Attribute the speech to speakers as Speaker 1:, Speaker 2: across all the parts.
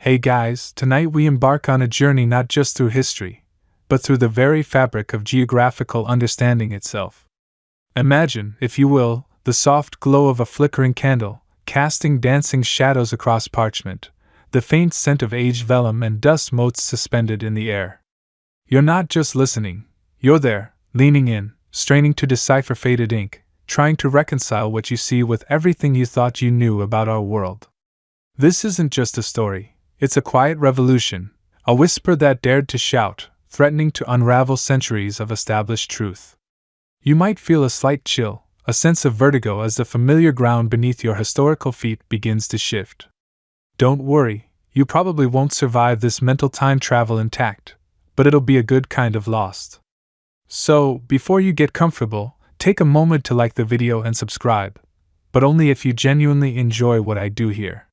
Speaker 1: Hey guys, tonight we embark on a journey not just through history, but through the very fabric of geographical understanding itself. Imagine, if you will, the soft glow of a flickering candle, casting dancing shadows across parchment, the faint scent of aged vellum and dust motes suspended in the air. You're not just listening, you're there, leaning in, straining to decipher faded ink, trying to reconcile what you see with everything you thought you knew about our world. This isn't just a story, it's a quiet revolution, a whisper that dared to shout, threatening to unravel centuries of established truth. You might feel a slight chill, a sense of vertigo as the familiar ground beneath your historical feet begins to shift. Don't worry, you probably won't survive this mental time travel intact, but it'll be a good kind of lost. So, before you get comfortable, take a moment to like the video and subscribe, but only if you genuinely enjoy what I do here.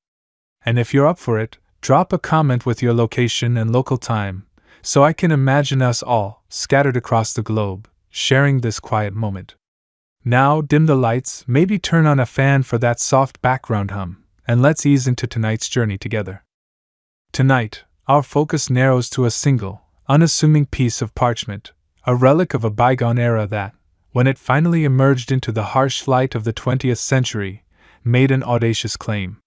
Speaker 1: And if you're up for it, drop a comment with your location and local time, so I can imagine us all, scattered across the globe, sharing this quiet moment. Now dim the lights, maybe turn on a fan for that soft background hum, and let's ease into tonight's journey together. Tonight, our focus narrows to a single, unassuming piece of parchment, a relic of a bygone era that, when it finally emerged into the harsh light of the 20th century, made an audacious claim.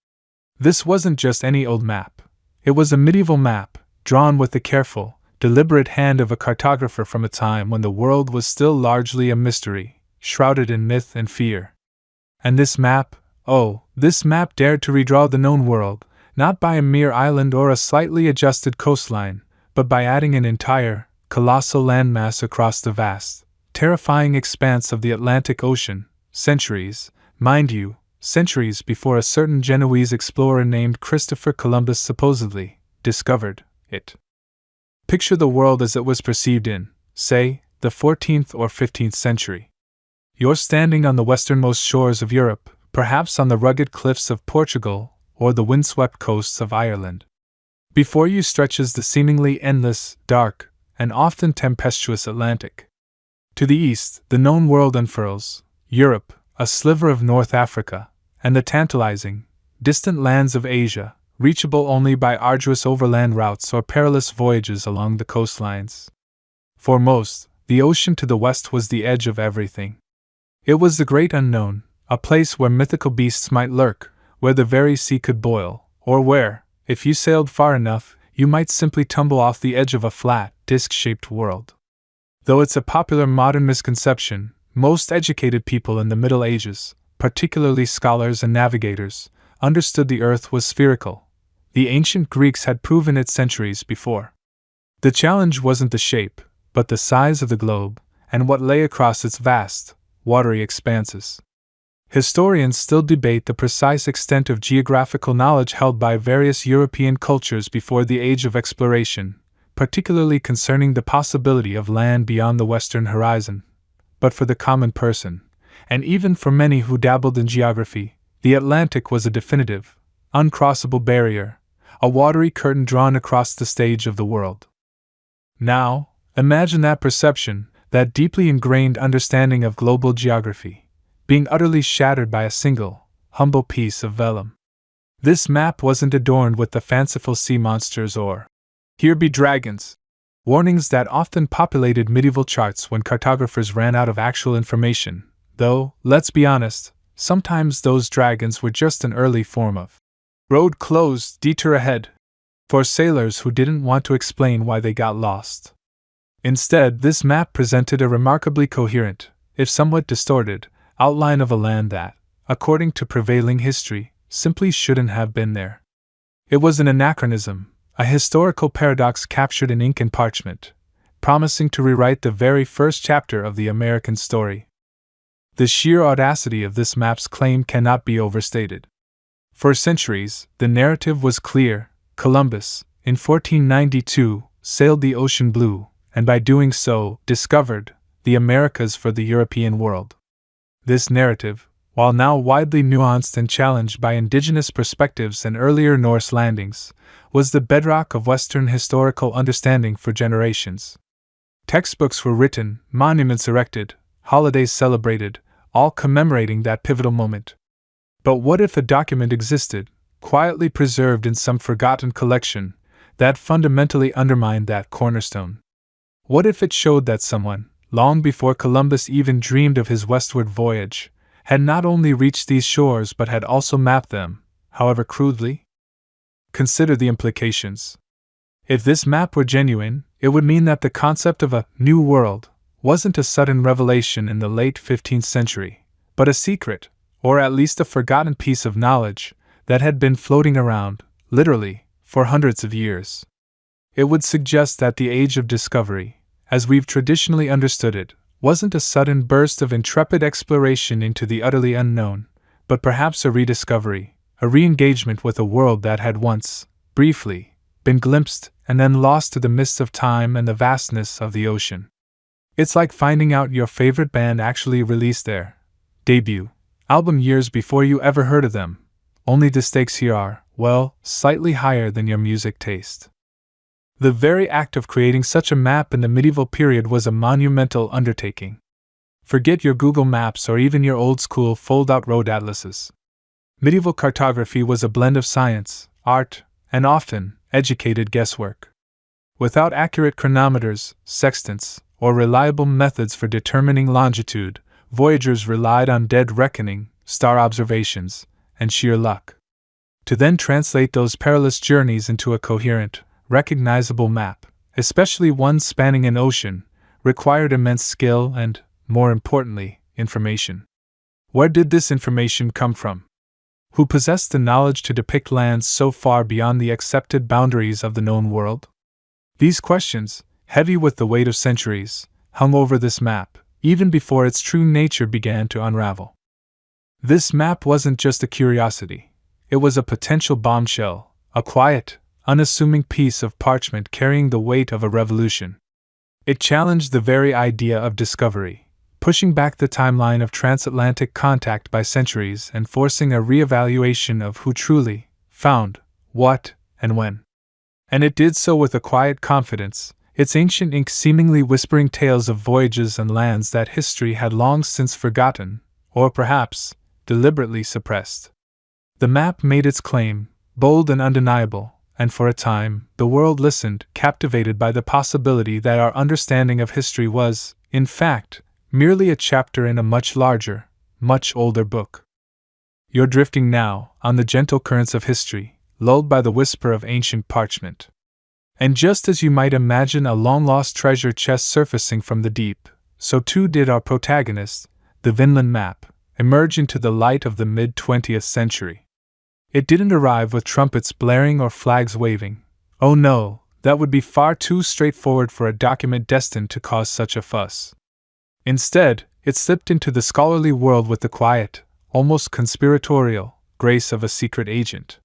Speaker 1: This wasn't just any old map. It was a medieval map, drawn with the careful, deliberate hand of a cartographer from a time when the world was still largely a mystery, shrouded in myth and fear. And this map, this map dared to redraw the known world, not by a mere island or a slightly adjusted coastline, but by adding an entire, colossal landmass across the vast, terrifying expanse of the Atlantic Ocean, centuries, mind you, centuries before a certain Genoese explorer named Christopher Columbus supposedly discovered it. Picture the world as it was perceived in, say, the 14th or 15th century. You're standing on the westernmost shores of Europe, perhaps on the rugged cliffs of Portugal or the windswept coasts of Ireland. Before you stretches the seemingly endless, dark, and often tempestuous Atlantic. To the east, the known world unfurls, Europe, a sliver of North Africa, and the tantalizing, distant lands of Asia, reachable only by arduous overland routes or perilous voyages along the coastlines. For most, the ocean to the west was the edge of everything. It was the great unknown, a place where mythical beasts might lurk, where the very sea could boil, or where, if you sailed far enough, you might simply tumble off the edge of a flat, disc-shaped world. Though it's a popular modern misconception, most educated people in the Middle Ages, particularly scholars and navigators, understood the earth was spherical. The ancient Greeks had proven it centuries before. The challenge wasn't the shape, but the size of the globe, and what lay across its vast, watery expanses. Historians still debate the precise extent of geographical knowledge held by various European cultures before the age of exploration, particularly concerning the possibility of land beyond the western horizon. But for the common person, and even for many who dabbled in geography, the Atlantic was a definitive, uncrossable barrier, a watery curtain drawn across the stage of the world. Now, imagine that perception, that deeply ingrained understanding of global geography, being utterly shattered by a single, humble piece of vellum. This map wasn't adorned with the fanciful sea monsters or "here be dragons" warnings that often populated medieval charts when cartographers ran out of actual information, though, let's be honest, sometimes those dragons were just an early form of "road closed, detour ahead" for sailors who didn't want to explain why they got lost. Instead, this map presented a remarkably coherent, if somewhat distorted, outline of a land that, according to prevailing history, simply shouldn't have been there. It was an anachronism, a historical paradox captured in ink and parchment, promising to rewrite the very first chapter of the American story. The sheer audacity of this map's claim cannot be overstated. For centuries, the narrative was clear: Columbus, in 1492, sailed the ocean blue, and by doing so, discovered the Americas for the European world. This narrative, while now widely nuanced and challenged by indigenous perspectives and earlier Norse landings, was the bedrock of Western historical understanding for generations. Textbooks were written, monuments erected, holidays celebrated, all commemorating that pivotal moment. But what if a document existed, quietly preserved in some forgotten collection, that fundamentally undermined that cornerstone? What if it showed that someone, long before Columbus even dreamed of his westward voyage, had not only reached these shores but had also mapped them, however crudely? Consider the implications. If this map were genuine, it would mean that the concept of a new world wasn't a sudden revelation in the late 15th century, but a secret, or at least a forgotten piece of knowledge, that had been floating around, literally, for hundreds of years. It would suggest that the age of discovery, as we've traditionally understood it, wasn't a sudden burst of intrepid exploration into the utterly unknown, but perhaps a rediscovery, a re-engagement with a world that had once, briefly, been glimpsed and then lost to the mists of time and the vastness of the ocean. It's like finding out your favorite band actually released their debut album years before you ever heard of them, only the stakes here are, well, slightly higher than your music taste. The very act of creating such a map in the medieval period was a monumental undertaking. Forget your Google Maps or even your old-school fold-out road atlases. Medieval cartography was a blend of science, art, and often, educated guesswork. Without accurate chronometers, sextants, or reliable methods for determining longitude, voyagers relied on dead reckoning, star observations, and sheer luck. To then translate those perilous journeys into a coherent, recognizable map, especially one spanning an ocean, required immense skill and, more importantly, information. Where did this information come from? Who possessed the knowledge to depict lands so far beyond the accepted boundaries of the known world? These questions, heavy with the weight of centuries, hung over this map, even before its true nature began to unravel. This map wasn't just a curiosity. It was a potential bombshell, a quiet, unassuming piece of parchment carrying the weight of a revolution. It challenged the very idea of discovery, pushing back the timeline of transatlantic contact by centuries and forcing a re-evaluation of who truly found what and when. And it did so with a quiet confidence, its ancient ink seemingly whispering tales of voyages and lands that history had long since forgotten, or perhaps deliberately suppressed. The map made its claim, bold and undeniable, and for a time, the world listened, captivated by the possibility that our understanding of history was, in fact, merely a chapter in a much larger, much older book. You're drifting now, on the gentle currents of history, lulled by the whisper of ancient parchment. And just as you might imagine a long-lost treasure chest surfacing from the deep, so too did our protagonist, the Vinland Map, emerge into the light of the mid-20th century. It didn't arrive with trumpets blaring or flags waving. Oh no, that would be far too straightforward for a document destined to cause such a fuss. Instead, it slipped into the scholarly world with the quiet, almost conspiratorial, grace of a secret agent.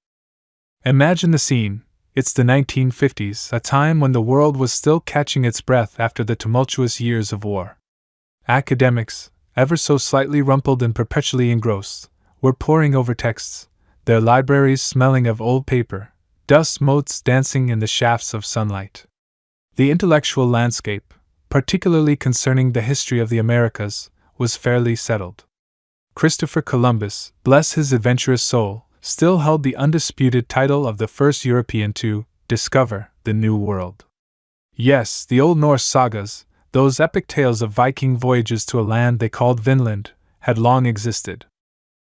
Speaker 1: Imagine the scene. It's the 1950s, a time when the world was still catching its breath after the tumultuous years of war. Academics, ever so slightly rumpled and perpetually engrossed, were poring over texts, their libraries smelling of old paper, dust motes dancing in the shafts of sunlight. The intellectual landscape, particularly concerning the history of the Americas, was fairly settled. Christopher Columbus, bless his adventurous soul, still held the undisputed title of the first European to discover the New World. Yes, the old Norse sagas, those epic tales of Viking voyages to a land they called Vinland, had long existed.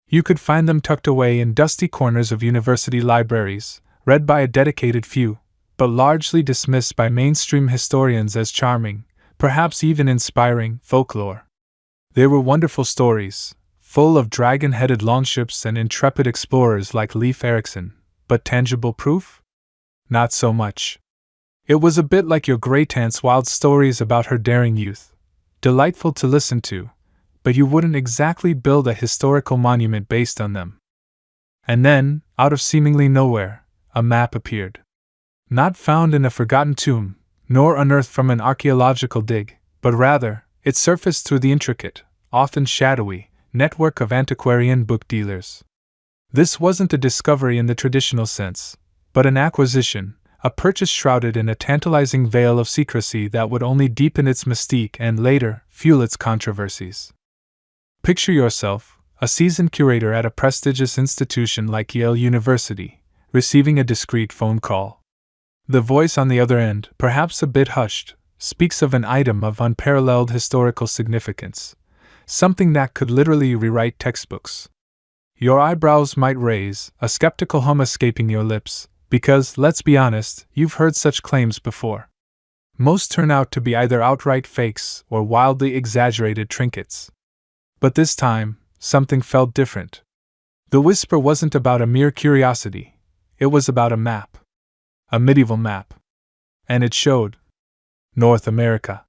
Speaker 1: You could find them tucked away in dusty corners of university libraries, read by a dedicated few, but largely dismissed by mainstream historians as charming, perhaps even inspiring, folklore. They were wonderful stories, full of dragon-headed longships and intrepid explorers like Leif Erikson, but tangible proof? Not so much. It was a bit like your great-aunt's wild stories about her daring youth, delightful to listen to, but you wouldn't exactly build a historical monument based on them. And then, out of seemingly nowhere, a map appeared. Not found in a forgotten tomb, nor unearthed from an archaeological dig, but rather, it surfaced through the intricate, often shadowy, network of antiquarian book dealers. This wasn't a discovery in the traditional sense, but an acquisition, a purchase shrouded in a tantalizing veil of secrecy that would only deepen its mystique and later fuel its controversies. Picture yourself, a seasoned curator at a prestigious institution like Yale University, receiving a discreet phone call. The voice on the other end, perhaps a bit hushed, speaks of an item of unparalleled historical significance, something that could literally rewrite textbooks. Your eyebrows might raise, a skeptical hum escaping your lips, because, let's be honest, you've heard such claims before. Most turn out to be either outright fakes or wildly exaggerated trinkets. But this time, something felt different. The whisper wasn't about a mere curiosity, it was about a map. A medieval map. And it showed North America.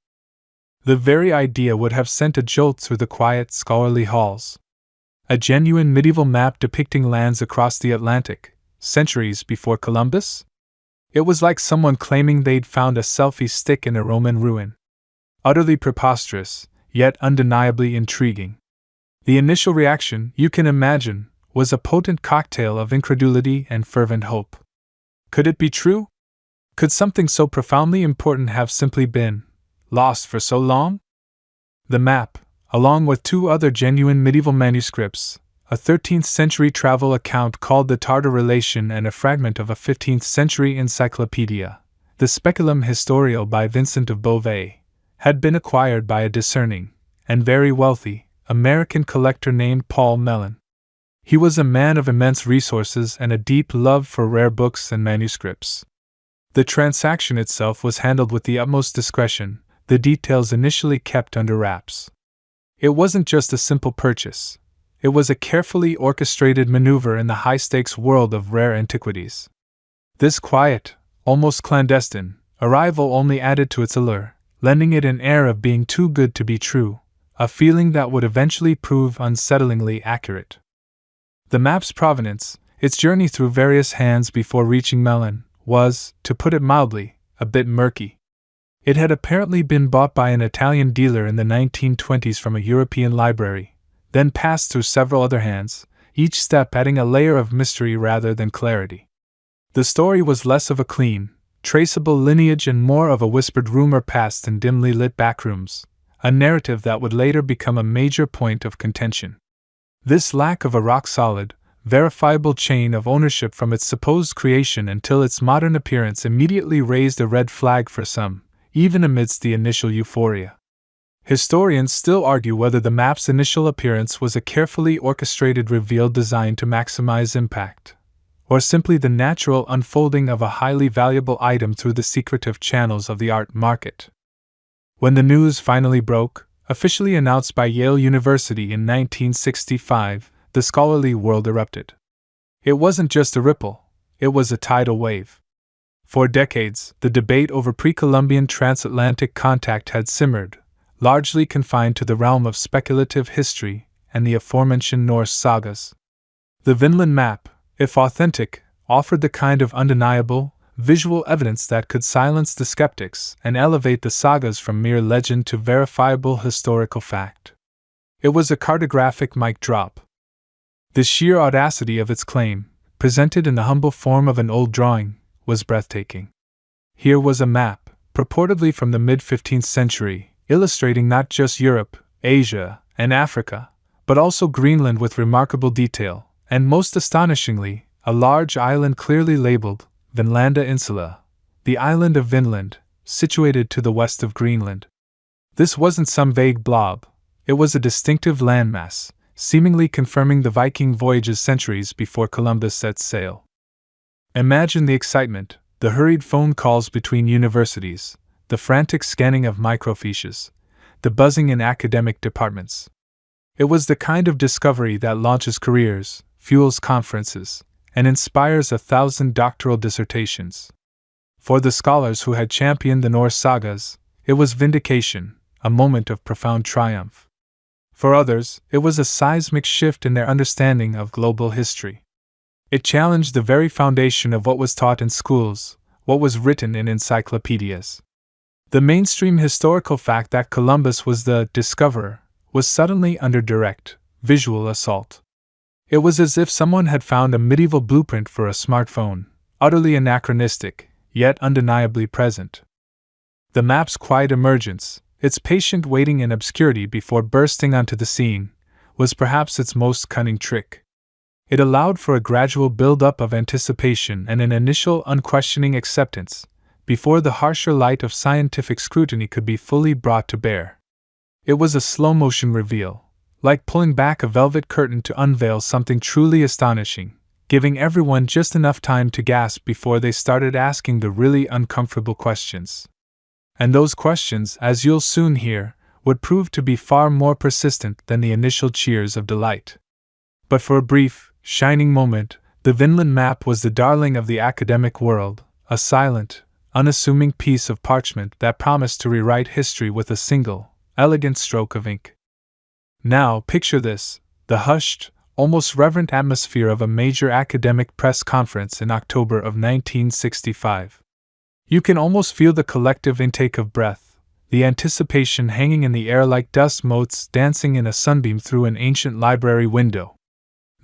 Speaker 1: The very idea would have sent a jolt through the quiet, scholarly halls. A genuine medieval map depicting lands across the Atlantic, centuries before Columbus? It was like someone claiming they'd found a selfie stick in a Roman ruin. Utterly preposterous, yet undeniably intriguing. The initial reaction, you can imagine, was a potent cocktail of incredulity and fervent hope. Could it be true? Could something so profoundly important have simply been lost for so long? The map, along with two other genuine medieval manuscripts, a 13th century travel account called the Tartar Relation and a fragment of a 15th century encyclopedia, the Speculum Historiale by Vincent of Beauvais, had been acquired by a discerning, and very wealthy, American collector named Paul Mellon. He was a man of immense resources and a deep love for rare books and manuscripts. The transaction itself was handled with the utmost discretion, the details initially kept under wraps. It wasn't just a simple purchase. It was a carefully orchestrated maneuver in the high-stakes world of rare antiquities. This quiet, almost clandestine, arrival only added to its allure, lending it an air of being too good to be true, a feeling that would eventually prove unsettlingly accurate. The map's provenance, its journey through various hands before reaching Mellon, was, to put it mildly, a bit murky. It had apparently been bought by an Italian dealer in the 1920s from a European library, then passed through several other hands, each step adding a layer of mystery rather than clarity. The story was less of a clean, traceable lineage and more of a whispered rumor passed in dimly lit backrooms, a narrative that would later become a major point of contention. This lack of a rock-solid, verifiable chain of ownership from its supposed creation until its modern appearance immediately raised a red flag for some, even amidst the initial euphoria. Historians still argue whether the map's initial appearance was a carefully orchestrated reveal designed to maximize impact, or simply the natural unfolding of a highly valuable item through the secretive channels of the art market. When the news finally broke, officially announced by Yale University in 1965, the scholarly world erupted. It wasn't just a ripple, it was a tidal wave. For decades, the debate over pre-Columbian transatlantic contact had simmered, largely confined to the realm of speculative history and the aforementioned Norse sagas. The Vinland Map, if authentic, offered the kind of undeniable, visual evidence that could silence the skeptics and elevate the sagas from mere legend to verifiable historical fact. It was a cartographic mic drop. The sheer audacity of its claim, presented in the humble form of an old drawing, was breathtaking. Here was a map, purportedly from the mid-15th century, illustrating not just Europe, Asia, and Africa, but also Greenland with remarkable detail, and most astonishingly, a large island clearly labeled Vinland Insula, the island of Vinland, situated to the west of Greenland. This wasn't some vague blob, it was a distinctive landmass, seemingly confirming the Viking voyages centuries before Columbus set sail. Imagine the excitement, the hurried phone calls between universities, the frantic scanning of microfiches, the buzzing in academic departments. It was the kind of discovery that launches careers, fuels conferences, and inspires 1,000 doctoral dissertations. For the scholars who had championed the Norse sagas, it was vindication, a moment of profound triumph. For others, it was a seismic shift in their understanding of global history. It challenged the very foundation of what was taught in schools, what was written in encyclopedias. The mainstream historical fact that Columbus was the discoverer was suddenly under direct, visual assault. It was as if someone had found a medieval blueprint for a smartphone, utterly anachronistic, yet undeniably present. The map's quiet emergence, its patient waiting in obscurity before bursting onto the scene, was perhaps its most cunning trick. It allowed for a gradual build-up of anticipation and an initial unquestioning acceptance, before the harsher light of scientific scrutiny could be fully brought to bear. It was a slow-motion reveal, like pulling back a velvet curtain to unveil something truly astonishing, giving everyone just enough time to gasp before they started asking the really uncomfortable questions. And those questions, as you'll soon hear, would prove to be far more persistent than the initial cheers of delight. But for a brief, shining moment, the Vinland Map was the darling of the academic world, a silent, unassuming piece of parchment that promised to rewrite history with a single, elegant stroke of ink. Now, picture this: the hushed, almost reverent atmosphere of a major academic press conference in October of 1965. You can almost feel the collective intake of breath, the anticipation hanging in the air like dust motes dancing in a sunbeam through an ancient library window.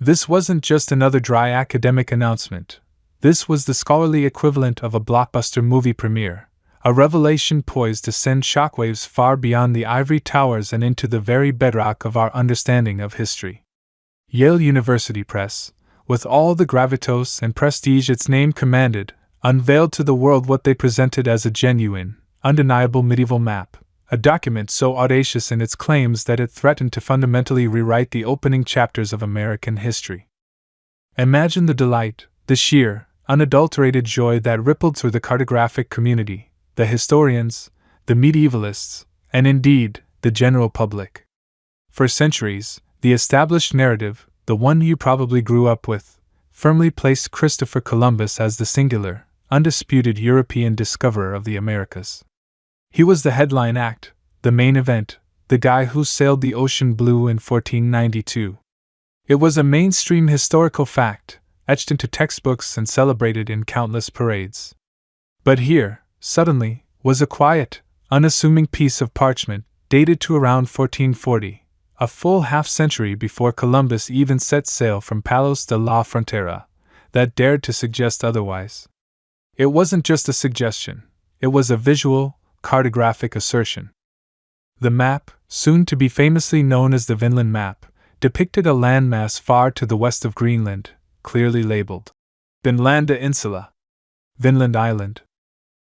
Speaker 1: This wasn't just another dry academic announcement. This was the scholarly equivalent of a blockbuster movie premiere, a revelation poised to send shockwaves far beyond the ivory towers and into the very bedrock of our understanding of history. Yale University Press, with all the gravitas and prestige its name commanded, unveiled to the world what they presented as a genuine, undeniable medieval map, a document so audacious in its claims that it threatened to fundamentally rewrite the opening chapters of American history. Imagine the delight, the sheer, unadulterated joy that rippled through the cartographic community, the historians, the medievalists, and indeed, the general public. For centuries, the established narrative, the one you probably grew up with, firmly placed Christopher Columbus as the singular, undisputed European discoverer of the Americas. He was the headline act, the main event, the guy who sailed the ocean blue in 1492. It was a mainstream historical fact, etched into textbooks and celebrated in countless parades. But here, suddenly, was a quiet, unassuming piece of parchment, dated to around 1440, a full half-century before Columbus even set sail from Palos de la Frontera, that dared to suggest otherwise. It wasn't just a suggestion, it was a visual, cartographic assertion. The map, soon to be famously known as the Vinland Map, depicted a landmass far to the west of Greenland, clearly labeled Vinland Insula, Vinland Island.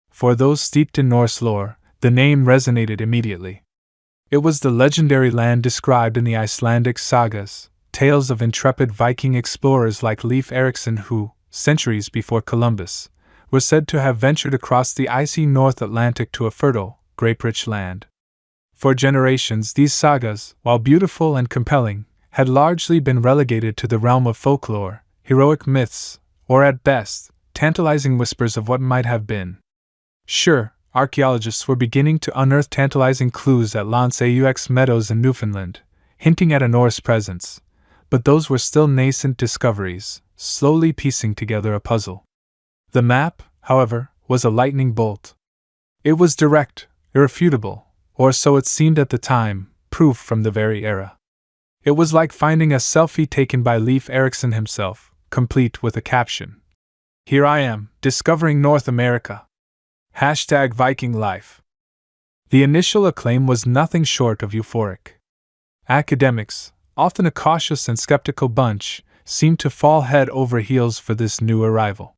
Speaker 1: For those steeped in Norse lore, the name resonated immediately. It was the legendary land described in the Icelandic sagas, tales of intrepid Viking explorers like Leif Erikson who, centuries before Columbus, were said to have ventured across the icy North Atlantic to a fertile, grape-rich land. For generations, these sagas, while beautiful and compelling, had largely been relegated to the realm of folklore, heroic myths, or at best, tantalizing whispers of what might have been. Sure, archaeologists were beginning to unearth tantalizing clues at Lanceaux Meadows in Newfoundland, hinting at a Norse presence, but those were still nascent discoveries, slowly piecing together a puzzle. The map, however, was a lightning bolt. It was direct, irrefutable, or so it seemed at the time, proof from the very era. It was like finding a selfie taken by Leif Erikson himself, complete with a caption. "Here I am, discovering North America. #Viking life." The initial acclaim was nothing short of euphoric. Academics, often a cautious and skeptical bunch, seemed to fall head over heels for this new arrival.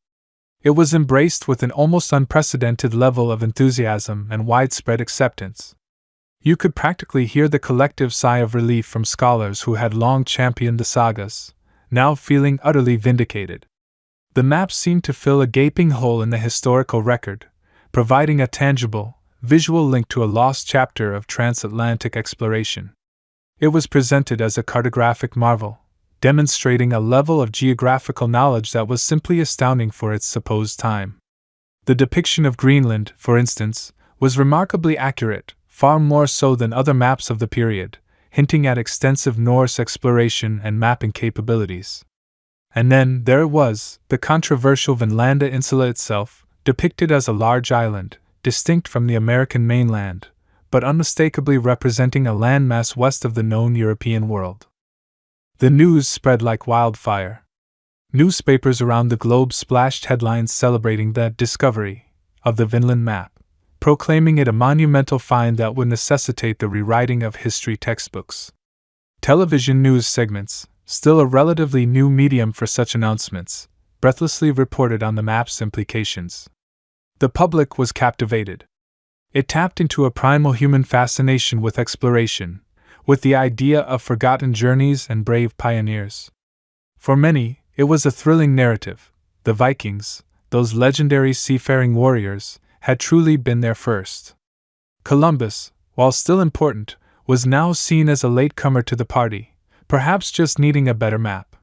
Speaker 1: It was embraced with an almost unprecedented level of enthusiasm and widespread acceptance. You could practically hear the collective sigh of relief from scholars who had long championed the sagas, now feeling utterly vindicated. The map seemed to fill a gaping hole in the historical record, providing a tangible, visual link to a lost chapter of transatlantic exploration. It was presented as a cartographic marvel, demonstrating a level of geographical knowledge that was simply astounding for its supposed time. The depiction of Greenland, for instance, was remarkably accurate, far more so than other maps of the period, hinting at extensive Norse exploration and mapping capabilities. And then there was the controversial Vinland Insula itself, depicted as a large island, distinct from the American mainland, but unmistakably representing a landmass west of the known European world. The news spread like wildfire. Newspapers around the globe splashed headlines celebrating the discovery of the Vinland Map, proclaiming it a monumental find that would necessitate the rewriting of history textbooks. Television news segments, still a relatively new medium for such announcements, breathlessly reported on the map's implications. The public was captivated. It tapped into a primal human fascination with exploration, with the idea of forgotten journeys and brave pioneers. For many, it was a thrilling narrative. The Vikings, those legendary seafaring warriors, had truly been there first. Columbus, while still important, was now seen as a latecomer to the party, perhaps just needing a better map.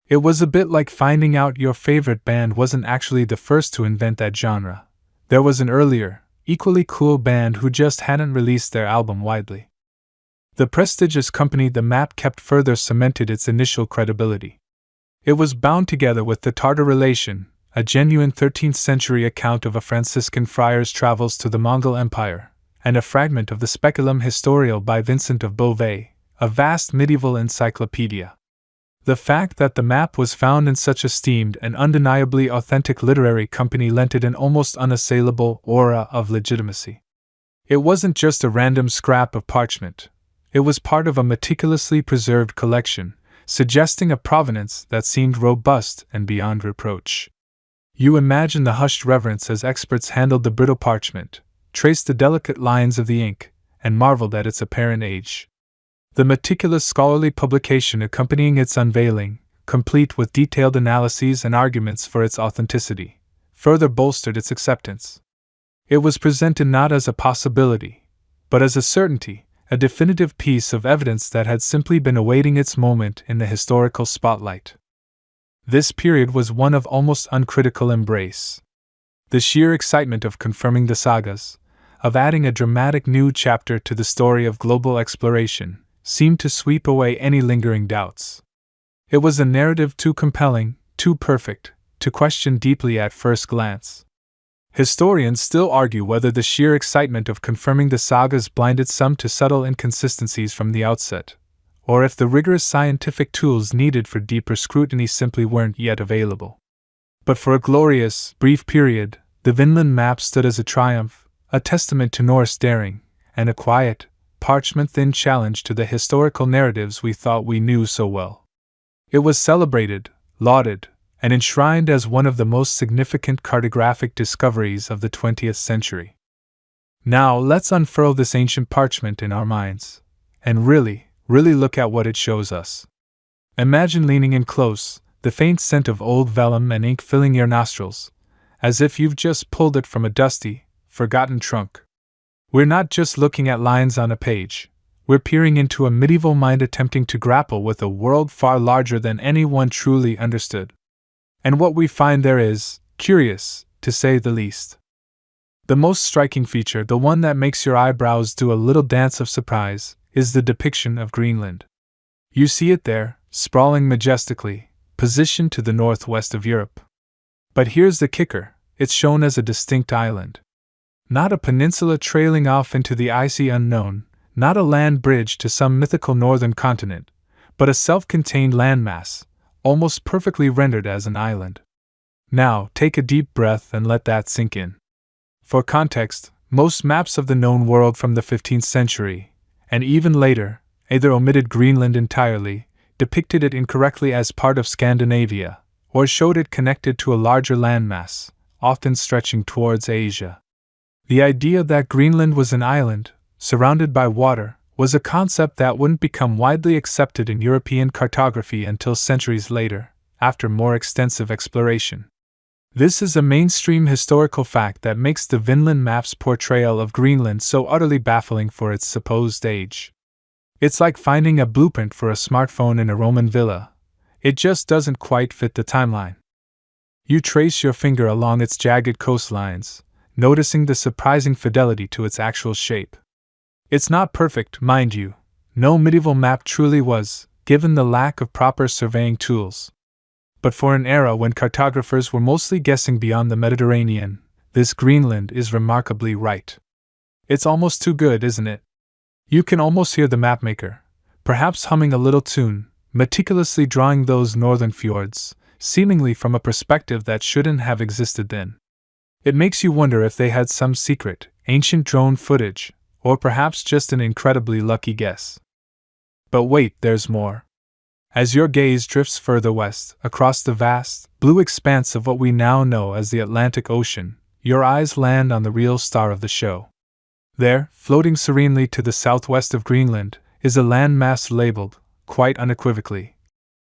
Speaker 1: It was a bit like finding out your favorite band wasn't actually the first to invent that genre. There was an earlier, equally cool band who just hadn't released their album widely. The prestigious company The Map kept further cemented its initial credibility. It was bound together with the Tartar relation, a genuine 13th century account of a Franciscan friar's travels to the Mongol Empire, and a fragment of the Speculum Historiale by Vincent of Beauvais, a vast medieval encyclopedia. The fact that the map was found in such esteemed and undeniably authentic literary company lent it an almost unassailable aura of legitimacy. It wasn't just a random scrap of parchment. It was part of a meticulously preserved collection, suggesting a provenance that seemed robust and beyond reproach. You imagine the hushed reverence as experts handled the brittle parchment, traced the delicate lines of the ink, and marveled at its apparent age. The meticulous scholarly publication accompanying its unveiling, complete with detailed analyses and arguments for its authenticity, further bolstered its acceptance. It was presented not as a possibility, but as a certainty, a definitive piece of evidence that had simply been awaiting its moment in the historical spotlight. This period was one of almost uncritical embrace. The sheer excitement of confirming the sagas, of adding a dramatic new chapter to the story of global exploration, seemed to sweep away any lingering doubts. It was a narrative too compelling, too perfect, to question deeply at first glance. Historians still argue whether the sheer excitement of confirming the sagas blinded some to subtle inconsistencies from the outset, or if the rigorous scientific tools needed for deeper scrutiny simply weren't yet available. But for a glorious, brief period, the Vinland Map stood as a triumph, a testament to Norse daring, and a quiet, parchment-thin challenge to the historical narratives we thought we knew so well. It was celebrated, lauded, and enshrined as one of the most significant cartographic discoveries of the 20th century. Now let's unfurl this ancient parchment in our minds, and really look at what it shows us. Imagine leaning in close, the faint scent of old vellum and ink filling your nostrils, as if you've just pulled it from a dusty, forgotten trunk. We're not just looking at lines on a page, we're peering into a medieval mind attempting to grapple with a world far larger than anyone truly understood. And what we find there is, curious, to say the least. The most striking feature, the one that makes your eyebrows do a little dance of surprise, is the depiction of Greenland. You see it there, sprawling majestically, positioned to the northwest of Europe. But here's the kicker, it's shown as a distinct island. Not a peninsula trailing off into the icy unknown, not a land bridge to some mythical northern continent, but a self-contained landmass, almost perfectly rendered as an island. Now, take a deep breath and let that sink in. For context, most maps of the known world from the 15th century, and even later, either omitted Greenland entirely, depicted it incorrectly as part of Scandinavia, or showed it connected to a larger landmass, often stretching towards Asia. The idea that Greenland was an island, surrounded by water, was a concept that wouldn't become widely accepted in European cartography until centuries later, after more extensive exploration. This is a mainstream historical fact that makes the Vinland Map's portrayal of Greenland so utterly baffling for its supposed age. It's like finding a blueprint for a smartphone in a Roman villa. It just doesn't quite fit the timeline. You trace your finger along its jagged coastlines, noticing the surprising fidelity to its actual shape. It's not perfect, mind you. No medieval map truly was, given the lack of proper surveying tools. But for an era when cartographers were mostly guessing beyond the Mediterranean, this Greenland is remarkably right. It's almost too good, isn't it? You can almost hear the mapmaker, perhaps humming a little tune, meticulously drawing those northern fjords, seemingly from a perspective that shouldn't have existed then. It makes you wonder if they had some secret, ancient drone footage, or perhaps just an incredibly lucky guess. But wait, there's more. As your gaze drifts further west, across the vast, blue expanse of what we now know as the Atlantic Ocean, your eyes land on the real star of the show. There, floating serenely to the southwest of Greenland, is a landmass labeled, quite unequivocally,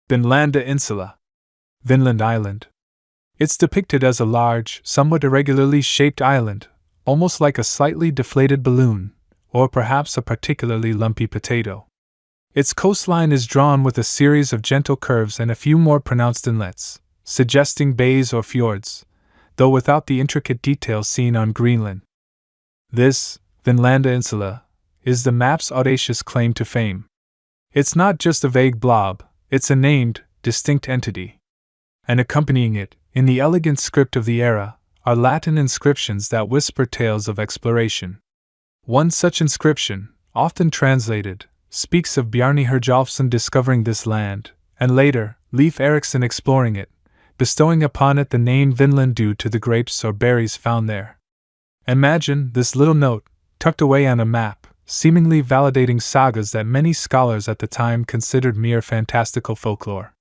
Speaker 1: Vinland Insula, Vinland Island. It's depicted as a large, somewhat irregularly shaped island, almost like a slightly deflated balloon, or perhaps a particularly lumpy potato. Its coastline is drawn with a series of gentle curves and a few more pronounced inlets, suggesting bays or fjords, though without the intricate details seen on Greenland. This, Vinland Insula, is the map's audacious claim to fame. It's not just a vague blob, it's a named, distinct entity. And accompanying it, in the elegant script of the era, are Latin inscriptions that whisper tales of exploration. One such inscription, often translated, speaks of Bjarni Herjolfsson discovering this land, and later, Leif Erikson exploring it, bestowing upon it the name Vinland due to the grapes or berries found there. Imagine this little note, tucked away on a map, seemingly validating sagas that many scholars at the time considered mere fantastical folklore.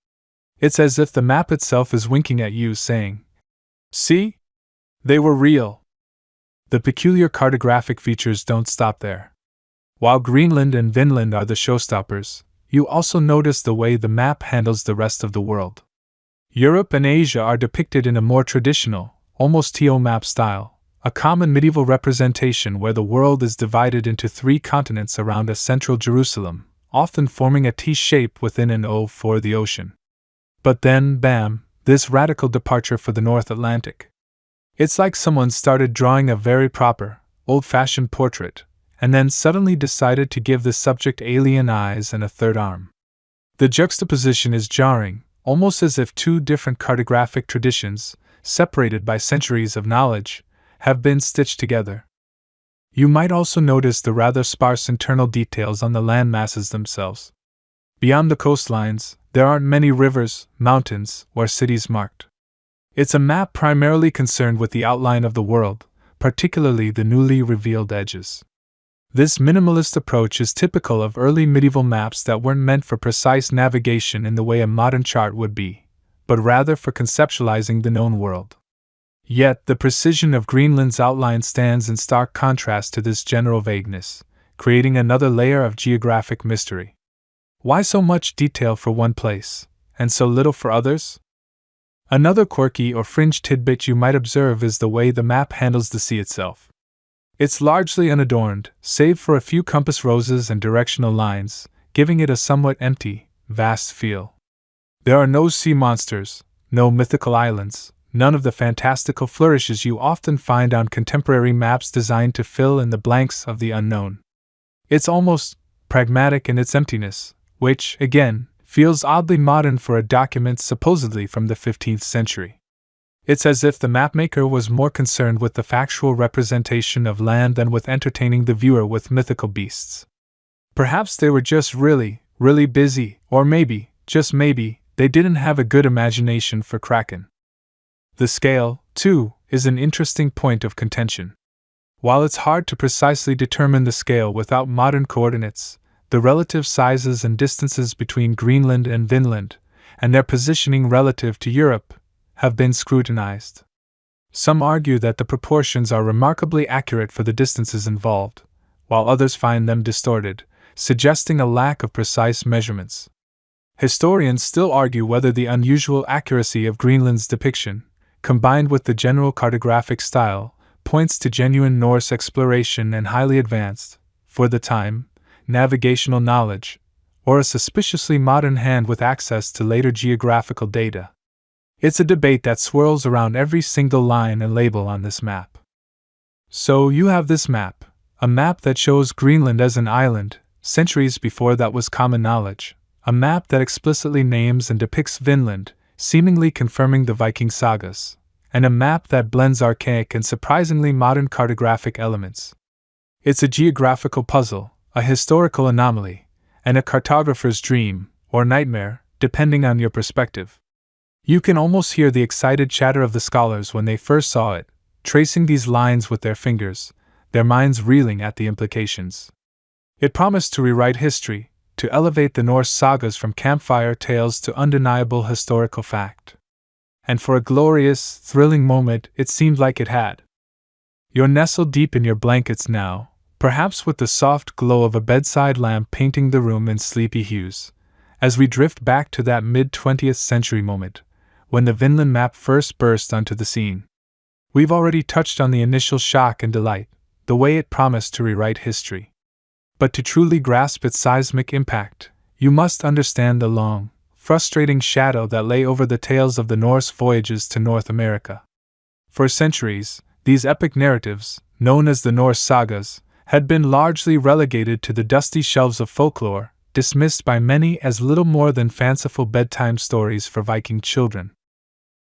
Speaker 1: It's as if the map itself is winking at you, saying, "See? They were real." The peculiar cartographic features don't stop there. While Greenland and Vinland are the showstoppers, you also notice the way the map handles the rest of the world. Europe and Asia are depicted in a more traditional, almost TO map style, a common medieval representation where the world is divided into 3 continents around a central Jerusalem, often forming a T shape within an O for the ocean. But then, bam, this radical departure for the North Atlantic. It's like someone started drawing a very proper, old-fashioned portrait, and then suddenly decided to give the subject alien eyes and a third arm. The juxtaposition is jarring, almost as if 2 different cartographic traditions, separated by centuries of knowledge, have been stitched together. You might also notice the rather sparse internal details on the landmasses themselves. Beyond the coastlines, there aren't many rivers, mountains, or cities marked. It's a map primarily concerned with the outline of the world, particularly the newly revealed edges. This minimalist approach is typical of early medieval maps that weren't meant for precise navigation in the way a modern chart would be, but rather for conceptualizing the known world. Yet, the precision of Greenland's outline stands in stark contrast to this general vagueness, creating another layer of geographic mystery. Why so much detail for one place, and so little for others? Another quirky or fringe tidbit you might observe is the way the map handles the sea itself. It's largely unadorned, save for a few compass roses and directional lines, giving it a somewhat empty, vast feel. There are no sea monsters, no mythical islands, none of the fantastical flourishes you often find on contemporary maps designed to fill in the blanks of the unknown. It's almost pragmatic in its emptiness, which, again, feels oddly modern for a document supposedly from the 15th century. It's as if the mapmaker was more concerned with the factual representation of land than with entertaining the viewer with mythical beasts. Perhaps they were just really, really busy, or maybe, just maybe, they didn't have a good imagination for kraken. The scale, too, is an interesting point of contention. While it's hard to precisely determine the scale without modern coordinates, the relative sizes and distances between Greenland and Vinland, and their positioning relative to Europe, have been scrutinized. Some argue that the proportions are remarkably accurate for the distances involved, while others find them distorted, suggesting a lack of precise measurements. Historians still argue whether the unusual accuracy of Greenland's depiction, combined with the general cartographic style, points to genuine Norse exploration and highly advanced, for the time, navigational knowledge, or a suspiciously modern hand with access to later geographical data. It's a debate that swirls around every single line and label on this map. So you have this map, a map that shows Greenland as an island, centuries before that was common knowledge, a map that explicitly names and depicts Vinland, seemingly confirming the Viking sagas, and a map that blends archaic and surprisingly modern cartographic elements. It's a geographical puzzle, a historical anomaly, and a cartographer's dream, or nightmare, depending on your perspective. You can almost hear the excited chatter of the scholars when they first saw it, tracing these lines with their fingers, their minds reeling at the implications. It promised to rewrite history, to elevate the Norse sagas from campfire tales to undeniable historical fact. And for a glorious, thrilling moment, it seemed like it had. You're nestled deep in your blankets now, perhaps with the soft glow of a bedside lamp painting the room in sleepy hues, as we drift back to that mid-20th century moment, when the Vinland Map first burst onto the scene. We've already touched on the initial shock and delight, the way it promised to rewrite history. But to truly grasp its seismic impact, you must understand the long, frustrating shadow that lay over the tales of the Norse voyages to North America. For centuries, these epic narratives, known as the Norse sagas, had been largely relegated to the dusty shelves of folklore, dismissed by many as little more than fanciful bedtime stories for Viking children.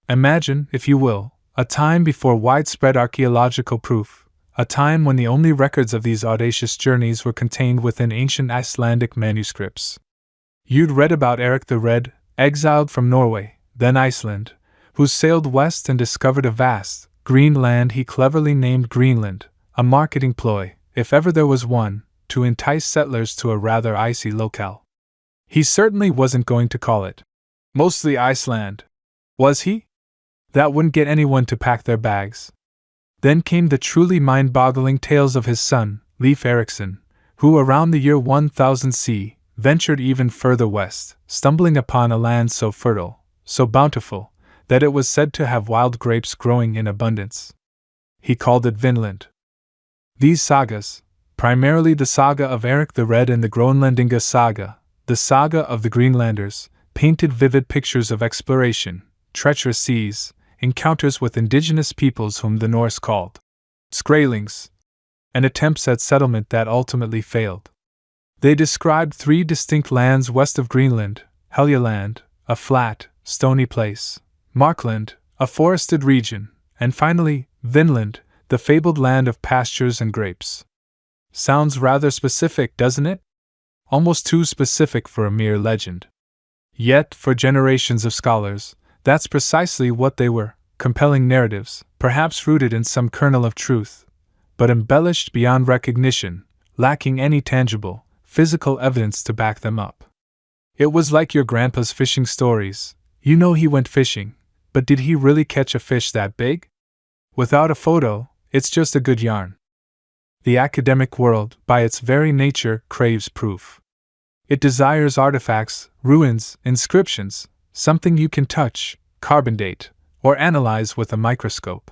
Speaker 1: Imagine, if you will, a time before widespread archaeological proof, a time when the only records of these audacious journeys were contained within ancient Icelandic manuscripts. You'd read about Eric the Red, exiled from Norway, then Iceland, who sailed west and discovered a vast, green land he cleverly named Greenland, a marketing ploy, if ever there was one, to entice settlers to a rather icy locale. He certainly wasn't going to call it mostly Iceland, was he? That wouldn't get anyone to pack their bags. Then came the truly mind-boggling tales of his son, Leif Erikson, who around the year 1000 C, ventured even further west, stumbling upon a land so fertile, so bountiful, that it was said to have wild grapes growing in abundance. He called it Vinland. These sagas, primarily the saga of Eric the Red and the Grönlandinga saga, the saga of the Greenlanders, painted vivid pictures of exploration, treacherous seas, encounters with indigenous peoples whom the Norse called Skrælings, and attempts at settlement that ultimately failed. They described 3 distinct lands west of Greenland: Helgeland, a flat, stony place; Markland, a forested region; and finally, Vinland, the fabled land of pastures and grapes. Sounds rather specific, doesn't it? Almost too specific for a mere legend. Yet, for generations of scholars, that's precisely what they were: compelling narratives, perhaps rooted in some kernel of truth, but embellished beyond recognition, lacking any tangible, physical evidence to back them up. It was like your grandpa's fishing stories. You know he went fishing, but did he really catch a fish that big? Without a photo, it's just a good yarn. The academic world, by its very nature, craves proof. It desires artifacts, ruins, inscriptions, something you can touch, carbon date, or analyze with a microscope.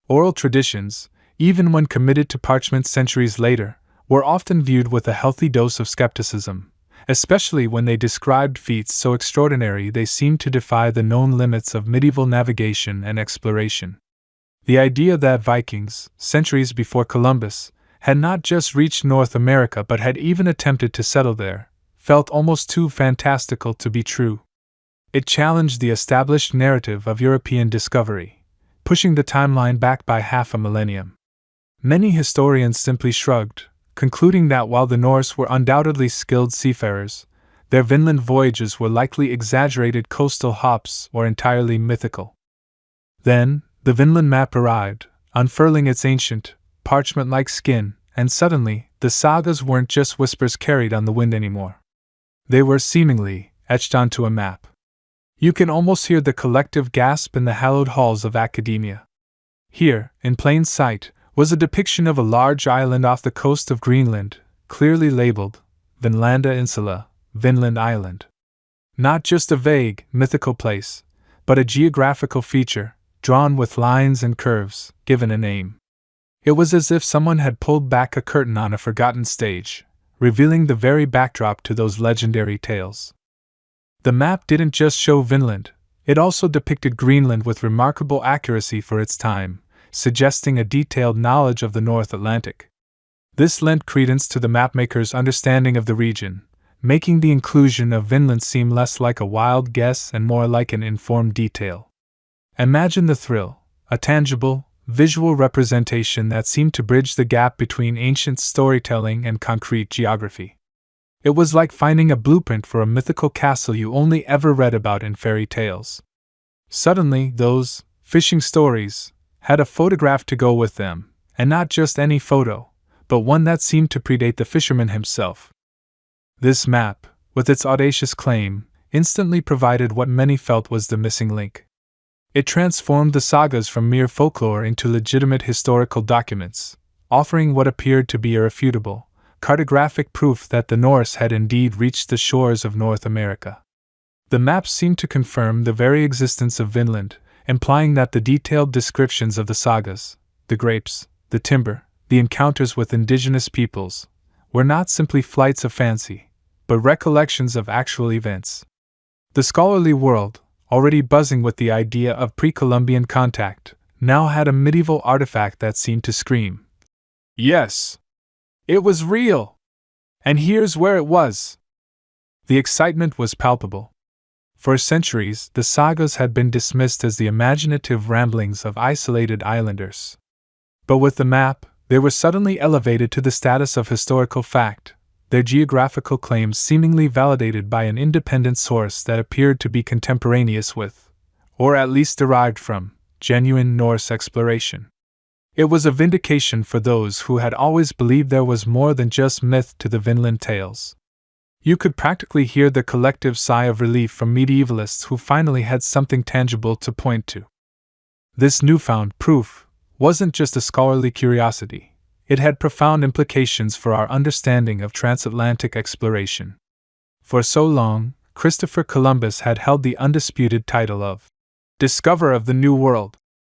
Speaker 1: Oral traditions, even when committed to parchment centuries later, were often viewed with a healthy dose of skepticism, especially when they described feats so extraordinary they seemed to defy the known limits of medieval navigation and exploration. The idea that Vikings, centuries before Columbus, had not just reached North America but had even attempted to settle there, felt almost too fantastical to be true. It challenged the established narrative of European discovery, pushing the timeline back by half a millennium. Many historians simply shrugged, concluding that while the Norse were undoubtedly skilled seafarers, their Vinland voyages were likely exaggerated coastal hops or entirely mythical. Then, the Vinland Map arrived, unfurling its ancient, parchment-like skin, and suddenly, the sagas weren't just whispers carried on the wind anymore. They were seemingly etched onto a map. You can almost hear the collective gasp in the hallowed halls of academia. Here, in plain sight, was a depiction of a large island off the coast of Greenland, clearly labeled Vinlanda Insula, Vinland Island. Not just a vague, mythical place, but a geographical feature, drawn with lines and curves, given a name. It was as if someone had pulled back a curtain on a forgotten stage, revealing the very backdrop to those legendary tales. The map didn't just show Vinland, it also depicted Greenland with remarkable accuracy for its time, suggesting a detailed knowledge of the North Atlantic. This lent credence to the mapmaker's understanding of the region, making the inclusion of Vinland seem less like a wild guess and more like an informed detail. Imagine the thrill, a tangible, visual representation that seemed to bridge the gap between ancient storytelling and concrete geography. It was like finding a blueprint for a mythical castle you only ever read about in fairy tales. Suddenly, those fishing stories had a photograph to go with them, and not just any photo, but one that seemed to predate the fisherman himself. This map, with its audacious claim, instantly provided what many felt was the missing link. It transformed the sagas from mere folklore into legitimate historical documents, offering what appeared to be irrefutable, cartographic proof that the Norse had indeed reached the shores of North America. The maps seemed to confirm the very existence of Vinland, implying that the detailed descriptions of the sagas, the grapes, the timber, the encounters with indigenous peoples, were not simply flights of fancy, but recollections of actual events. The scholarly world, already buzzing with the idea of pre-Columbian contact, now had a medieval artifact that seemed to scream, "Yes! It was real! And here's where it was!" The excitement was palpable. For centuries, the sagas had been dismissed as the imaginative ramblings of isolated islanders. But with the map, they were suddenly elevated to the status of historical fact, their geographical claims seemingly validated by an independent source that appeared to be contemporaneous with, or at least derived from, genuine Norse exploration. It was a vindication for those who had always believed there was more than just myth to the Vinland tales. You could practically hear the collective sigh of relief from medievalists who finally had something tangible to point to. This newfound proof wasn't just a scholarly curiosity, it had profound implications for our understanding of transatlantic exploration. For so long, Christopher Columbus had held the undisputed title of Discoverer of the New World,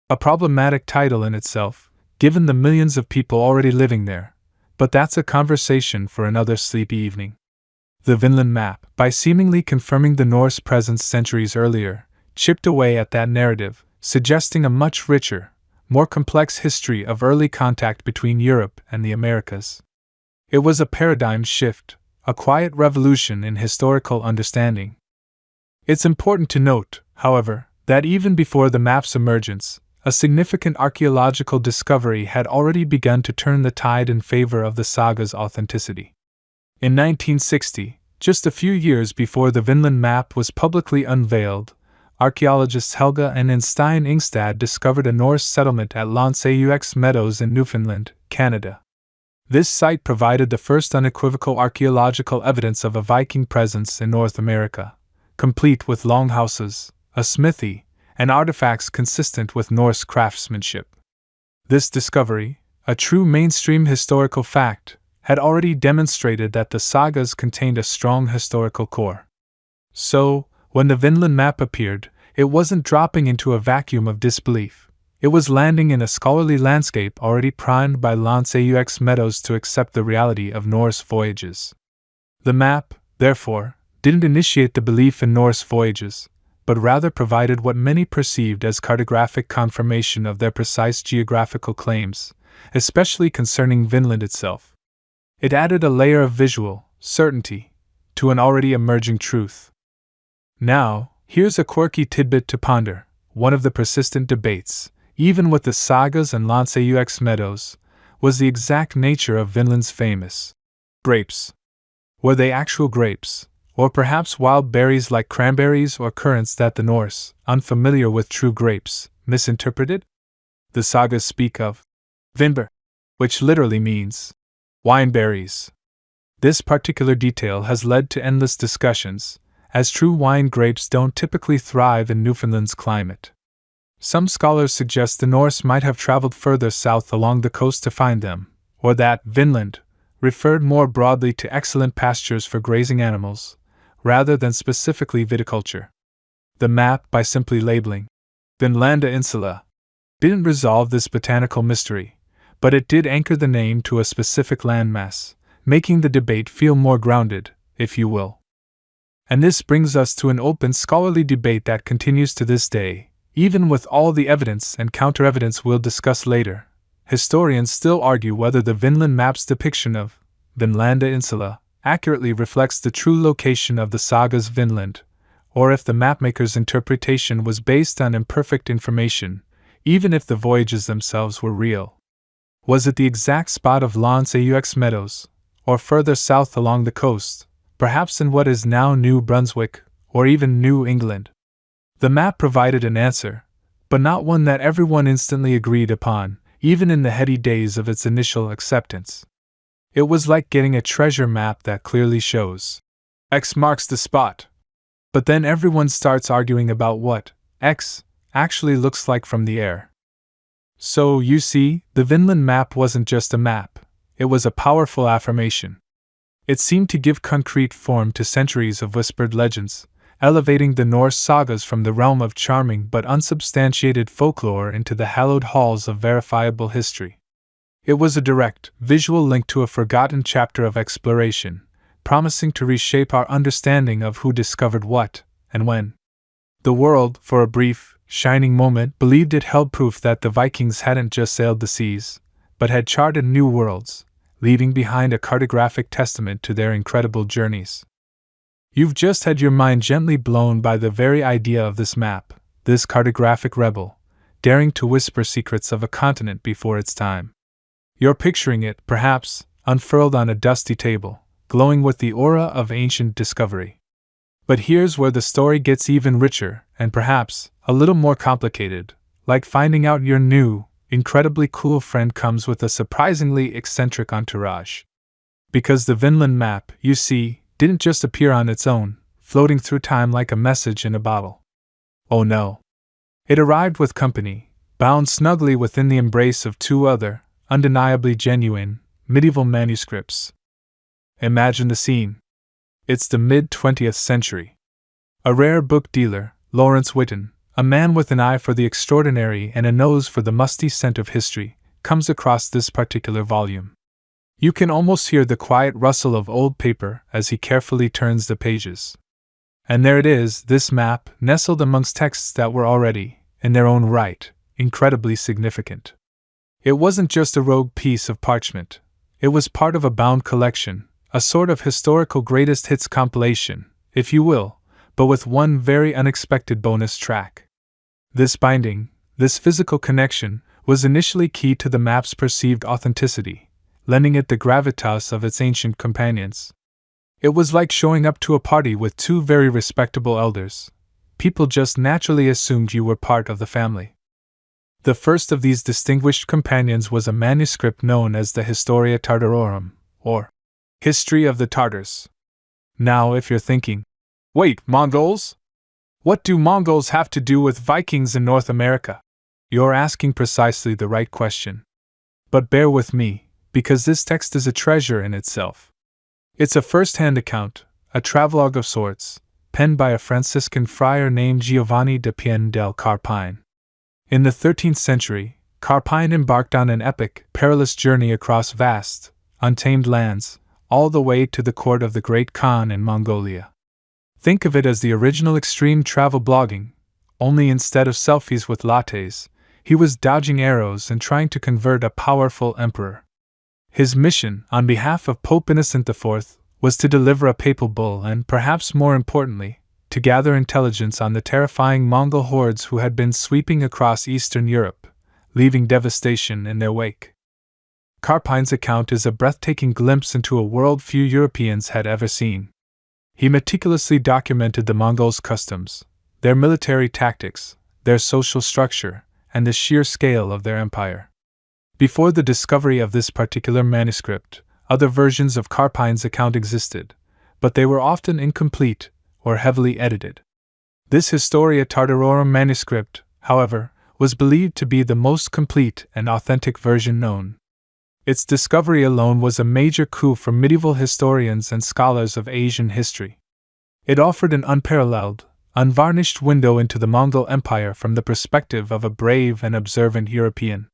Speaker 1: a problematic title in itself, given the millions of people already living there, but that's a conversation for another sleepy evening. The Vinland Map, by seemingly confirming the Norse presence centuries earlier, chipped away at that narrative, suggesting a much richer, more complex history of early contact between Europe and the Americas. It was a paradigm shift, a quiet revolution in historical understanding. It's important to note, however, that even before the map's emergence, a significant archaeological discovery had already begun to turn the tide in favor of the saga's authenticity. In 1960, just a few years before the Vinland Map was publicly unveiled, archaeologists Helga and Stein Ingstad discovered a Norse settlement at Lanseaux Meadows in Newfoundland, Canada. This site provided the first unequivocal archaeological evidence of a Viking presence in North America, complete with longhouses, a smithy, and artifacts consistent with Norse craftsmanship. This discovery, a true mainstream historical fact, had already demonstrated that the sagas contained a strong historical core. So, when the Vinland Map appeared, it wasn't dropping into a vacuum of disbelief. It was landing in a scholarly landscape already primed by Lanseaux Meadows to accept the reality of Norse voyages. The map, therefore, didn't initiate the belief in Norse voyages, but rather provided what many perceived as cartographic confirmation of their precise geographical claims, especially concerning Vinland itself. It added a layer of visual certainty to an already emerging truth. Now, here's a quirky tidbit to ponder. One of the persistent debates, even with the sagas and Lanseaux Meadows, was the exact nature of Vinland's famous grapes. Were they actual grapes, or perhaps wild berries like cranberries or currants that the Norse, unfamiliar with true grapes, misinterpreted? The sagas speak of vinber, which literally means wine berries. This particular detail has led to endless discussions, as true wine grapes don't typically thrive in Newfoundland's climate. Some scholars suggest the Norse might have traveled further south along the coast to find them, or that Vinland referred more broadly to excellent pastures for grazing animals, rather than specifically viticulture. The map, by simply labeling Vinland Insula, didn't resolve this botanical mystery, but it did anchor the name to a specific landmass, making the debate feel more grounded, if you will. And this brings us to an open scholarly debate that continues to this day, even with all the evidence and counter-evidence we'll discuss later. Historians still argue whether the Vinland Map's depiction of Vinland Insula accurately reflects the true location of the saga's Vinland, or if the mapmaker's interpretation was based on imperfect information, even if the voyages themselves were real. Was it the exact spot of Lanseaux Meadows, or further south along the coast, perhaps in what is now New Brunswick, or even New England? The map provided an answer, but not one that everyone instantly agreed upon, even in the heady days of its initial acceptance. It was like getting a treasure map that clearly shows X marks the spot. But then everyone starts arguing about what X actually looks like from the air. So, you see, the Vinland Map wasn't just a map, it was a powerful affirmation. It seemed to give concrete form to centuries of whispered legends, elevating the Norse sagas from the realm of charming but unsubstantiated folklore into the hallowed halls of verifiable history. It was a direct, visual link to a forgotten chapter of exploration, promising to reshape our understanding of who discovered what and when. The world, for a brief, shining moment, believed it held proof that the Vikings hadn't just sailed the seas, but had charted new worlds, leaving behind a cartographic testament to their incredible journeys. You've just had your mind gently blown by the very idea of this map, this cartographic rebel, daring to whisper secrets of a continent before its time. You're picturing it, perhaps, unfurled on a dusty table, glowing with the aura of ancient discovery. But here's where the story gets even richer, and perhaps a little more complicated, like finding out your new, incredibly cool friend comes with a surprisingly eccentric entourage. Because the Vinland Map, you see, didn't just appear on its own, floating through time like a message in a bottle. Oh no. It arrived with company, bound snugly within the embrace of two other, undeniably genuine, medieval manuscripts. Imagine the scene. It's the mid-20th century. A rare book dealer, Lawrence Whitten, a man with an eye for the extraordinary and a nose for the musty scent of history, comes across this particular volume. You can almost hear the quiet rustle of old paper as he carefully turns the pages. And there it is, this map, nestled amongst texts that were already, in their own right, incredibly significant. It wasn't just a rogue piece of parchment. It was part of a bound collection, a sort of historical greatest hits compilation, if you will, but with one very unexpected bonus track. This binding, this physical connection, was initially key to the map's perceived authenticity, lending it the gravitas of its ancient companions. It was like showing up to a party with two very respectable elders. People just naturally assumed you were part of the family. The first of these distinguished companions was a manuscript known as the Historia Tartarorum, or History of the Tartars. Now, if you're thinking, wait, Mongols? What do Mongols have to do with Vikings in North America? You're asking precisely the right question. But bear with me, because this text is a treasure in itself. It's a first-hand account, a travelogue of sorts, penned by a Franciscan friar named Giovanni de Pien del Carpine. In the 13th century, Carpine embarked on an epic, perilous journey across vast, untamed lands, all the way to the court of the Great Khan in Mongolia. Think of it as the original extreme travel blogging, only instead of selfies with lattes, he was dodging arrows and trying to convert a powerful emperor. His mission, on behalf of Pope Innocent IV, was to deliver a papal bull and, perhaps more importantly, to gather intelligence on the terrifying Mongol hordes who had been sweeping across Eastern Europe, leaving devastation in their wake. Carpine's account is a breathtaking glimpse into a world few Europeans had ever seen. He meticulously documented the Mongols' customs, their military tactics, their social structure, and the sheer scale of their empire. Before the discovery of this particular manuscript, other versions of Carpine's account existed, but they were often incomplete or heavily edited. This Historia Tartarorum manuscript, however, was believed to be the most complete and authentic version known. Its discovery alone was a major coup for medieval historians and scholars of Asian history. It offered an unparalleled, unvarnished window into the Mongol Empire from the perspective of a brave and observant European.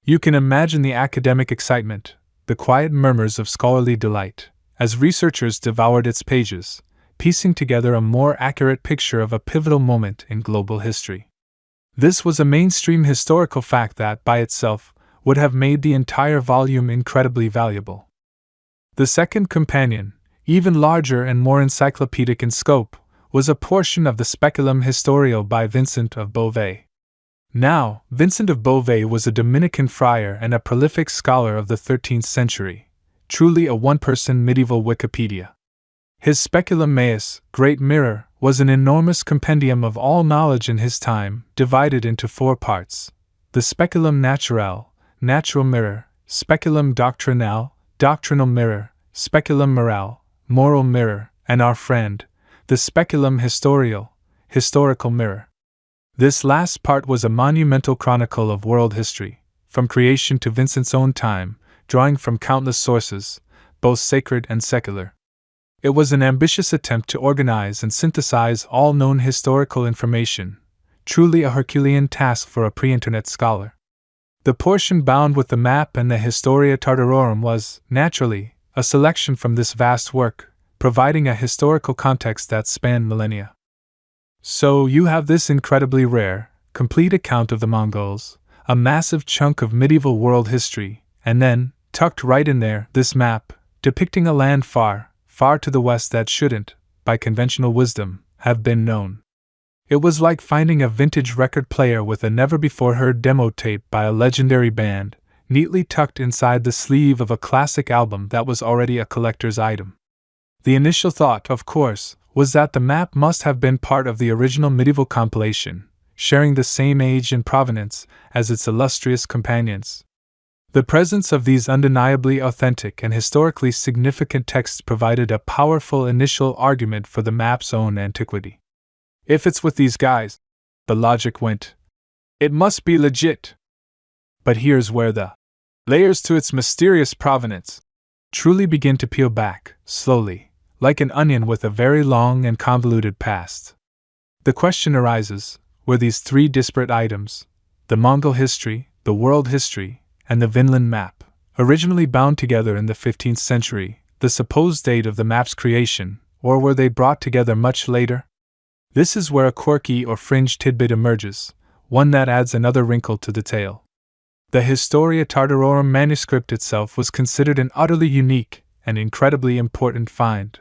Speaker 1: You can imagine the academic excitement, the quiet murmurs of scholarly delight, as researchers devoured its pages, piecing together a more accurate picture of a pivotal moment in global history. This was a mainstream historical fact that, by itself, would have made the entire volume incredibly valuable. The second companion, even larger and more encyclopedic in scope, was a portion of the Speculum Historio by Vincent of Beauvais. Now, Vincent of Beauvais was a Dominican friar and a prolific scholar of the 13th century, truly a one-person medieval Wikipedia. His Speculum Maeus, Great Mirror, was an enormous compendium of all knowledge in his time, divided into 4 parts: the Speculum Naturale, Natural Mirror; Speculum Doctrinale, doctrinal mirror, speculum morale, moral mirror, and our friend, the speculum historial, historical mirror. This last part was a monumental chronicle of world history, from creation to Vincent's own time, drawing from countless sources, both sacred and secular. It was an ambitious attempt to organize and synthesize all known historical information, truly a Herculean task for a pre-internet scholar. The portion bound with the map and the Historia Tartarorum was, naturally, a selection from this vast work, providing a historical context that spanned millennia. So you have this incredibly rare, complete account of the Mongols, a massive chunk of medieval world history, and then, tucked right in there, this map, depicting a land far, far to the west that shouldn't, by conventional wisdom, have been known. It was like finding a vintage record player with a never-before-heard demo tape by a legendary band, neatly tucked inside the sleeve of a classic album that was already a collector's item. The initial thought, of course, was that the map must have been part of the original medieval compilation, sharing the same age and provenance as its illustrious companions. The presence of these undeniably authentic and historically significant texts provided a powerful initial argument for the map's own antiquity. If it's with these guys, the logic went, it must be legit. But here's where the layers to its mysterious provenance truly begin to peel back, slowly, like an onion with a very long and convoluted past. The question arises, were these three disparate items, the Mongol history, the world history, and the Vinland Map, originally bound together in the 15th century, the supposed date of the map's creation, or were they brought together much later? This is where a quirky or fringe tidbit emerges, one that adds another wrinkle to the tale. The Historia Tartarorum manuscript itself was considered an utterly unique and incredibly important find.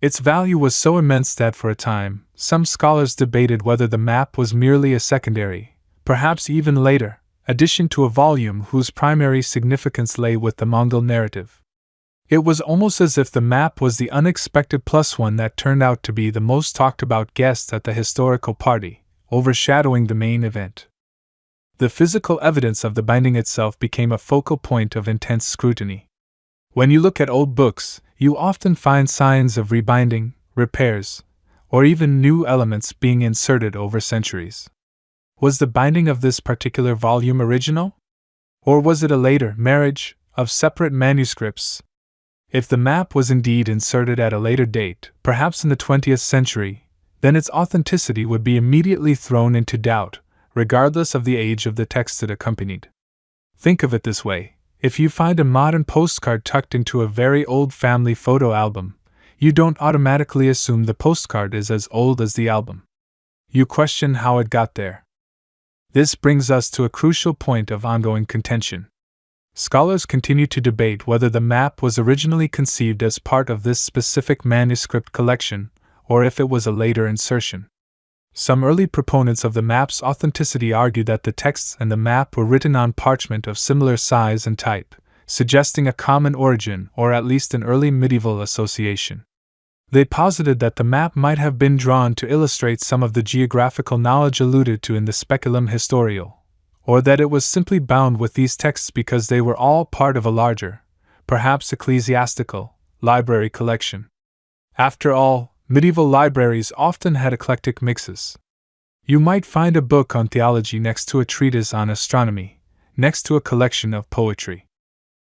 Speaker 1: Its value was so immense that for a time, some scholars debated whether the map was merely a secondary, perhaps even later, addition to a volume whose primary significance lay with the Mongol narrative. It was almost as if the map was the unexpected plus one that turned out to be the most talked about guest at the historical party, overshadowing the main event. The physical evidence of the binding itself became a focal point of intense scrutiny. When you look at old books, you often find signs of rebinding, repairs, or even new elements being inserted over centuries. Was the binding of this particular volume original? Or was it a later marriage of separate manuscripts? If the map was indeed inserted at a later date, perhaps in the 20th century, then its authenticity would be immediately thrown into doubt, regardless of the age of the text it accompanied. Think of it this way. If you find a modern postcard tucked into a very old family photo album, you don't automatically assume the postcard is as old as the album. You question how it got there. This brings us to a crucial point of ongoing contention. Scholars continue to debate whether the map was originally conceived as part of this specific manuscript collection, or if it was a later insertion. Some early proponents of the map's authenticity argue that the texts and the map were written on parchment of similar size and type, suggesting a common origin or at least an early medieval association. They posited that the map might have been drawn to illustrate some of the geographical knowledge alluded to in the Speculum Historial, or that it was simply bound with these texts because they were all part of a larger, perhaps ecclesiastical, library collection. After all, medieval libraries often had eclectic mixes. You might find a book on theology next to a treatise on astronomy, next to a collection of poetry.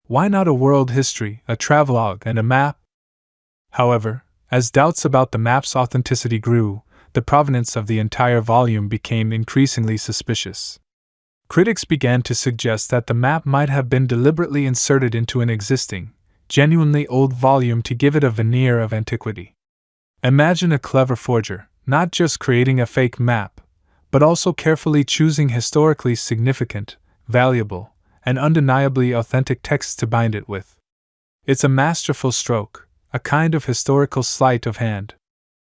Speaker 1: Why not a world history, a travelogue, and a map? However, as doubts about the map's authenticity grew, the provenance of the entire volume became increasingly suspicious. Critics began to suggest that the map might have been deliberately inserted into an existing, genuinely old volume to give it a veneer of antiquity. Imagine a clever forger, not just creating a fake map, but also carefully choosing historically significant, valuable, and undeniably authentic texts to bind it with. It's a masterful stroke, a kind of historical sleight of hand.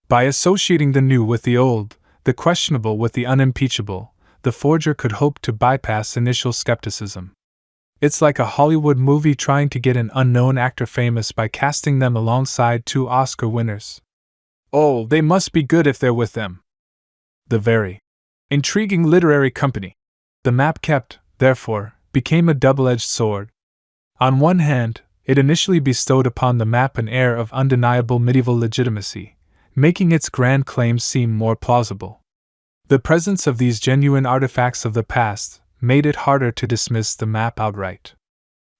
Speaker 1: By associating the new with the old, the questionable with the unimpeachable, the forger could hope to bypass initial skepticism. It's like a Hollywood movie trying to get an unknown actor famous by casting them alongside two Oscar winners. Oh, they must be good if they're with them. The very intriguing literary company. The map kept, therefore, became a double-edged sword. On one hand, It initially bestowed upon the map an air of undeniable medieval legitimacy, making its grand claims seem more plausible. The presence of these genuine artifacts of the past made it harder to dismiss the map outright.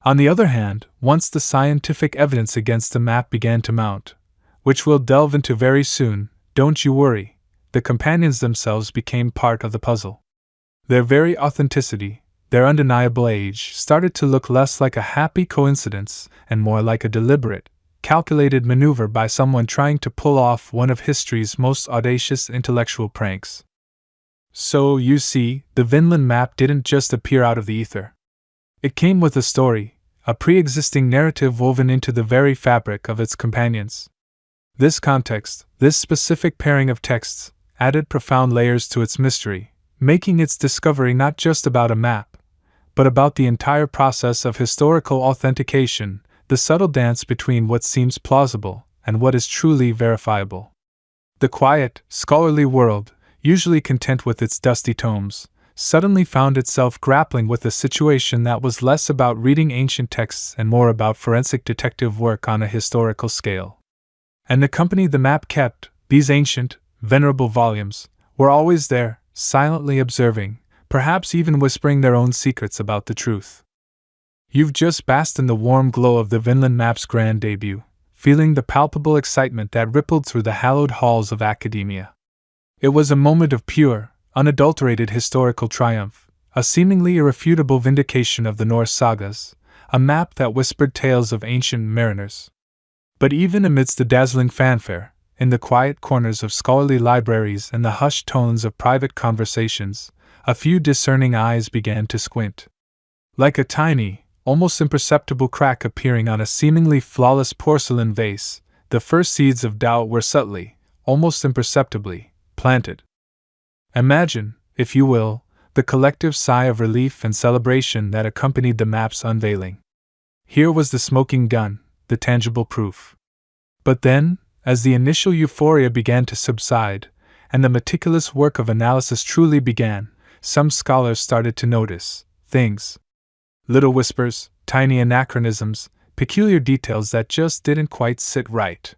Speaker 1: On the other hand, once the scientific evidence against the map began to mount, which we'll delve into very soon, don't you worry, the companions themselves became part of the puzzle. Their very authenticity, their undeniable age, started to look less like a happy coincidence and more like a deliberate, calculated maneuver by someone trying to pull off one of history's most audacious intellectual pranks. So, you see, the Vinland Map didn't just appear out of the ether. It came with a story, a pre-existing narrative woven into the very fabric of its companions. This context, this specific pairing of texts, added profound layers to its mystery, making its discovery not just about a map, but about the entire process of historical authentication, the subtle dance between what seems plausible and what is truly verifiable. The quiet, scholarly world, usually content with its dusty tomes, suddenly found itself grappling with a situation that was less about reading ancient texts and more about forensic detective work on a historical scale. And the company the map kept, these ancient, venerable volumes, were always there, silently observing, perhaps even whispering their own secrets about the truth. You've just basked in the warm glow of the Vinland Map's grand debut, feeling the palpable excitement that rippled through the hallowed halls of academia. It was a moment of pure, unadulterated historical triumph, a seemingly irrefutable vindication of the Norse sagas, a map that whispered tales of ancient mariners. But even amidst the dazzling fanfare, in the quiet corners of scholarly libraries and the hushed tones of private conversations, a few discerning eyes began to squint. Like a tiny, almost imperceptible crack appearing on a seemingly flawless porcelain vase, the first seeds of doubt were subtly, almost imperceptibly, planted. Imagine, if you will, the collective sigh of relief and celebration that accompanied the map's unveiling. Here was the smoking gun, the tangible proof. But then, as the initial euphoria began to subside, and the meticulous work of analysis truly began, some scholars started to notice things. Little whispers, tiny anachronisms, peculiar details that just didn't quite sit right.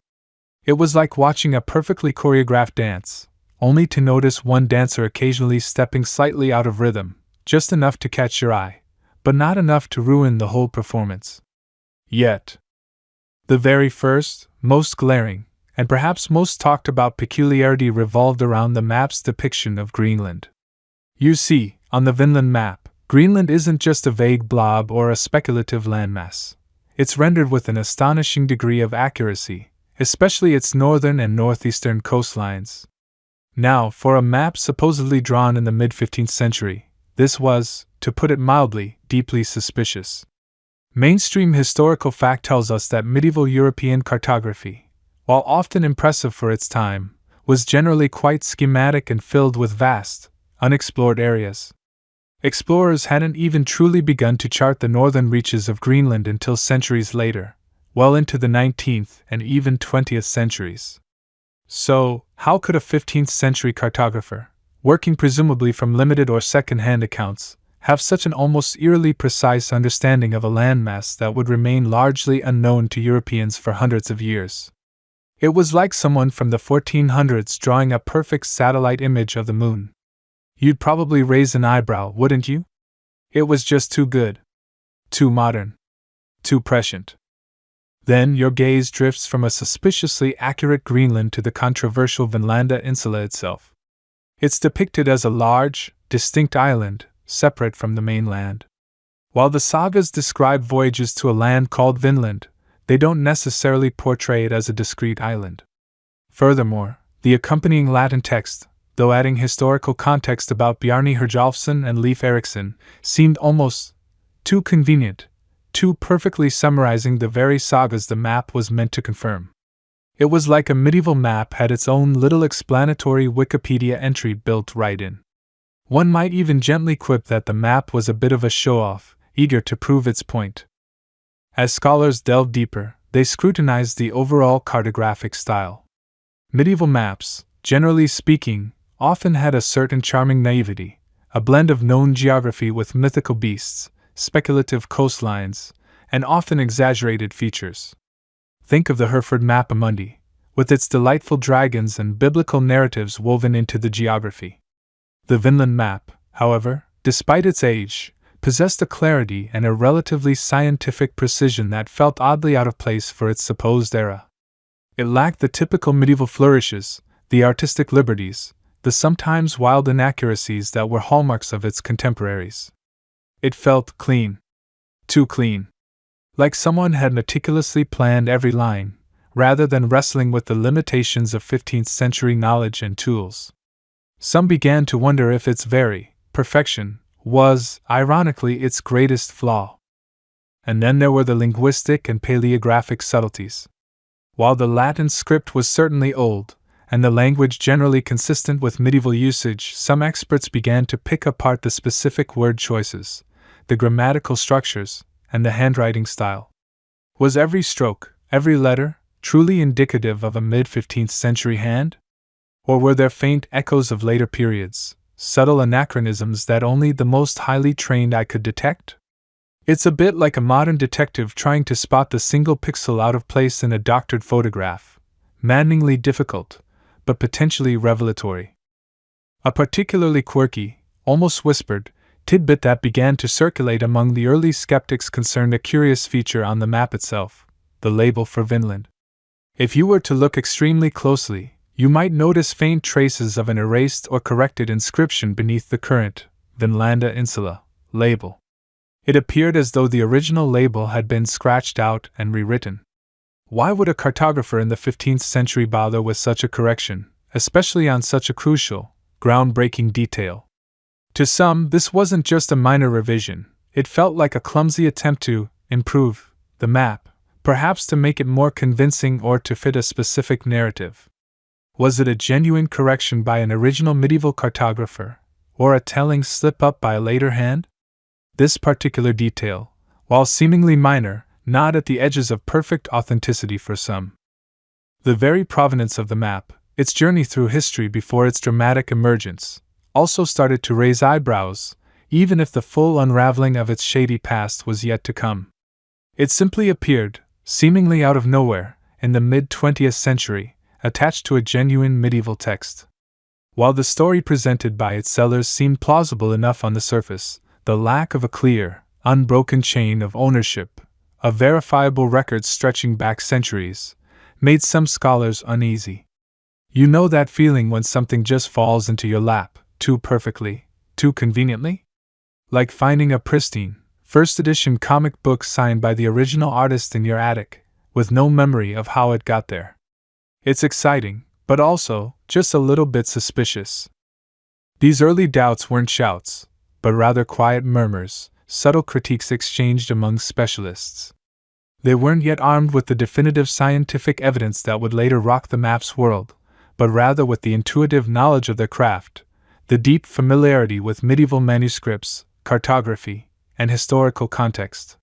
Speaker 1: It was like watching a perfectly choreographed dance, only to notice one dancer occasionally stepping slightly out of rhythm, just enough to catch your eye, but not enough to ruin the whole performance. Yet, the very first, most glaring, and perhaps most talked about peculiarity revolved around the map's depiction of Greenland. You see, on the Vinland Map, Greenland isn't just a vague blob or a speculative landmass. It's rendered with an astonishing degree of accuracy, especially its northern and northeastern coastlines. Now, for a map supposedly drawn in the mid-15th century, this was, to put it mildly, deeply suspicious. Mainstream historical fact tells us that medieval European cartography, while often impressive for its time, was generally quite schematic and filled with vast, unexplored areas. Explorers hadn't even truly begun to chart the northern reaches of Greenland until centuries later, well into the 19th and even 20th centuries. So, how could a 15th century cartographer, working presumably from limited or second-hand accounts, have such an almost eerily precise understanding of a landmass that would remain largely unknown to Europeans for hundreds of years? It was like someone from the 1400s drawing a perfect satellite image of the moon. You'd probably raise an eyebrow, wouldn't you? It was just too good. Too modern. Too prescient. Then your gaze drifts from a suspiciously accurate Greenland to the controversial Vinland Insula itself. It's depicted as a large, distinct island, separate from the mainland. While the sagas describe voyages to a land called Vinland, they don't necessarily portray it as a discrete island. Furthermore, the accompanying Latin text, though adding historical context about Bjarni Herjolfsson and Leif Erikson, seemed almost too convenient, too perfectly summarizing the very sagas the map was meant to confirm. It was like a medieval map had its own little explanatory Wikipedia entry built right in. One might even gently quip that the map was a bit of a show-off, eager to prove its point. As scholars delved deeper, they scrutinized the overall cartographic style. Medieval maps, generally speaking, often had a certain charming naivety, a blend of known geography with mythical beasts, speculative coastlines, and often exaggerated features. Think of the Hereford Map Mundi, with its delightful dragons and biblical narratives woven into the geography. The Vinland Map, however, despite its age, possessed a clarity and a relatively scientific precision that felt oddly out of place for its supposed era. It lacked the typical medieval flourishes, the artistic liberties, the sometimes wild inaccuracies that were hallmarks of its contemporaries. It felt clean. Too clean. Like someone had meticulously planned every line, rather than wrestling with the limitations of 15th century knowledge and tools. Some began to wonder if its very perfection was, ironically, its greatest flaw. And then there were the linguistic and paleographic subtleties. While the Latin script was certainly old, and the language generally consistent with medieval usage, some experts began to pick apart the specific word choices, the grammatical structures, and the handwriting style. Was every stroke, every letter, truly indicative of a mid-15th century hand? Or were there faint echoes of later periods, subtle anachronisms that only the most highly trained eye could detect? It's a bit like a modern detective trying to spot the single pixel out of place in a doctored photograph, maddeningly difficult, but potentially revelatory. A particularly quirky, almost whispered, tidbit that began to circulate among the early skeptics concerned a curious feature on the map itself, the label for Vinland. If you were to look extremely closely, you might notice faint traces of an erased or corrected inscription beneath the current Vinlanda Insula label. It appeared as though the original label had been scratched out and rewritten. Why would a cartographer in the 15th century bother with such a correction, especially on such a crucial, groundbreaking detail? To some, this wasn't just a minor revision, it felt like a clumsy attempt to improve the map, perhaps to make it more convincing or to fit a specific narrative. Was it a genuine correction by an original medieval cartographer, or a telling slip-up by a later hand? This particular detail, while seemingly minor, gnawed at the edges of perfect authenticity for some. The very provenance of the map, its journey through history before its dramatic emergence, also started to raise eyebrows, even if the full unraveling of its shady past was yet to come. It simply appeared, seemingly out of nowhere, in the mid-20th century, attached to a genuine medieval text. While the story presented by its sellers seemed plausible enough on the surface, the lack of a clear, unbroken chain of ownership, of verifiable records stretching back centuries, made some scholars uneasy. You know that feeling when something just falls into your lap, too perfectly, too conveniently? Like finding a pristine, first edition comic book signed by the original artist in your attic, with no memory of how it got there. It's exciting, but also just a little bit suspicious. These early doubts weren't shouts, but rather quiet murmurs, subtle critiques exchanged among specialists. They weren't yet armed with the definitive scientific evidence that would later rock the map's world, but rather with the intuitive knowledge of their craft, the deep familiarity with medieval manuscripts, cartography, and historical context.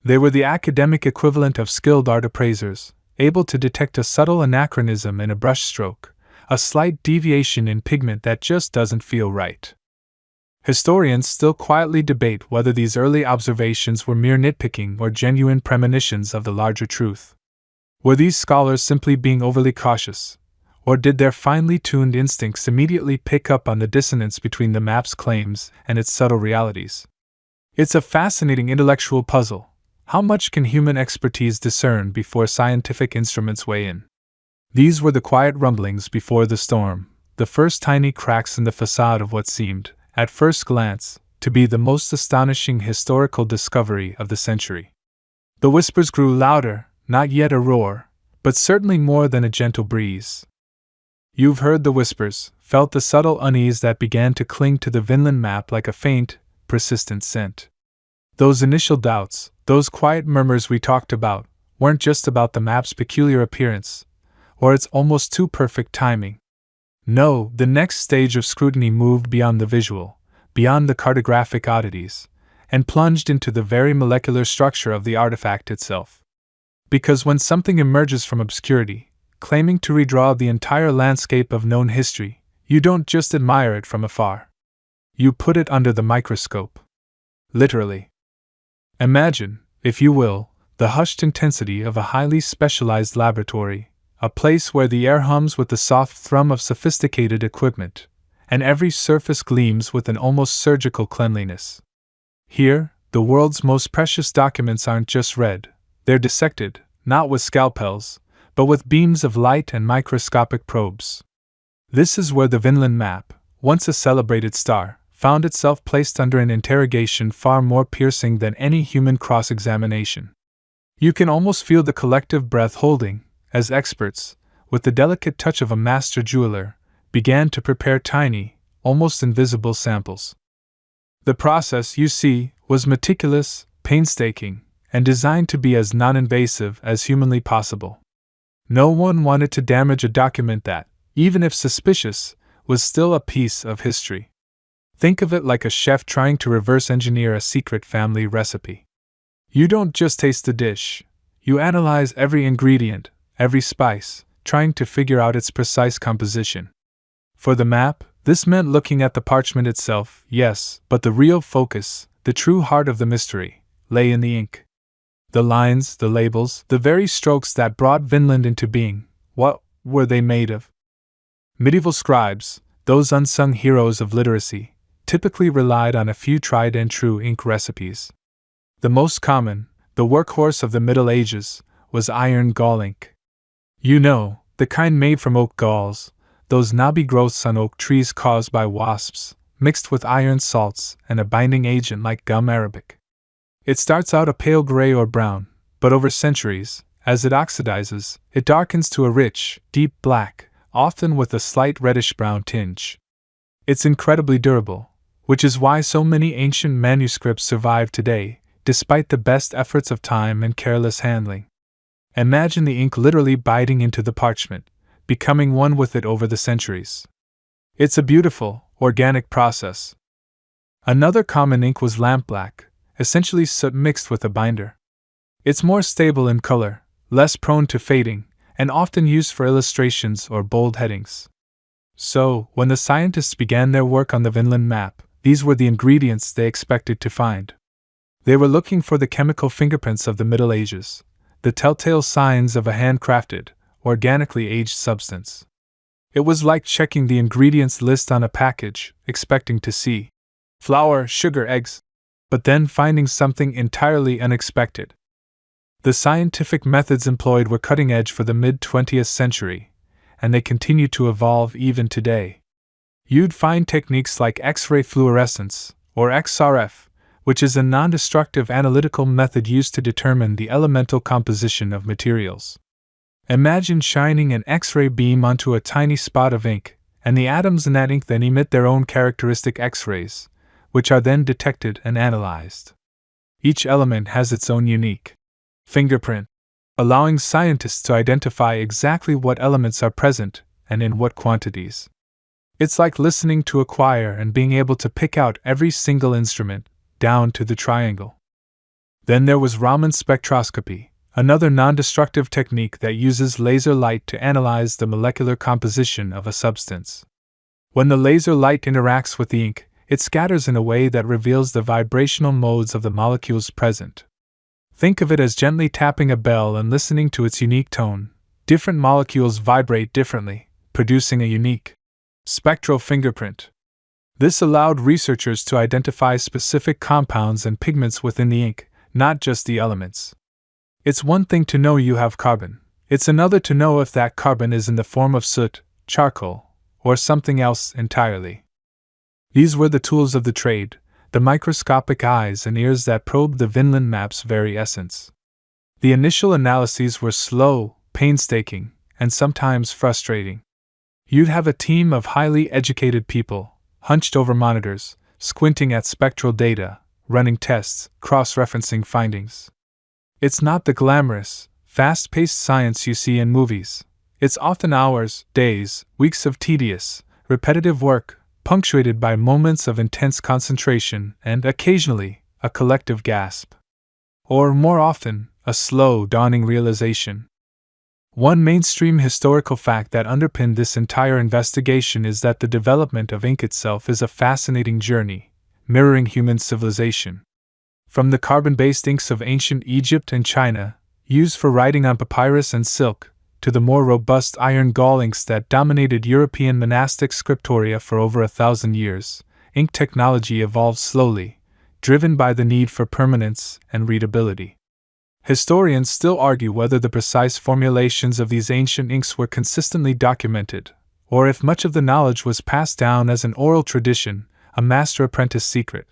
Speaker 1: They were the academic equivalent of skilled art appraisers, able to detect a subtle anachronism in a brushstroke, a slight deviation in pigment that just doesn't feel right. Historians still quietly debate whether these early observations were mere nitpicking or genuine premonitions of the larger truth. Were these scholars simply being overly cautious, or did their finely tuned instincts immediately pick up on the dissonance between the map's claims and its subtle realities? It's a fascinating intellectual puzzle. How much can human expertise discern before scientific instruments weigh in? These were the quiet rumblings before the storm, the first tiny cracks in the facade of what seemed, at first glance, to be the most astonishing historical discovery of the century. The whispers grew louder, not yet a roar, but certainly more than a gentle breeze. You've heard the whispers, felt the subtle unease that began to cling to the Vinland map like a faint, persistent scent. Those initial doubts, those quiet murmurs we talked about, weren't just about the map's peculiar appearance, or its almost too perfect timing. No, the next stage of scrutiny moved beyond the visual, beyond the cartographic oddities, and plunged into the very molecular structure of the artifact itself. Because when something emerges from obscurity, claiming to redraw the entire landscape of known history, you don't just admire it from afar. You put it under the microscope. Literally. Imagine, if you will, the hushed intensity of a highly specialized laboratory, a place where the air hums with the soft thrum of sophisticated equipment, and every surface gleams with an almost surgical cleanliness. Here, the world's most precious documents aren't just read, they're dissected, not with scalpels, but with beams of light and microscopic probes. This is where the Vinland Map, once a celebrated star, found itself placed under an interrogation far more piercing than any human cross-examination. You can almost feel the collective breath holding, as experts, with the delicate touch of a master jeweler, began to prepare tiny, almost invisible samples. The process, you see, was meticulous, painstaking, and designed to be as non-invasive as humanly possible. No one wanted to damage a document that, even if suspicious, was still a piece of history. Think of it like a chef trying to reverse engineer a secret family recipe. You don't just taste the dish, you analyze every ingredient, every spice, trying to figure out its precise composition. For the map, this meant looking at the parchment itself, yes, but the real focus, the true heart of the mystery, lay in the ink. The lines, the labels, the very strokes that brought Vinland into being, what were they made of? Medieval scribes, those unsung heroes of literacy, typically relied on a few tried-and-true ink recipes. The most common, the workhorse of the Middle Ages, was iron gall ink. You know, the kind made from oak galls, those knobby growths on oak trees caused by wasps, mixed with iron salts and a binding agent like gum arabic. It starts out a pale gray or brown, but over centuries, as it oxidizes, it darkens to a rich, deep black, often with a slight reddish-brown tinge. It's incredibly durable, which is why so many ancient manuscripts survive today, despite the best efforts of time and careless handling. Imagine the ink literally biting into the parchment, becoming one with it over the centuries. It's a beautiful, organic process. Another common ink was lampblack, essentially soot mixed with a binder. It's more stable in color, less prone to fading, and often used for illustrations or bold headings. So, when the scientists began their work on the Vinland Map, these were the ingredients they expected to find. They were looking for the chemical fingerprints of the Middle Ages, the telltale signs of a handcrafted, organically aged substance. It was like checking the ingredients list on a package, expecting to see flour, sugar, eggs, but then finding something entirely unexpected. The scientific methods employed were cutting edge for the mid-20th century, and they continue to evolve even today. You'd find techniques like X-ray fluorescence, or XRF, which is a non-destructive analytical method used to determine the elemental composition of materials. Imagine shining an X-ray beam onto a tiny spot of ink, and the atoms in that ink then emit their own characteristic X-rays, which are then detected and analyzed. Each element has its own unique fingerprint, allowing scientists to identify exactly what elements are present and in what quantities. It's like listening to a choir and being able to pick out every single instrument, down to the triangle. Then there was Raman spectroscopy, another non-destructive technique that uses laser light to analyze the molecular composition of a substance. When the laser light interacts with the ink, it scatters in a way that reveals the vibrational modes of the molecules present. Think of it as gently tapping a bell and listening to its unique tone. Different molecules vibrate differently, producing a unique spectral fingerprint. This allowed researchers to identify specific compounds and pigments within the ink, not just the elements. It's one thing to know you have carbon, it's another to know if that carbon is in the form of soot, charcoal, or something else entirely. These were the tools of the trade, the microscopic eyes and ears that probed the Vinland Map's very essence. The initial analyses were slow, painstaking, and sometimes frustrating. You'd have a team of highly educated people, hunched over monitors, squinting at spectral data, running tests, cross-referencing findings. It's not the glamorous, fast-paced science you see in movies. It's often hours, days, weeks of tedious, repetitive work, punctuated by moments of intense concentration and, occasionally, a collective gasp. Or, more often, a slow, dawning realization. One mainstream historical fact that underpinned this entire investigation is that the development of ink itself is a fascinating journey, mirroring human civilization. From the carbon-based inks of ancient Egypt and China, used for writing on papyrus and silk, to the more robust iron gall inks that dominated European monastic scriptoria for over 1,000 years, ink technology evolved slowly, driven by the need for permanence and readability. Historians still argue whether the precise formulations of these ancient inks were consistently documented, or if much of the knowledge was passed down as an oral tradition, a master-apprentice secret.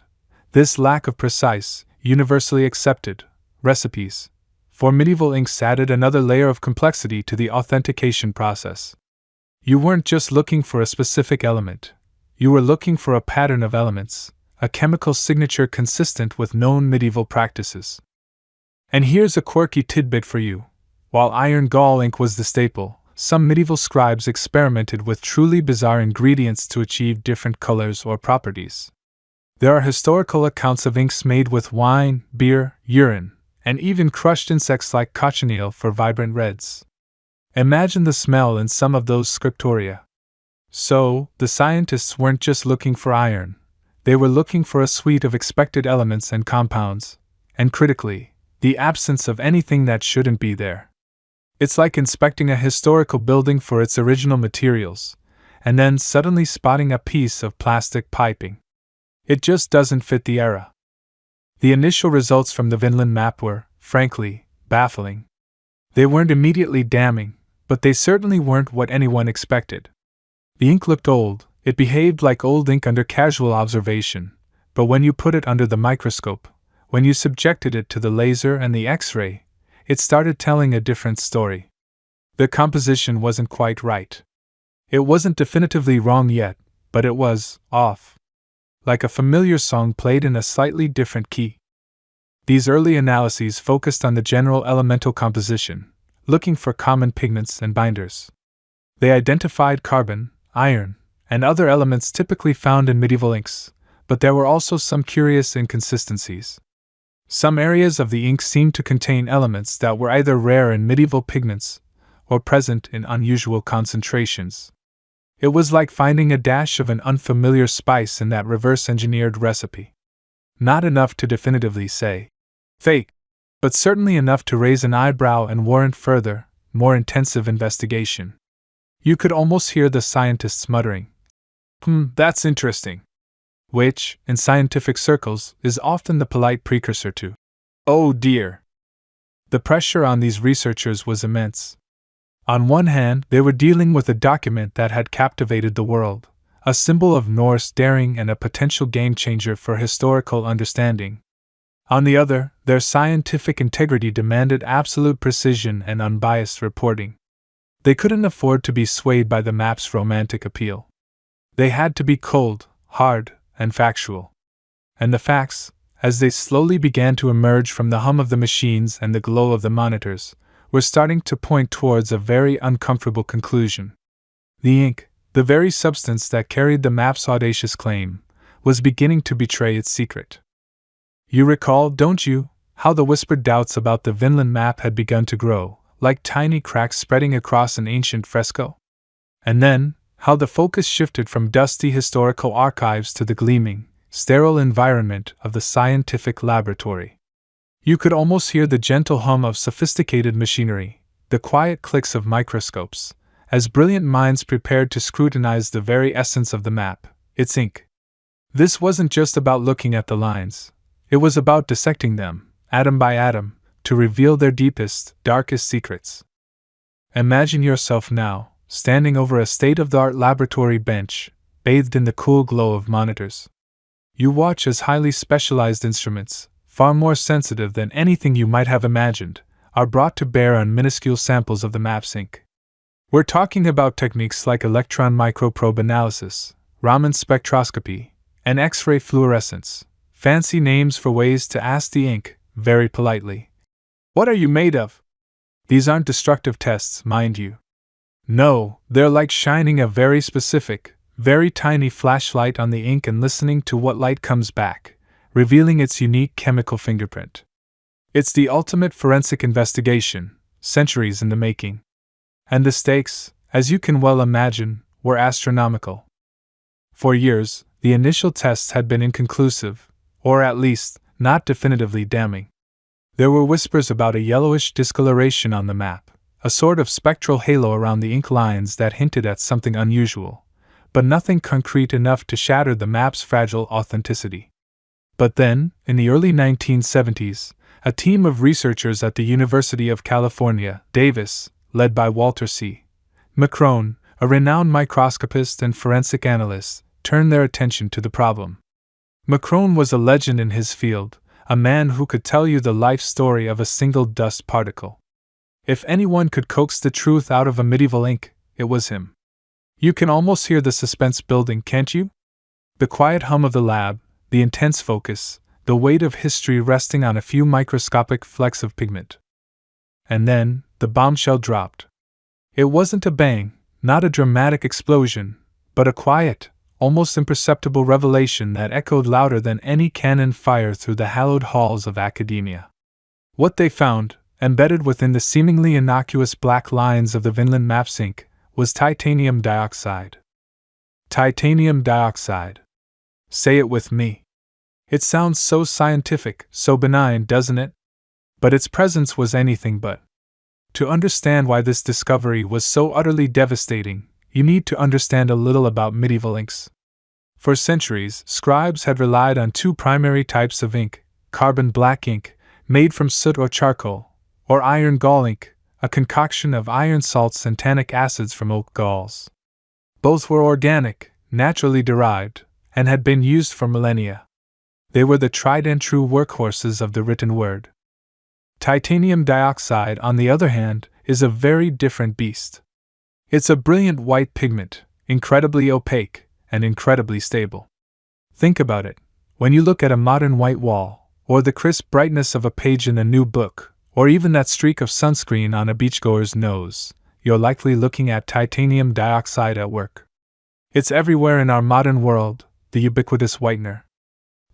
Speaker 1: This lack of precise, universally accepted recipes for medieval inks added another layer of complexity to the authentication process. You weren't just looking for a specific element, you were looking for a pattern of elements, a chemical signature consistent with known medieval practices. And here's a quirky tidbit for you. While iron gall ink was the staple, some medieval scribes experimented with truly bizarre ingredients to achieve different colors or properties. There are historical accounts of inks made with wine, beer, urine, and even crushed insects like cochineal for vibrant reds. Imagine the smell in some of those scriptoria. So, the scientists weren't just looking for iron, they were looking for a suite of expected elements and compounds, and critically, the absence of anything that shouldn't be there. It's like inspecting a historical building for its original materials, and then suddenly spotting a piece of plastic piping. It just doesn't fit the era. The initial results from the Vinland Map were, frankly, baffling. They weren't immediately damning, but they certainly weren't what anyone expected. The ink looked old, it behaved like old ink under casual observation, but when you put it under the microscope, when you subjected it to the laser and the X-ray, it started telling a different story. The composition wasn't quite right. It wasn't definitively wrong yet, but it was off. Like a familiar song played in a slightly different key. These early analyses focused on the general elemental composition, looking for common pigments and binders. They identified carbon, iron, and other elements typically found in medieval inks, but there were also some curious inconsistencies. Some areas of the ink seemed to contain elements that were either rare in medieval pigments or present in unusual concentrations. It was like finding a dash of an unfamiliar spice in that reverse-engineered recipe. Not enough to definitively say fake, but certainly enough to raise an eyebrow and warrant further, more intensive investigation. You could almost hear the scientists muttering, that's interesting. Which, in scientific circles, is often the polite precursor to, oh dear. The pressure on these researchers was immense. On one hand, they were dealing with a document that had captivated the world, a symbol of Norse daring and a potential game-changer for historical understanding. On the other, their scientific integrity demanded absolute precision and unbiased reporting. They couldn't afford to be swayed by the map's romantic appeal. They had to be cold, hard, and factual. And the facts, as they slowly began to emerge from the hum of the machines and the glow of the monitors, were starting to point towards a very uncomfortable conclusion. The ink, the very substance that carried the map's audacious claim, was beginning to betray its secret. You recall, don't you, how the whispered doubts about the Vinland Map had begun to grow, like tiny cracks spreading across an ancient fresco? And then, how the focus shifted from dusty historical archives to the gleaming, sterile environment of the scientific laboratory. You could almost hear the gentle hum of sophisticated machinery, the quiet clicks of microscopes, as brilliant minds prepared to scrutinize the very essence of the map, its ink. This wasn't just about looking at the lines, it was about dissecting them, atom by atom, to reveal their deepest, darkest secrets. Imagine yourself now, standing over a state-of-the-art laboratory bench, bathed in the cool glow of monitors. You watch as highly specialized instruments, far more sensitive than anything you might have imagined, are brought to bear on minuscule samples of the map's ink. We're talking about techniques like electron microprobe analysis, Raman spectroscopy, and X-ray fluorescence, fancy names for ways to ask the ink, very politely, "What are you made of?" These aren't destructive tests, mind you. No, they're like shining a very specific, very tiny flashlight on the ink and listening to what light comes back, revealing its unique chemical fingerprint. It's the ultimate forensic investigation, centuries in the making. And the stakes, as you can well imagine, were astronomical. For years, the initial tests had been inconclusive, or at least, not definitively damning. There were whispers about a yellowish discoloration on the map, a sort of spectral halo around the ink lines that hinted at something unusual, but nothing concrete enough to shatter the map's fragile authenticity. But then, in the early 1970s, a team of researchers at the University of California, Davis, led by Walter C. McCrone, a renowned microscopist and forensic analyst, turned their attention to the problem. McCrone was a legend in his field, a man who could tell you the life story of a single dust particle. If anyone could coax the truth out of a medieval ink, it was him. You can almost hear the suspense building, can't you? The quiet hum of the lab, the intense focus, the weight of history resting on a few microscopic flecks of pigment. And then, the bombshell dropped. It wasn't a bang, not a dramatic explosion, but a quiet, almost imperceptible revelation that echoed louder than any cannon fire through the hallowed halls of academia. What they found, embedded within the seemingly innocuous black lines of the Vinland Map ink, was titanium dioxide. Titanium dioxide. Say it with me. It sounds so scientific, so benign, doesn't it? But its presence was anything but. To understand why this discovery was so utterly devastating, you need to understand a little about medieval inks. For centuries, scribes had relied on two primary types of ink: carbon black ink, made from soot or charcoal, or iron gall ink, a concoction of iron salts and tannic acids from oak galls. Both were organic, naturally derived, and had been used for millennia. They were the tried and true workhorses of the written word. Titanium dioxide, on the other hand, is a very different beast. It's a brilliant white pigment, incredibly opaque, and incredibly stable. Think about it. When you look at a modern white wall, or the crisp brightness of a page in a new book, or even that streak of sunscreen on a beachgoer's nose, you're likely looking at titanium dioxide at work. It's everywhere in our modern world, the ubiquitous whitener.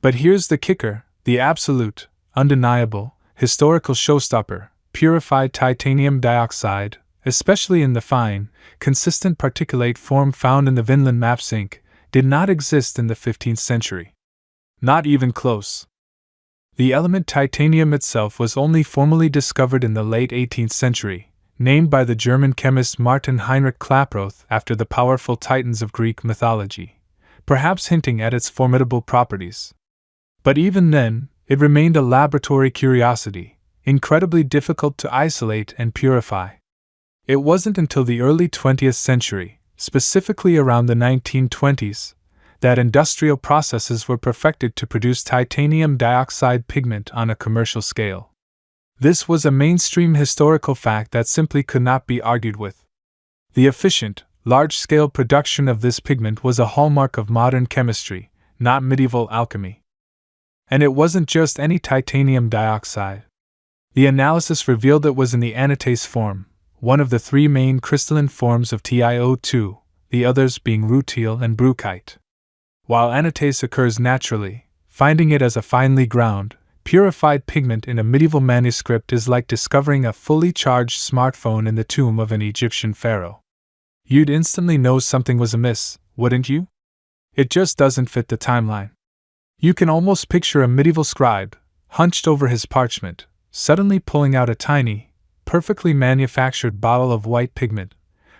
Speaker 1: But here's the kicker, the absolute, undeniable, historical showstopper: purified titanium dioxide, especially in the fine, consistent particulate form found in the Vinland Map ink, did not exist in the 15th century. Not even close. The element titanium itself was only formally discovered in the late 18th century, named by the German chemist Martin Heinrich Klaproth after the powerful titans of Greek mythology, perhaps hinting at its formidable properties. But even then, it remained a laboratory curiosity, incredibly difficult to isolate and purify. It wasn't until the early 20th century, specifically around the 1920s, that industrial processes were perfected to produce titanium dioxide pigment on a commercial scale. This was a mainstream historical fact that simply could not be argued with. The efficient, large-scale production of this pigment was a hallmark of modern chemistry, not medieval alchemy. And it wasn't just any titanium dioxide. The analysis revealed it was in the anatase form, one of the three main crystalline forms of TiO2, the others being rutile and bruchite. While anatase occurs naturally, finding it as a finely ground, purified pigment in a medieval manuscript is like discovering a fully charged smartphone in the tomb of an Egyptian pharaoh. You'd instantly know something was amiss, wouldn't you? It just doesn't fit the timeline. You can almost picture a medieval scribe, hunched over his parchment, suddenly pulling out a tiny, perfectly manufactured bottle of white pigment,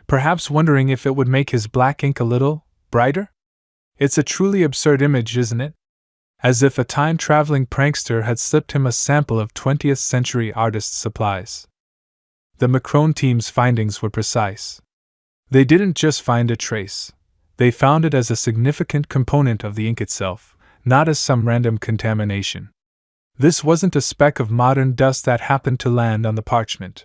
Speaker 1: perhaps wondering if it would make his black ink a little brighter? It's a truly absurd image, isn't it? As if a time-traveling prankster had slipped him a sample of 20th century artist's supplies. The McCrone team's findings were precise. They didn't just find a trace. They found it as a significant component of the ink itself, not as some random contamination. This wasn't a speck of modern dust that happened to land on the parchment.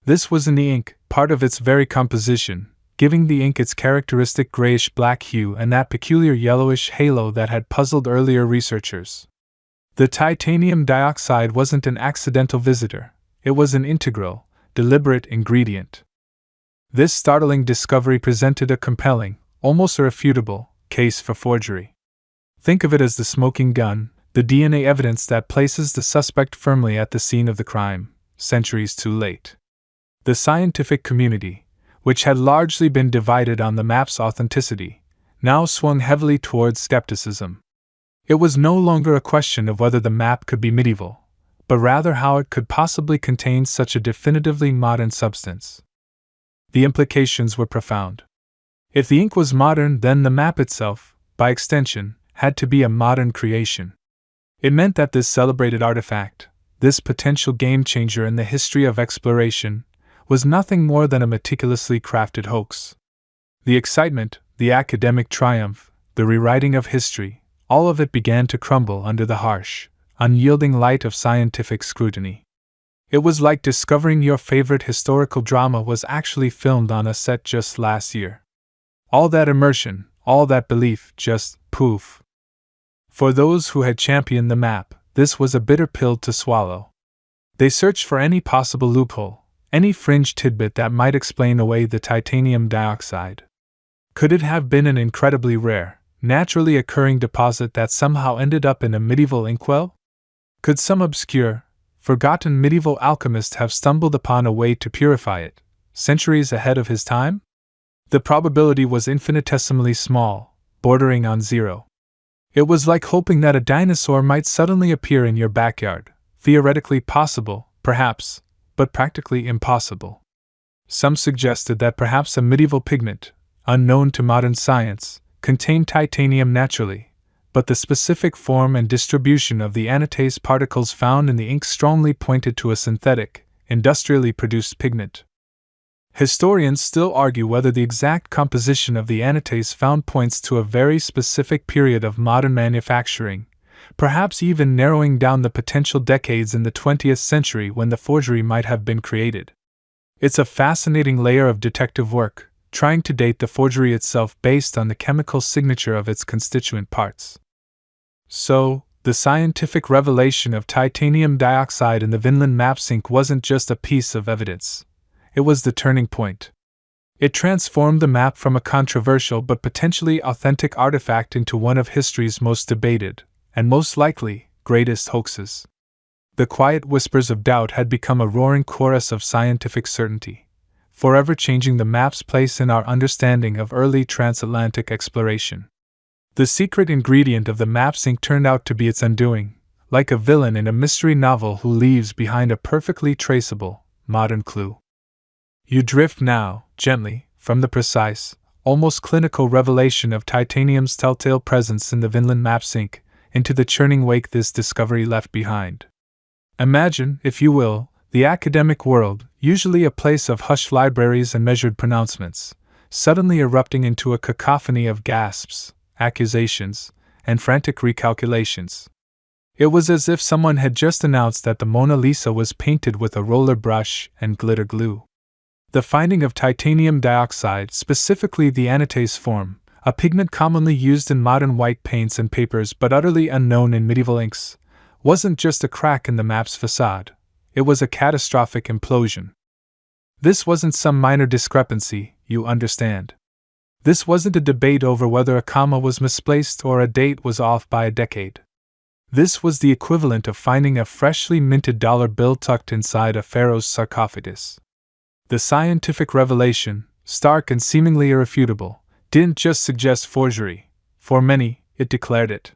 Speaker 1: This was in the ink, part of its very composition, giving the ink its characteristic grayish-black hue and that peculiar yellowish halo that had puzzled earlier researchers. The titanium dioxide wasn't an accidental visitor, it was an integral, deliberate ingredient. This startling discovery presented a compelling, almost irrefutable, case for forgery. Think of it as the smoking gun, the DNA evidence that places the suspect firmly at the scene of the crime, centuries too late. The scientific community, which had largely been divided on the map's authenticity, now swung heavily towards skepticism. It was no longer a question of whether the map could be medieval, but rather how it could possibly contain such a definitively modern substance. The implications were profound. If the ink was modern, then the map itself, by extension, had to be a modern creation. It meant that this celebrated artifact, this potential game-changer in the history of exploration, was nothing more than a meticulously crafted hoax. The excitement, the academic triumph, the rewriting of history, all of it began to crumble under the harsh, unyielding light of scientific scrutiny. It was like discovering your favorite historical drama was actually filmed on a set just last year. All that immersion, all that belief, just poof. For those who had championed the map, this was a bitter pill to swallow. They searched for any possible loophole, any fringe tidbit that might explain away the titanium dioxide. Could it have been an incredibly rare, naturally occurring deposit that somehow ended up in a medieval inkwell? Could some obscure, forgotten medieval alchemist have stumbled upon a way to purify it, centuries ahead of his time? The probability was infinitesimally small, bordering on zero. It was like hoping that a dinosaur might suddenly appear in your backyard, theoretically possible, perhaps, but practically impossible. Some suggested that perhaps a medieval pigment, unknown to modern science, contained titanium naturally, but the specific form and distribution of the anatase particles found in the ink strongly pointed to a synthetic, industrially produced pigment. Historians still argue whether the exact composition of the anatase found points to a very specific period of modern manufacturing, perhaps even narrowing down the potential decades in the 20th century when the forgery might have been created. It's a fascinating layer of detective work, trying to date the forgery itself based on the chemical signature of its constituent parts. So, the scientific revelation of titanium dioxide in the Vinland Map ink wasn't just a piece of evidence. It was the turning point. It transformed the map from a controversial but potentially authentic artifact into one of history's most debated, and most likely, greatest hoaxes. The quiet whispers of doubt had become a roaring chorus of scientific certainty, forever changing the map's place in our understanding of early transatlantic exploration. The secret ingredient of the map's ink turned out to be its undoing, like a villain in a mystery novel who leaves behind a perfectly traceable, modern clue. You drift now, gently, from the precise, almost clinical revelation of titanium's telltale presence in the Vinland Map ink, into the churning wake this discovery left behind. Imagine, if you will, the academic world, usually a place of hushed libraries and measured pronouncements, suddenly erupting into a cacophony of gasps, accusations, and frantic recalculations. It was as if someone had just announced that the Mona Lisa was painted with a roller brush and glitter glue. The finding of titanium dioxide, specifically the anatase form, a pigment commonly used in modern white paints and papers but utterly unknown in medieval inks, wasn't just a crack in the map's facade, it was a catastrophic implosion. This wasn't some minor discrepancy, you understand. This wasn't a debate over whether a comma was misplaced or a date was off by a decade. This was the equivalent of finding a freshly minted dollar bill tucked inside a pharaoh's sarcophagus. The scientific revelation, stark and seemingly irrefutable, didn't just suggest forgery. For many, it declared it.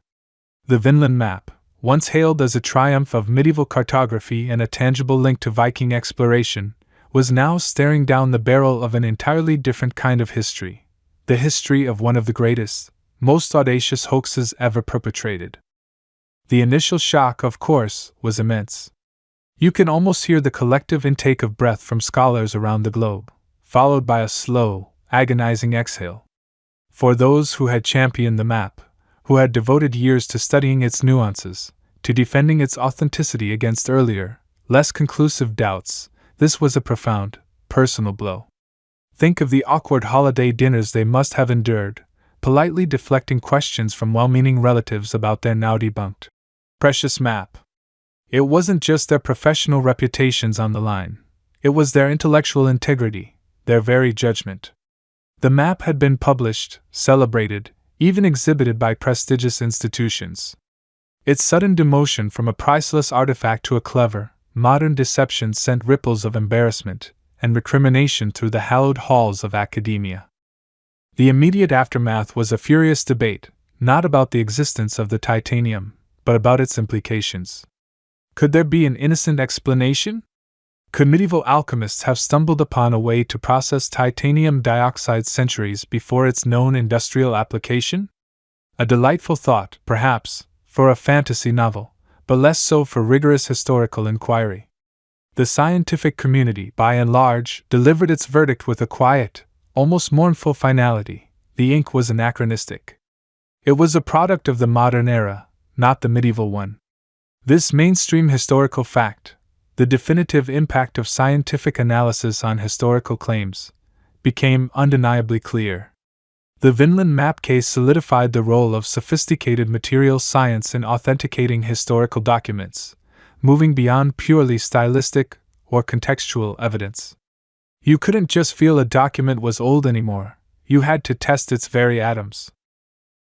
Speaker 1: The Vinland Map, once hailed as a triumph of medieval cartography and a tangible link to Viking exploration, was now staring down the barrel of an entirely different kind of history, the history of one of the greatest, most audacious hoaxes ever perpetrated. The initial shock, of course, was immense. You can almost hear the collective intake of breath from scholars around the globe, followed by a slow, agonizing exhale. For those who had championed the map, who had devoted years to studying its nuances, to defending its authenticity against earlier, less conclusive doubts, this was a profound, personal blow. Think of the awkward holiday dinners they must have endured, politely deflecting questions from well-meaning relatives about their now debunked precious map. It wasn't just their professional reputations on the line, it was their intellectual integrity, their very judgment. The map had been published, celebrated, even exhibited by prestigious institutions. Its sudden demotion from a priceless artifact to a clever, modern deception sent ripples of embarrassment and recrimination through the hallowed halls of academia. The immediate aftermath was a furious debate, not about the existence of the titanium, but about its implications. Could there be an innocent explanation? Could medieval alchemists have stumbled upon a way to process titanium dioxide centuries before its known industrial application? A delightful thought, perhaps, for a fantasy novel, but less so for rigorous historical inquiry. The scientific community, by and large, delivered its verdict with a quiet, almost mournful finality. The ink was anachronistic. It was a product of the modern era, not the medieval one. This mainstream historical fact, the definitive impact of scientific analysis on historical claims, became undeniably clear. The Vinland Map case solidified the role of sophisticated materials science in authenticating historical documents, moving beyond purely stylistic or contextual evidence. You couldn't just feel a document was old anymore, you had to test its very atoms.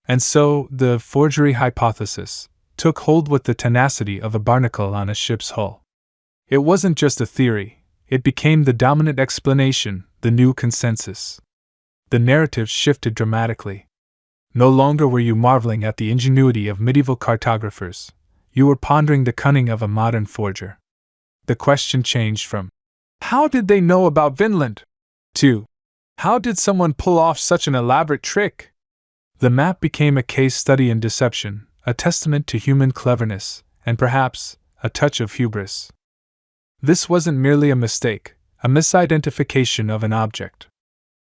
Speaker 1: And so, the forgery hypothesis took hold with the tenacity of a barnacle on a ship's hull. It wasn't just a theory, it became the dominant explanation, the new consensus. The narrative shifted dramatically. No longer were you marveling at the ingenuity of medieval cartographers, you were pondering the cunning of a modern forger. The question changed from, how did they know about Vinland? To, how did someone pull off such an elaborate trick? The map became a case study in deception, a testament to human cleverness, and perhaps, a touch of hubris. This wasn't merely a mistake, a misidentification of an object.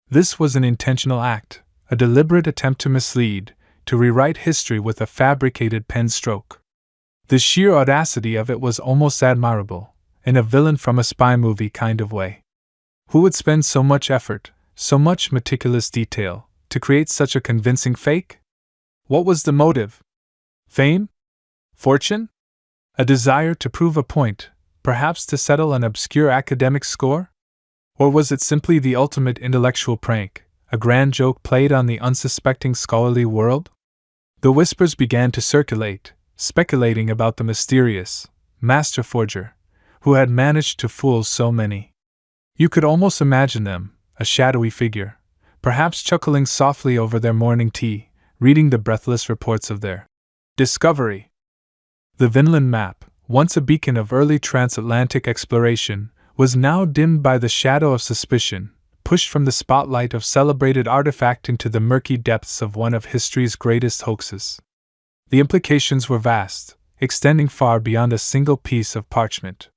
Speaker 1: This was an intentional act, a deliberate attempt to mislead, to rewrite history with a fabricated pen stroke. The sheer audacity of it was almost admirable, in a villain from a spy movie kind of way. Who would spend so much effort, so much meticulous detail, to create such a convincing fake? What was the motive? Fame? Fortune? A desire to prove a point, perhaps to settle an obscure academic score? Or was it simply the ultimate intellectual prank, a grand joke played on the unsuspecting scholarly world? The whispers began to circulate, speculating about the mysterious master forger who had managed to fool so many. You could almost imagine them, a shadowy figure, perhaps chuckling softly over their morning tea, reading the breathless reports of their discovery. The Vinland Map, once a beacon of early transatlantic exploration, was now dimmed by the shadow of suspicion, pushed from the spotlight of celebrated artifact into the murky depths of one of history's greatest hoaxes. The implications were vast, extending far beyond a single piece of parchment.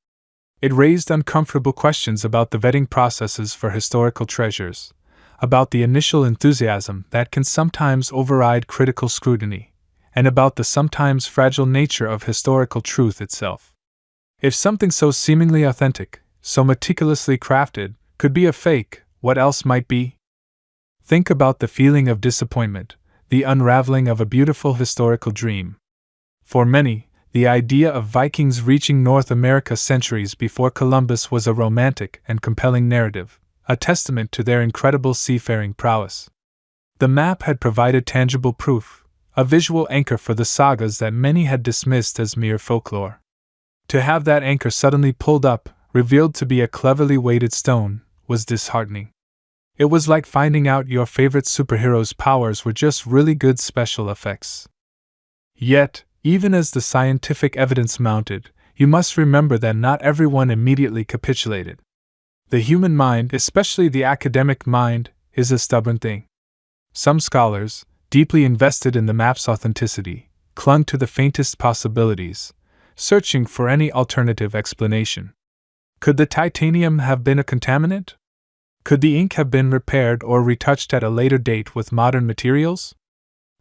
Speaker 1: It raised uncomfortable questions about the vetting processes for historical treasures, about the initial enthusiasm that can sometimes override critical scrutiny, and about the sometimes fragile nature of historical truth itself. If something so seemingly authentic, so meticulously crafted, could be a fake, what else might be? Think about the feeling of disappointment, the unraveling of a beautiful historical dream. For many, the idea of Vikings reaching North America centuries before Columbus was a romantic and compelling narrative, a testament to their incredible seafaring prowess. The map had provided tangible proof, a visual anchor for the sagas that many had dismissed as mere folklore. To have that anchor suddenly pulled up, revealed to be a cleverly weighted stone, was disheartening. It was like finding out your favorite superhero's powers were just really good special effects. Yet, even as the scientific evidence mounted, you must remember that not everyone immediately capitulated. The human mind, especially the academic mind, is a stubborn thing. Some scholars, deeply invested in the map's authenticity, clung to the faintest possibilities, searching for any alternative explanation. Could the titanium have been a contaminant? Could the ink have been repaired or retouched at a later date with modern materials?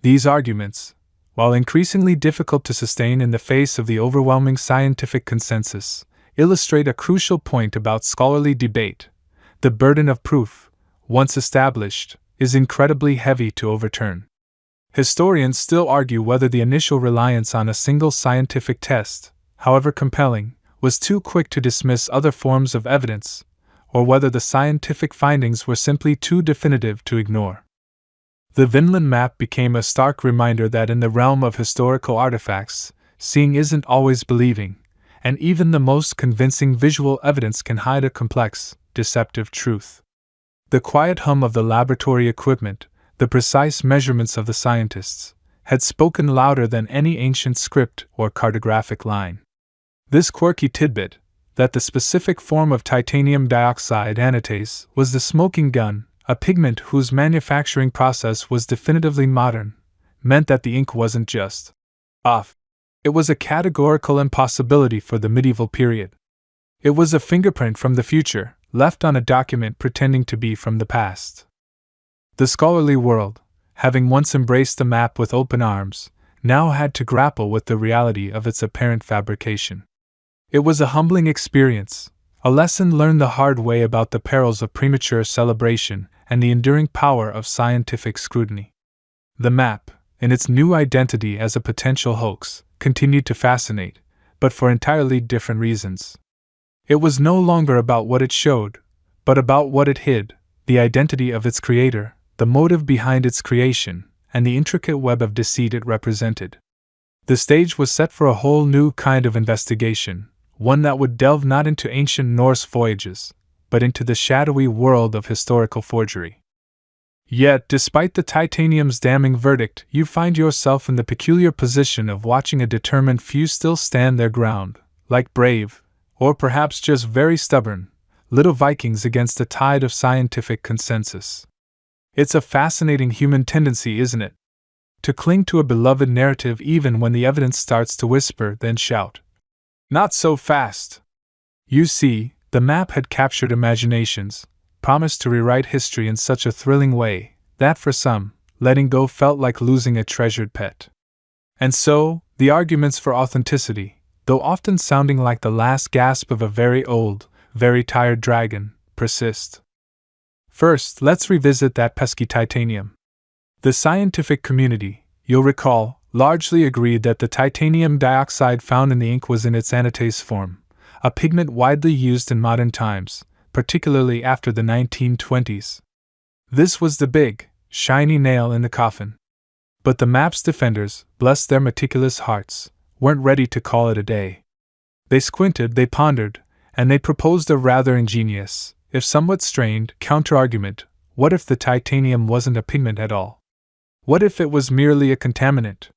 Speaker 1: These arguments, while increasingly difficult to sustain in the face of the overwhelming scientific consensus, illustrate a crucial point about scholarly debate. The burden of proof, once established, is incredibly heavy to overturn. Historians still argue whether the initial reliance on a single scientific test, however compelling, was too quick to dismiss other forms of evidence, or whether the scientific findings were simply too definitive to ignore. The Vinland Map became a stark reminder that in the realm of historical artifacts, seeing isn't always believing, and even the most convincing visual evidence can hide a complex, deceptive truth. The quiet hum of the laboratory equipment, the precise measurements of the scientists, had spoken louder than any ancient script or cartographic line. This quirky tidbit, that the specific form of titanium dioxide anatase was the smoking gun, a pigment whose manufacturing process was definitively modern, meant that the ink wasn't just off. It was a categorical impossibility for the medieval period. It was a fingerprint from the future, left on a document pretending to be from the past. The scholarly world, having once embraced the map with open arms, now had to grapple with the reality of its apparent fabrication. It was a humbling experience, a lesson learned the hard way about the perils of premature celebration and the enduring power of scientific scrutiny. The map, in its new identity as a potential hoax, continued to fascinate, but for entirely different reasons. It was no longer about what it showed, but about what it hid, the identity of its creator, the motive behind its creation, and the intricate web of deceit it represented. The stage was set for a whole new kind of investigation, one that would delve not into ancient Norse voyages, but into the shadowy world of historical forgery. Yet, despite the titanium's damning verdict, you find yourself in the peculiar position of watching a determined few still stand their ground, like brave, or perhaps just very stubborn, little Vikings against a tide of scientific consensus. It's a fascinating human tendency, isn't it? To cling to a beloved narrative even when the evidence starts to whisper, then shout. Not so fast! You see, the map had captured imaginations, promised to rewrite history in such a thrilling way that for some, letting go felt like losing a treasured pet. And so, the arguments for authenticity, though often sounding like the last gasp of a very old, very tired dragon, persist. First, let's revisit that pesky titanium. The scientific community, you'll recall, largely agreed that the titanium dioxide found in the ink was in its anatase form, a pigment widely used in modern times, particularly after the 1920s. This was the big, shiny nail in the coffin. But the map's defenders, bless their meticulous hearts, weren't ready to call it a day. They squinted, they pondered, and they proposed a rather ingenious, if somewhat strained, counter-argument. What if the titanium wasn't a pigment at all? What if it was merely a contaminant?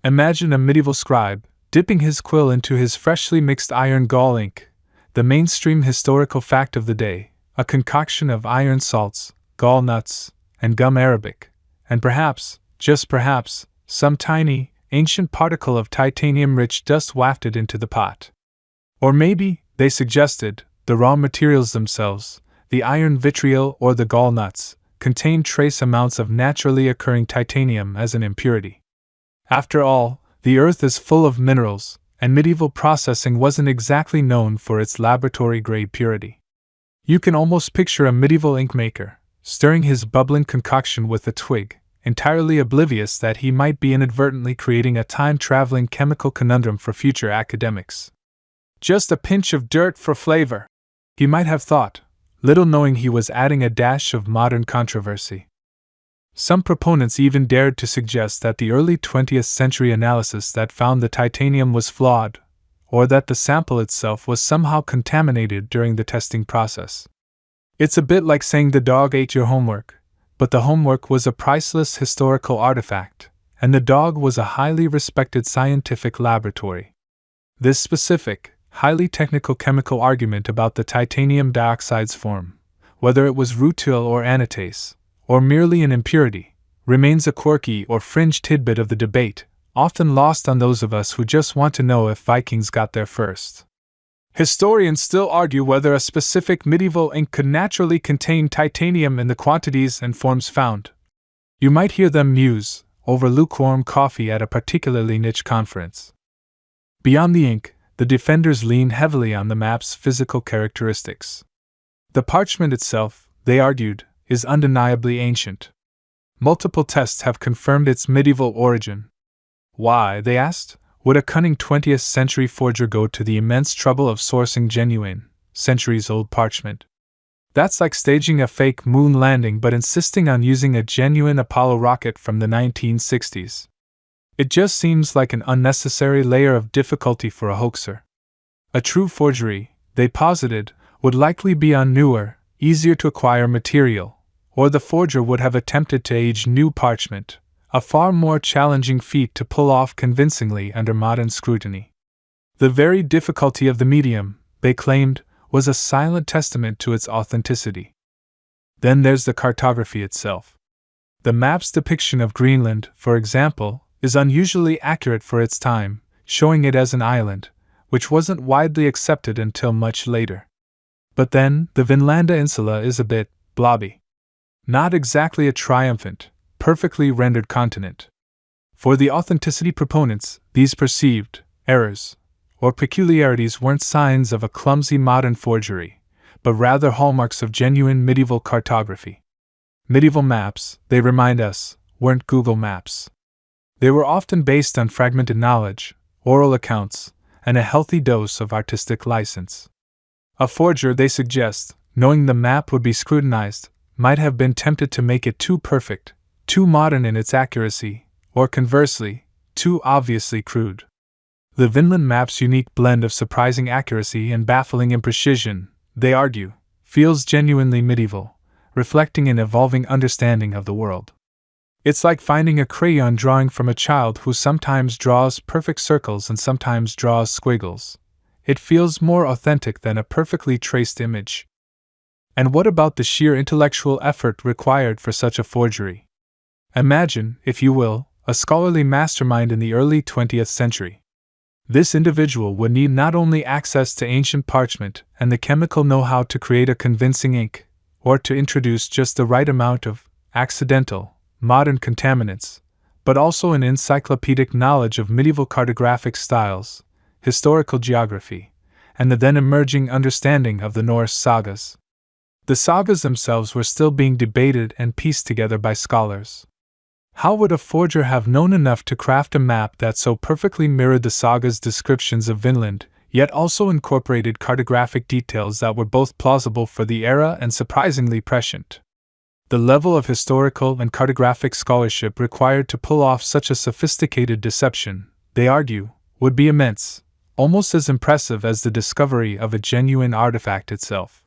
Speaker 1: Imagine a medieval scribe, dipping his quill into his freshly mixed iron gall ink, the mainstream historical fact of the day, a concoction of iron salts, gall nuts, and gum arabic, and perhaps, just perhaps, some tiny, ancient particle of titanium-rich dust wafted into the pot. Or maybe, they suggested, the raw materials themselves, the iron vitriol or the gall nuts, contained trace amounts of naturally occurring titanium as an impurity. After all, the earth is full of minerals, and medieval processing wasn't exactly known for its laboratory-grade purity. You can almost picture a medieval ink maker, stirring his bubbling concoction with a twig, entirely oblivious that he might be inadvertently creating a time-traveling chemical conundrum for future academics. Just a pinch of dirt for flavor, he might have thought, little knowing he was adding a dash of modern controversy. Some proponents even dared to suggest that the early 20th century analysis that found the titanium was flawed, or that the sample itself was somehow contaminated during the testing process. It's a bit like saying the dog ate your homework, but the homework was a priceless historical artifact, and the dog was a highly respected scientific laboratory. This specific, highly technical chemical argument about the titanium dioxide's form, whether it was rutile or anatase, or merely an impurity, remains a quirky or fringe tidbit of the debate, often lost on those of us who just want to know if Vikings got there first. Historians still argue whether a specific medieval ink could naturally contain titanium in the quantities and forms found. You might hear them muse over lukewarm coffee at a particularly niche conference. Beyond the ink, the defenders lean heavily on the map's physical characteristics. The parchment itself, they argued, is undeniably ancient. Multiple tests have confirmed its medieval origin. Why, they asked, would a cunning 20th century forger go to the immense trouble of sourcing genuine, centuries-old parchment? That's like staging a fake moon landing but insisting on using a genuine Apollo rocket from the 1960s. It just seems like an unnecessary layer of difficulty for a hoaxer. A true forgery, they posited, would likely be on newer, easier to acquire material, or the forger would have attempted to age new parchment, a far more challenging feat to pull off convincingly under modern scrutiny. The very difficulty of the medium, they claimed, was a silent testament to its authenticity. Then there's the cartography itself. The map's depiction of Greenland, for example, is unusually accurate for its time, showing it as an island, which wasn't widely accepted until much later. But then, the Vinland Insula is a bit blobby. Not exactly a triumphant, perfectly rendered continent. For the authenticity proponents, these perceived errors or peculiarities weren't signs of a clumsy modern forgery, but rather hallmarks of genuine medieval cartography. Medieval maps, they remind us, weren't Google Maps. They were often based on fragmented knowledge, oral accounts, and a healthy dose of artistic license. A forger, they suggest, knowing the map would be scrutinized, might have been tempted to make it too perfect, too modern in its accuracy, or conversely, too obviously crude. The Vinland Map's unique blend of surprising accuracy and baffling imprecision, they argue, feels genuinely medieval, reflecting an evolving understanding of the world. It's like finding a crayon drawing from a child who sometimes draws perfect circles and sometimes draws squiggles. It feels more authentic than a perfectly traced image. And what about the sheer intellectual effort required for such a forgery? Imagine, if you will, a scholarly mastermind in the early 20th century. This individual would need not only access to ancient parchment and the chemical know-how to create a convincing ink, or to introduce just the right amount of accidental, modern contaminants, but also an encyclopedic knowledge of medieval cartographic styles, historical geography, and the then emerging understanding of the Norse sagas. The sagas themselves were still being debated and pieced together by scholars. How would a forger have known enough to craft a map that so perfectly mirrored the saga's descriptions of Vinland, yet also incorporated cartographic details that were both plausible for the era and surprisingly prescient? The level of historical and cartographic scholarship required to pull off such a sophisticated deception, they argue, would be immense, almost as impressive as the discovery of a genuine artifact itself.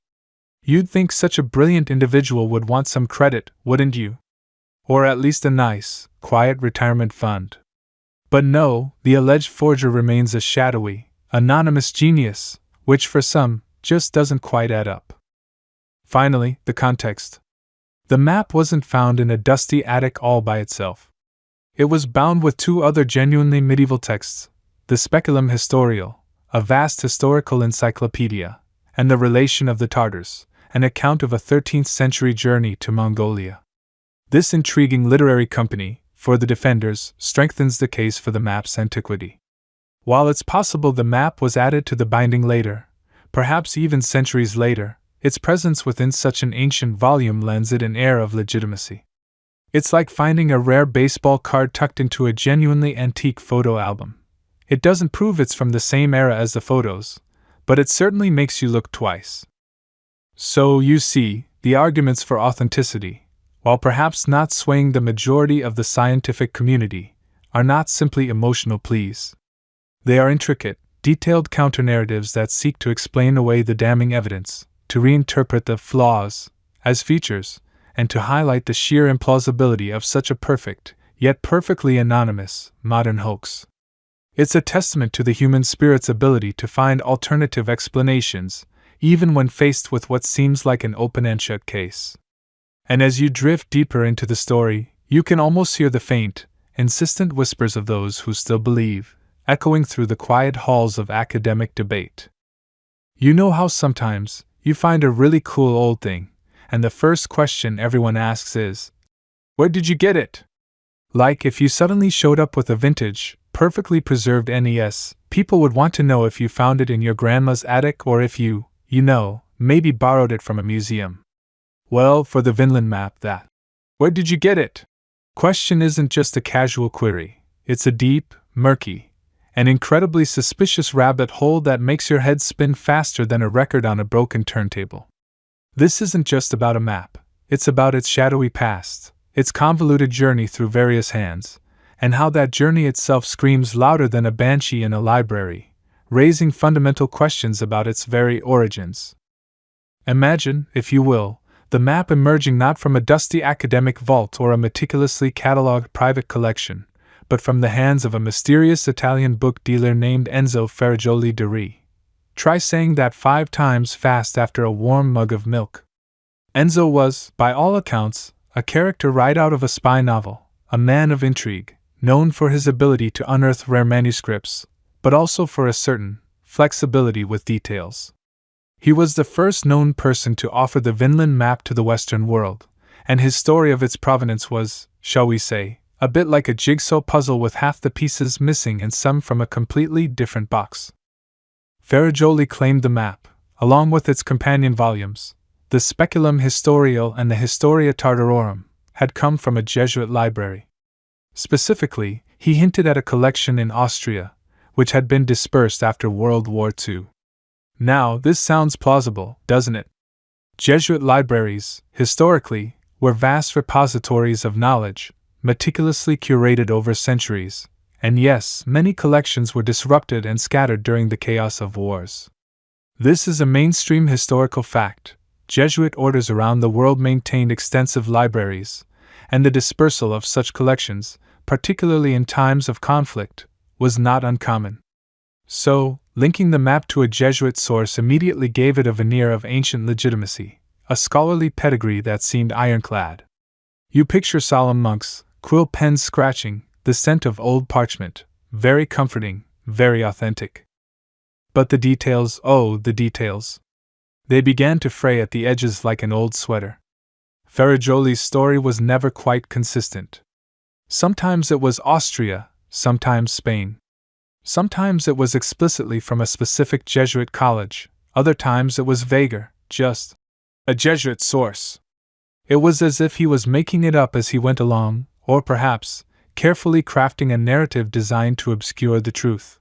Speaker 1: You'd think such a brilliant individual would want some credit, wouldn't you? Or at least a nice, quiet retirement fund. But no, the alleged forger remains a shadowy, anonymous genius, which for some, just doesn't quite add up. Finally, the context. The map wasn't found in a dusty attic all by itself. It was bound with two other genuinely medieval texts, the Speculum Historiale, a vast historical encyclopedia, and the Relation of the Tartars, an account of a 13th century journey to Mongolia. This intriguing literary company, for the defenders, strengthens the case for the map's antiquity. While it's possible the map was added to the binding later, perhaps even centuries later, its presence within such an ancient volume lends it an air of legitimacy. It's like finding a rare baseball card tucked into a genuinely antique photo album. It doesn't prove it's from the same era as the photos, but it certainly makes you look twice. So, you see, the arguments for authenticity, while perhaps not swaying the majority of the scientific community, are not simply emotional pleas. They are intricate, detailed counter-narratives that seek to explain away the damning evidence, to reinterpret the flaws as features, and to highlight the sheer implausibility of such a perfect, yet perfectly anonymous, modern hoax. It's a testament to the human spirit's ability to find alternative explanations, even when faced with what seems like an open and shut case. And as you drift deeper into the story, you can almost hear the faint, insistent whispers of those who still believe, echoing through the quiet halls of academic debate. You know how sometimes you find a really cool old thing, and the first question everyone asks is, "Where did you get it?" Like if you suddenly showed up with a vintage, perfectly preserved NES, people would want to know if you found it in your grandma's attic or if you maybe borrowed it from a museum. Well, for the Vinland Map, that "Where did you get it?" question isn't just a casual query, it's a deep, murky, and incredibly suspicious rabbit hole that makes your head spin faster than a record on a broken turntable. This isn't just about a map, it's about its shadowy past, its convoluted journey through various hands, and how that journey itself screams louder than a banshee in a library, raising fundamental questions about its very origins. Imagine, if you will, the map emerging not from a dusty academic vault or a meticulously catalogued private collection, but from the hands of a mysterious Italian book dealer named Enzo Ferrajoli de Re. Try saying that 5 times fast after a warm mug of milk. Enzo was, by all accounts, a character right out of a spy novel, a man of intrigue, known for his ability to unearth rare manuscripts, but also for a certain flexibility with details. He was the first known person to offer the Vinland Map to the Western world, and his story of its provenance was, shall we say, a bit like a jigsaw puzzle with half the pieces missing and some from a completely different box. Ferrajoli claimed the map, along with its companion volumes, the Speculum Historiale and the Historia Tartarorum, had come from a Jesuit library. Specifically, he hinted at a collection in Austria, which had been dispersed after World War II. Now, this sounds plausible, doesn't it? Jesuit libraries, historically, were vast repositories of knowledge, meticulously curated over centuries, and yes, many collections were disrupted and scattered during the chaos of wars. This is a mainstream historical fact. Jesuit orders around the world maintained extensive libraries, and the dispersal of such collections, particularly in times of conflict, was not uncommon. So, linking the map to a Jesuit source immediately gave it a veneer of ancient legitimacy, a scholarly pedigree that seemed ironclad. You picture solemn monks, quill pens scratching, the scent of old parchment, very comforting, very authentic. But the details, oh, the details! They began to fray at the edges like an old sweater. Ferrajoli's story was never quite consistent. Sometimes it was Austria, sometimes Spain. Sometimes it was explicitly from a specific Jesuit college, other times it was vaguer, just a Jesuit source. It was as if he was making it up as he went along, or perhaps, carefully crafting a narrative designed to obscure the truth.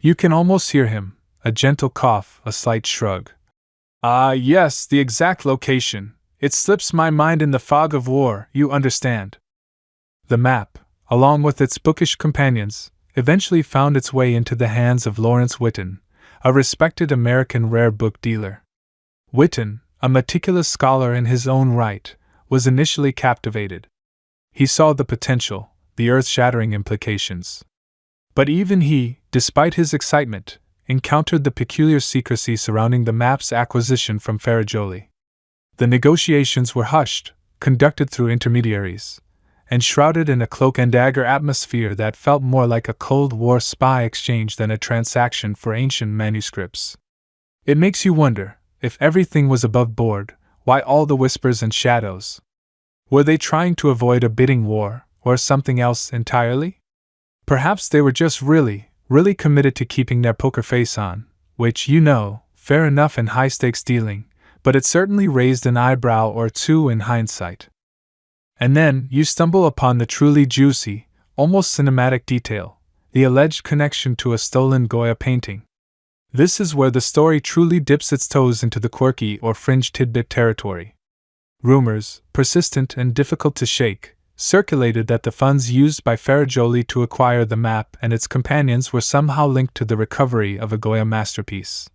Speaker 1: You can almost hear him, a gentle cough, a slight shrug. Ah, yes, the exact location. It slips my mind in the fog of war, you understand. The map, along with its bookish companions, eventually found its way into the hands of Lawrence Whitten, a respected American rare book dealer. Whitten, a meticulous scholar in his own right, was initially captivated. He saw the potential, the earth-shattering implications. But even he, despite his excitement, encountered the peculiar secrecy surrounding the map's acquisition from Ferrajoli. The negotiations were hushed, conducted through intermediaries, and shrouded in a cloak-and-dagger atmosphere that felt more like a Cold War spy exchange than a transaction for ancient manuscripts. It makes you wonder, if everything was above board, why all the whispers and shadows? Were they trying to avoid a bidding war, or something else entirely? Perhaps they were just really committed to keeping their poker face on, which, fair enough in high-stakes dealing, but it certainly raised an eyebrow or two in hindsight. And then, you stumble upon the truly juicy, almost cinematic detail, the alleged connection to a stolen Goya painting. This is where the story truly dips its toes into the quirky or fringe tidbit territory. Rumors, persistent and difficult to shake, circulated that the funds used by Ferrajoli to acquire the map and its companions were somehow linked to the recovery of a Goya masterpiece,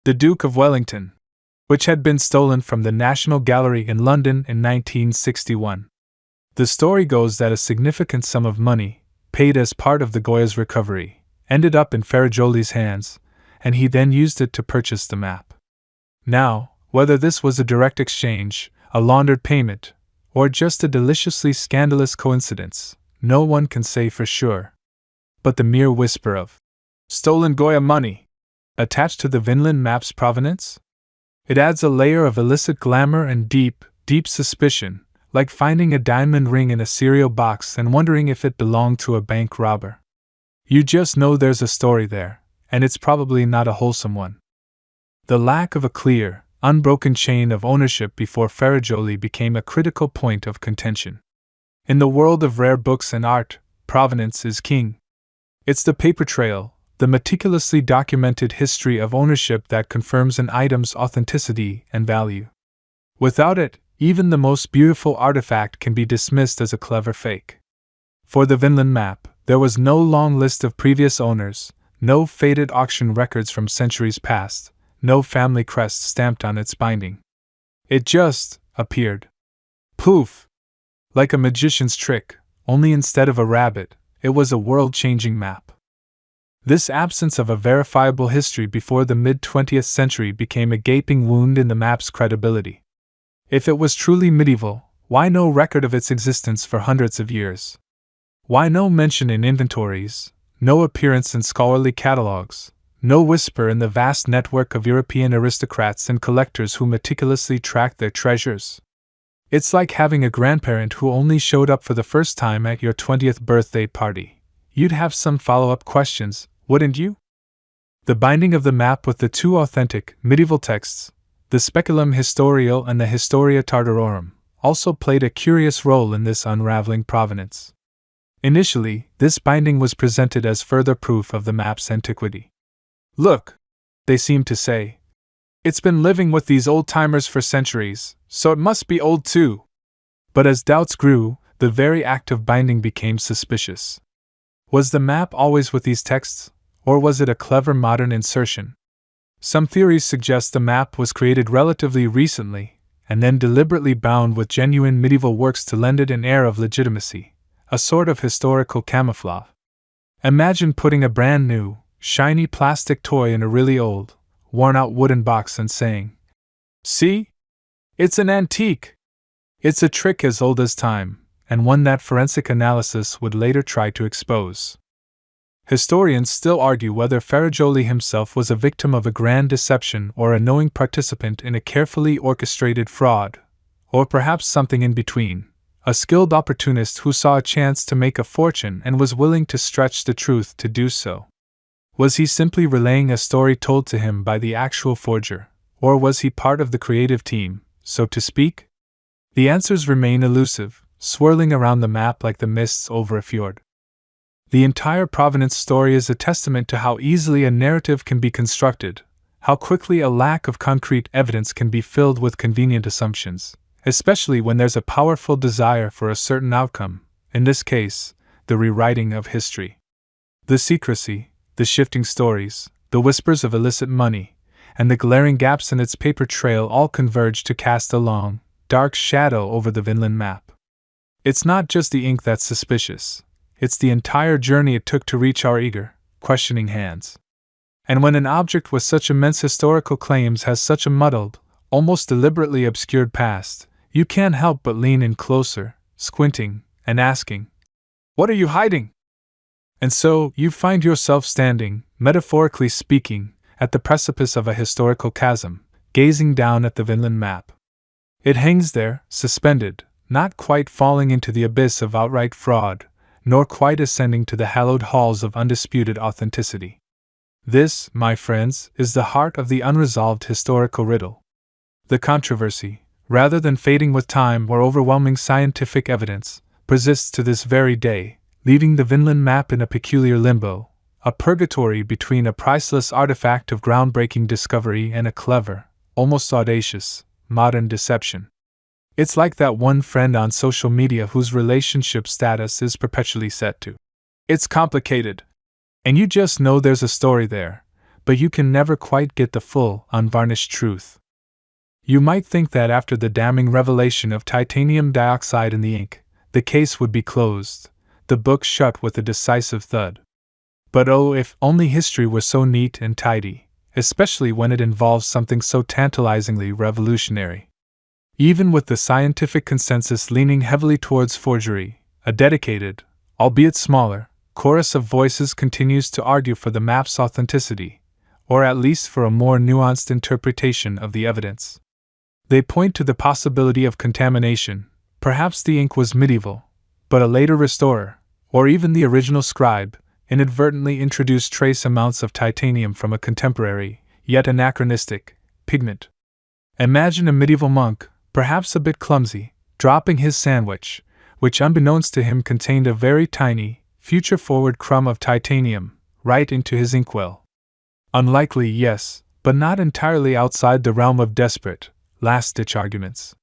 Speaker 1: the Duke of Wellington, which had been stolen from the National Gallery in London in 1961. The story goes that a significant sum of money, paid as part of the Goya's recovery, ended up in Ferrajoli's hands, and he then used it to purchase the map. Now, whether this was a direct exchange, a laundered payment, or just a deliciously scandalous coincidence, no one can say for sure. But the mere whisper of stolen Goya money attached to the Vinland Map's provenance? It adds a layer of illicit glamour and deep suspicion, like finding a diamond ring in a cereal box and wondering if it belonged to a bank robber. You just know there's a story there, and it's probably not a wholesome one. The lack of a clear, unbroken chain of ownership before Ferrajoli became a critical point of contention. In the world of rare books and art, provenance is king. It's the paper trail, the meticulously documented history of ownership that confirms an item's authenticity and value. Without it, even the most beautiful artifact can be dismissed as a clever fake. For the Vinland Map, there was no long list of previous owners, no faded auction records from centuries past, no family crest stamped on its binding. It just appeared. Poof! Like a magician's trick, only instead of a rabbit, it was a world-changing map. This absence of a verifiable history before the mid-20th century became a gaping wound in the map's credibility. If it was truly medieval, why no record of its existence for hundreds of years? Why no mention in inventories, no appearance in scholarly catalogues, no whisper in the vast network of European aristocrats and collectors who meticulously tracked their treasures? It's like having a grandparent who only showed up for the first time at your 20th birthday party. You'd have some follow-up questions, wouldn't you? The binding of the map with the two authentic, medieval texts, the Speculum Historiale and the Historia Tartarorum, also played a curious role in this unraveling provenance. Initially, this binding was presented as further proof of the map's antiquity. Look, they seemed to say, it's been living with these old-timers for centuries, so it must be old too. But as doubts grew, the very act of binding became suspicious. Was the map always with these texts, or was it a clever modern insertion? Some theories suggest the map was created relatively recently, and then deliberately bound with genuine medieval works to lend it an air of legitimacy, a sort of historical camouflage. Imagine putting a brand new, shiny plastic toy in a really old, worn-out wooden box and saying, "See? It's an antique! It's a trick as old as time, and one that forensic analysis would later try to expose." Historians still argue whether Farajoli himself was a victim of a grand deception or a knowing participant in a carefully orchestrated fraud, or perhaps something in between, a skilled opportunist who saw a chance to make a fortune and was willing to stretch the truth to do so. Was he simply relaying a story told to him by the actual forger, or was he part of the creative team, so to speak? The answers remain elusive, swirling around the map like the mists over a fjord. The entire provenance story is a testament to how easily a narrative can be constructed, how quickly a lack of concrete evidence can be filled with convenient assumptions, especially when there's a powerful desire for a certain outcome, in this case, the rewriting of history. The secrecy, the shifting stories, the whispers of illicit money, and the glaring gaps in its paper trail all converge to cast a long, dark shadow over the Vinland Map. It's not just the ink that's suspicious. It's the entire journey it took to reach our eager, questioning hands. And when an object with such immense historical claims has such a muddled, almost deliberately obscured past, you can't help but lean in closer, squinting, and asking, "What are you hiding?" And so, you find yourself standing, metaphorically speaking, at the precipice of a historical chasm, gazing down at the Vinland Map. It hangs there, suspended, not quite falling into the abyss of outright fraud, nor quite ascending to the hallowed halls of undisputed authenticity. This, my friends, is the heart of the unresolved historical riddle. The controversy, rather than fading with time or overwhelming scientific evidence, persists to this very day, leaving the Vinland Map in a peculiar limbo, a purgatory between a priceless artifact of groundbreaking discovery and a clever, almost audacious, modern deception. It's like that one friend on social media whose relationship status is perpetually set to "It's complicated." And you just know there's a story there, but you can never quite get the full, unvarnished truth. You might think that after the damning revelation of titanium dioxide in the ink, the case would be closed, the book shut with a decisive thud. But oh, if only history were so neat and tidy, especially when it involves something so tantalizingly revolutionary. Even with the scientific consensus leaning heavily towards forgery, a dedicated, albeit smaller, chorus of voices continues to argue for the map's authenticity, or at least for a more nuanced interpretation of the evidence. They point to the possibility of contamination. Perhaps the ink was medieval, but a later restorer, or even the original scribe, inadvertently introduced trace amounts of titanium from a contemporary, yet anachronistic, pigment. Imagine a medieval monk, perhaps a bit clumsy, dropping his sandwich, which unbeknownst to him contained a very tiny, future-forward crumb of titanium, right into his inkwell. Unlikely, yes, but not entirely outside the realm of desperate, last-ditch arguments.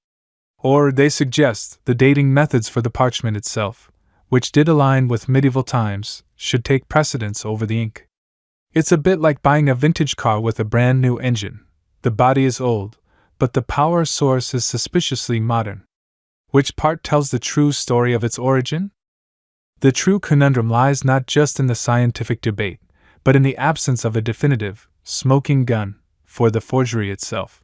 Speaker 1: Or, they suggest, the dating methods for the parchment itself, which did align with medieval times, should take precedence over the ink. It's a bit like buying a vintage car with a brand new engine. The body is old, but the power source is suspiciously modern. Which part tells the true story of its origin? The true conundrum lies not just in the scientific debate, but in the absence of a definitive, smoking gun for the forgery itself.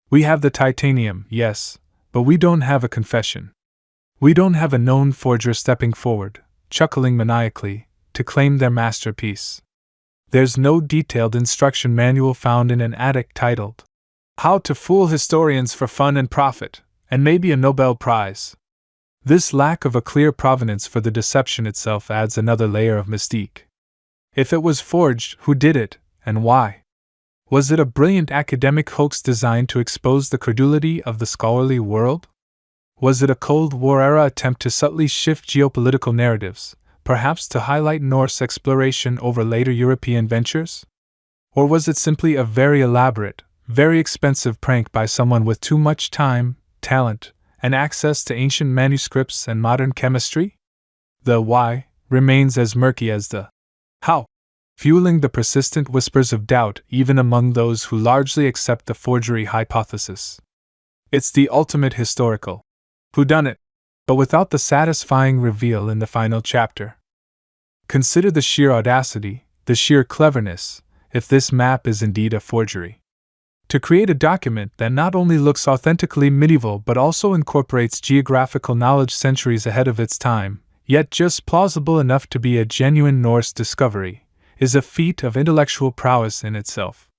Speaker 1: We have the titanium, yes, but we don't have a confession. We don't have a known forger stepping forward, chuckling maniacally, to claim their masterpiece. There's no detailed instruction manual found in an attic titled, "How to Fool Historians for Fun and Profit, and Maybe a Nobel Prize." This lack of a clear provenance for the deception itself adds another layer of mystique. If it was forged, who did it, and why? Was it a brilliant academic hoax designed to expose the credulity of the scholarly world? Was it a Cold War-era attempt to subtly shift geopolitical narratives, perhaps to highlight Norse exploration over later European ventures? Or was it simply a very elaborate, very expensive prank by someone with too much time, talent, and access to ancient manuscripts and modern chemistry? The why remains as murky as the how, fueling the persistent whispers of doubt even among those who largely accept the forgery hypothesis. It's the ultimate historical whodunit, but without the satisfying reveal in the final chapter. Consider the sheer audacity, the sheer cleverness, if this map is indeed a forgery. To create a document that not only looks authentically medieval but also incorporates geographical knowledge centuries ahead of its time, yet just plausible enough to be a genuine Norse discovery, is a feat of intellectual prowess in itself.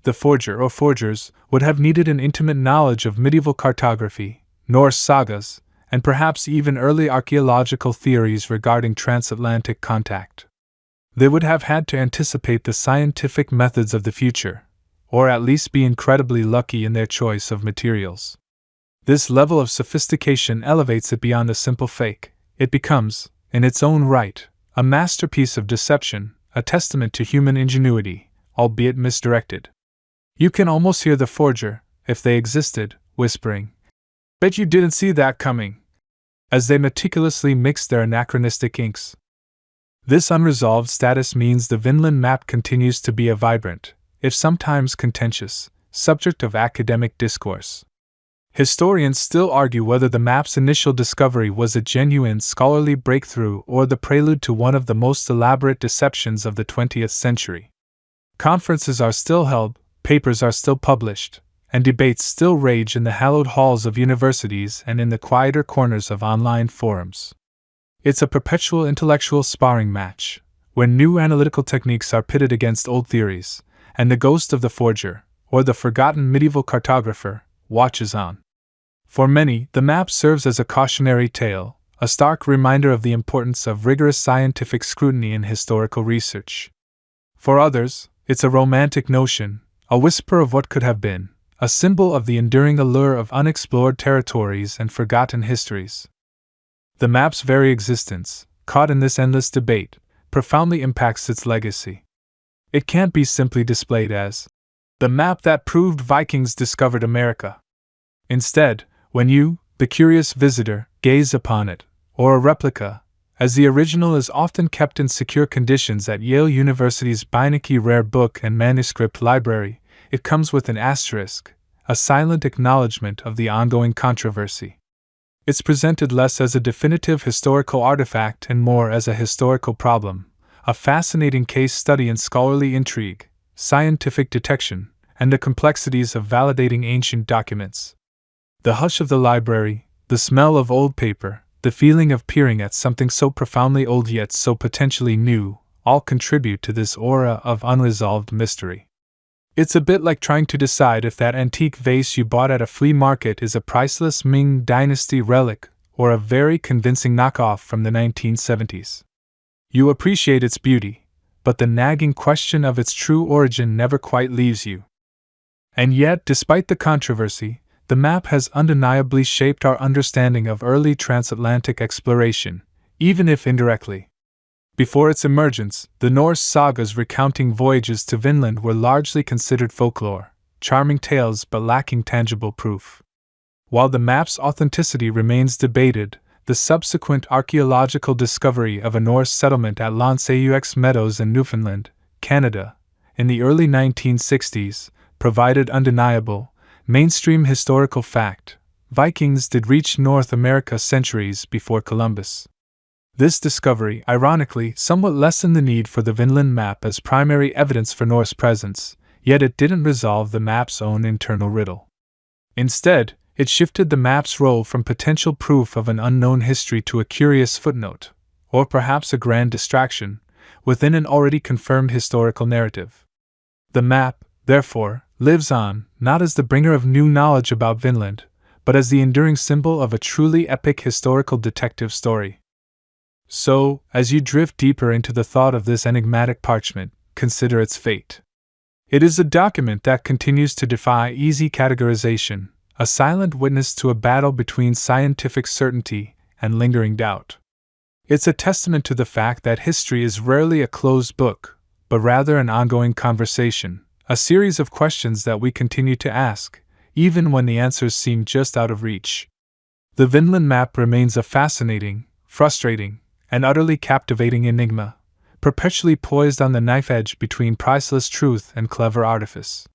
Speaker 1: The forger or forgers would have needed an intimate knowledge of medieval cartography, Norse sagas, and perhaps even early archaeological theories regarding transatlantic contact. They would have had to anticipate the scientific methods of the future, or at least be incredibly lucky in their choice of materials. This level of sophistication elevates it beyond a simple fake. It becomes, in its own right, a masterpiece of deception, a testament to human ingenuity, albeit misdirected. You can almost hear the forger, if they existed, whispering, "Bet you didn't see that coming," as they meticulously mix their anachronistic inks. This unresolved status means the Vinland Map continues to be a vibrant, if sometimes contentious, subject of academic discourse. Historians still argue whether the map's initial discovery was a genuine scholarly breakthrough or the prelude to one of the most elaborate deceptions of the 20th century. Conferences are still held, papers are still published, and debates still rage in the hallowed halls of universities and in the quieter corners of online forums. It's a perpetual intellectual sparring match, where new analytical techniques are pitted against old theories, and the ghost of the forger, or the forgotten medieval cartographer, watches on. For many, the map serves as a cautionary tale, a stark reminder of the importance of rigorous scientific scrutiny in historical research. For others, it's a romantic notion, a whisper of what could have been, a symbol of the enduring allure of unexplored territories and forgotten histories. The map's very existence, caught in this endless debate, profoundly impacts its legacy. It can't be simply displayed as the map that proved Vikings discovered America. Instead, when you, the curious visitor, gaze upon it, or a replica, as the original is often kept in secure conditions at Yale University's Beinecke Rare Book and Manuscript Library, it comes with an asterisk, a silent acknowledgement of the ongoing controversy. It's presented less as a definitive historical artifact and more as a historical problem, a fascinating case study in scholarly intrigue, scientific detection, and the complexities of validating ancient documents. The hush of the library, the smell of old paper, the feeling of peering at something so profoundly old yet so potentially new, all contribute to this aura of unresolved mystery. It's a bit like trying to decide if that antique vase you bought at a flea market is a priceless Ming Dynasty relic or a very convincing knockoff from the 1970s. You appreciate its beauty, but the nagging question of its true origin never quite leaves you. And yet, despite the controversy, the map has undeniably shaped our understanding of early transatlantic exploration, even if indirectly. Before its emergence, the Norse sagas recounting voyages to Vinland were largely considered folklore, charming tales but lacking tangible proof. While the map's authenticity remains debated, the subsequent archaeological discovery of a Norse settlement at L'Anse-aux Meadows in Newfoundland, Canada, in the early 1960s, provided undeniable, Mainstream historical fact: Vikings did reach North America centuries before Columbus. This discovery, ironically, somewhat lessened the need for the Vinland Map as primary evidence for Norse presence, yet it didn't resolve the map's own internal riddle. Instead, it shifted the map's role from potential proof of an unknown history to a curious footnote, or perhaps a grand distraction, within an already confirmed historical narrative. The map, therefore, lives on, not as the bringer of new knowledge about Vinland, but as the enduring symbol of a truly epic historical detective story. So, as you drift deeper into the thought of this enigmatic parchment, consider its fate. It is a document that continues to defy easy categorization, a silent witness to a battle between scientific certainty and lingering doubt. It's a testament to the fact that history is rarely a closed book, but rather an ongoing conversation, a series of questions that we continue to ask, even when the answers seem just out of reach. The Vinland Map remains a fascinating, frustrating, and utterly captivating enigma, perpetually poised on the knife edge between priceless truth and clever artifice.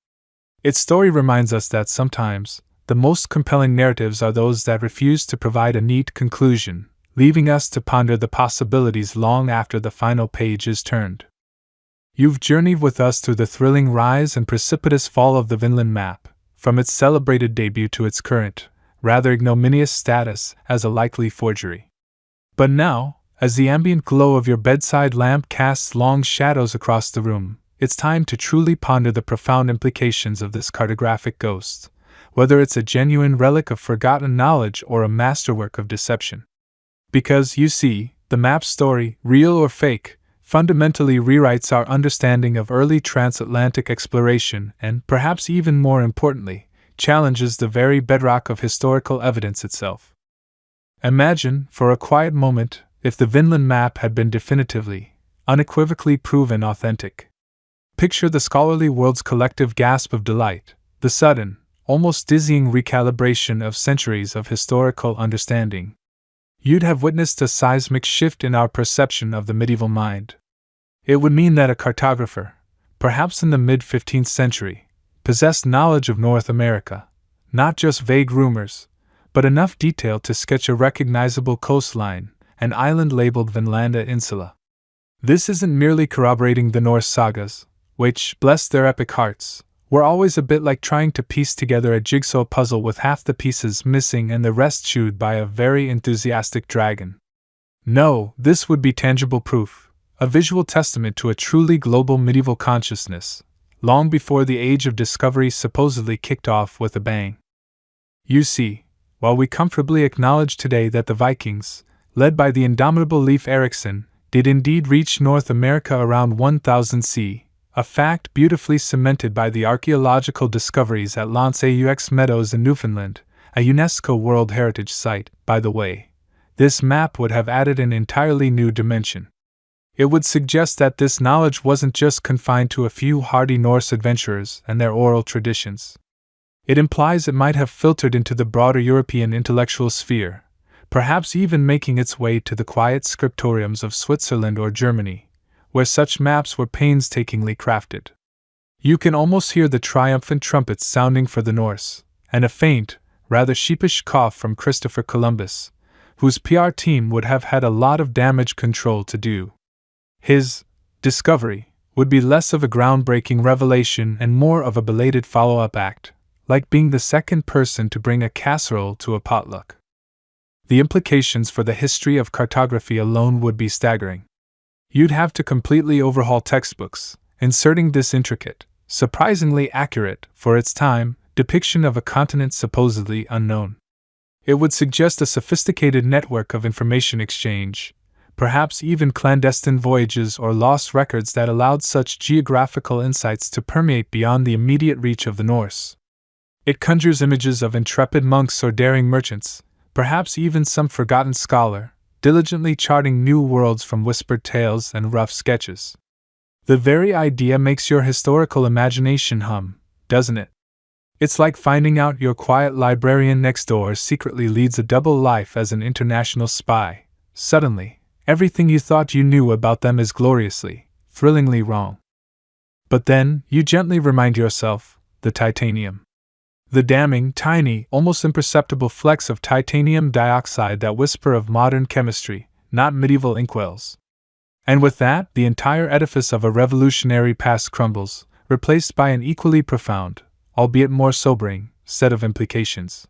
Speaker 1: Its story reminds us that sometimes, the most compelling narratives are those that refuse to provide a neat conclusion, leaving us to ponder the possibilities long after the final page is turned. You've journeyed with us through the thrilling rise and precipitous fall of the Vinland Map, from its celebrated debut to its current, rather ignominious status as a likely forgery. But now, as the ambient glow of your bedside lamp casts long shadows across the room, it's time to truly ponder the profound implications of this cartographic ghost, whether it's a genuine relic of forgotten knowledge or a masterwork of deception. Because, you see, the map's story, real or fake, fundamentally rewrites our understanding of early transatlantic exploration and, perhaps even more importantly, challenges the very bedrock of historical evidence itself. Imagine, for a quiet moment, if the Vinland Map had been definitively, unequivocally proven authentic. Picture the scholarly world's collective gasp of delight, the sudden, almost dizzying recalibration of centuries of historical understanding. You'd have witnessed a seismic shift in our perception of the medieval mind. It would mean that a cartographer, perhaps in the mid-15th century, possessed knowledge of North America, not just vague rumors, but enough detail to sketch a recognizable coastline, an island labeled Vinland Insula. This isn't merely corroborating the Norse sagas, which, bless their epic hearts, were always a bit like trying to piece together a jigsaw puzzle with half the pieces missing and the rest chewed by a very enthusiastic dragon. No, this would be tangible proof, a visual testament to a truly global medieval consciousness, long before the age of discovery supposedly kicked off with a bang. You see, while we comfortably acknowledge today that the Vikings, led by the indomitable Leif Erikson, did indeed reach North America around 1000 CE, a fact beautifully cemented by the archaeological discoveries at L'Anse-aux Meadows in Newfoundland, a UNESCO World Heritage Site, by the way, this map would have added an entirely new dimension. It would suggest that this knowledge wasn't just confined to a few hardy Norse adventurers and their oral traditions. It implies it might have filtered into the broader European intellectual sphere, perhaps even making its way to the quiet scriptoriums of Switzerland or Germany, where such maps were painstakingly crafted. You can almost hear the triumphant trumpets sounding for the Norse, and a faint, rather sheepish cough from Christopher Columbus, whose PR team would have had a lot of damage control to do. His discovery would be less of a groundbreaking revelation and more of a belated follow-up act, like being the second person to bring a casserole to a potluck. The implications for the history of cartography alone would be staggering. You'd have to completely overhaul textbooks, inserting this intricate, surprisingly accurate, for its time, depiction of a continent supposedly unknown. It would suggest a sophisticated network of information exchange, perhaps even clandestine voyages or lost records that allowed such geographical insights to permeate beyond the immediate reach of the Norse. It conjures images of intrepid monks or daring merchants, perhaps even some forgotten scholar, diligently charting new worlds from whispered tales and rough sketches. The very idea makes your historical imagination hum, doesn't it? It's like finding out your quiet librarian next door secretly leads a double life as an international spy. Suddenly, everything you thought you knew about them is gloriously, thrillingly wrong. But then, you gently remind yourself, the titanium. The damning, tiny, almost imperceptible flecks of titanium dioxide that whisper of modern chemistry, not medieval inkwells. And with that, the entire edifice of a revolutionary past crumbles, replaced by an equally profound, albeit more sobering, set of implications.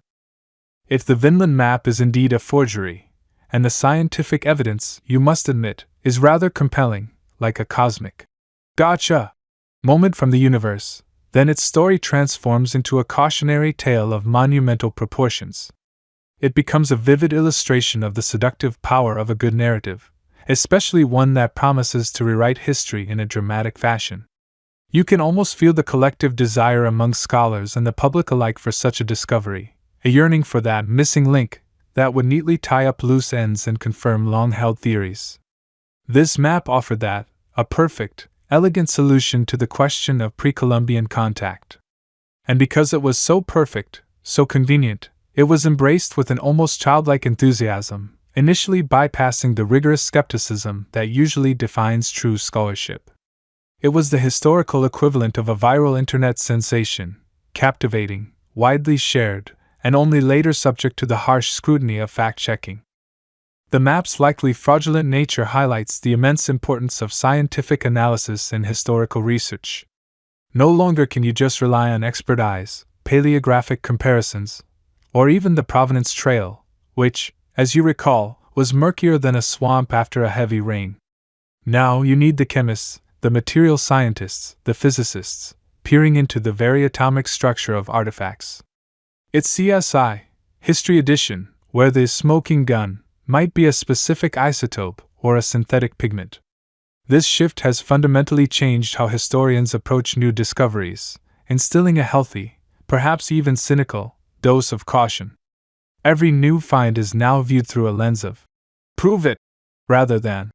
Speaker 1: If the Vinland Map is indeed a forgery, and the scientific evidence, you must admit, is rather compelling, like a cosmic gotcha moment from the universe, then its story transforms into a cautionary tale of monumental proportions. It becomes a vivid illustration of the seductive power of a good narrative, especially one that promises to rewrite history in a dramatic fashion. You can almost feel the collective desire among scholars and the public alike for such a discovery, a yearning for that missing link that would neatly tie up loose ends and confirm long-held theories. This map offered that, a perfect, elegant solution to the question of pre-Columbian contact. And because it was so perfect, so convenient, it was embraced with an almost childlike enthusiasm, initially bypassing the rigorous skepticism that usually defines true scholarship. It was the historical equivalent of a viral internet sensation, captivating, widely shared, and only later subject to the harsh scrutiny of fact-checking. The map's likely fraudulent nature highlights the immense importance of scientific analysis in historical research. No longer can you just rely on expert eyes, paleographic comparisons, or even the provenance trail, which, as you recall, was murkier than a swamp after a heavy rain. Now you need the chemists, the material scientists, the physicists, peering into the very atomic structure of artifacts. It's CSI, History Edition, where the smoking gun might be a specific isotope or a synthetic pigment. This shift has fundamentally changed how historians approach new discoveries, instilling a healthy, perhaps even cynical, dose of caution. Every new find is now viewed through a lens of "prove it," rather than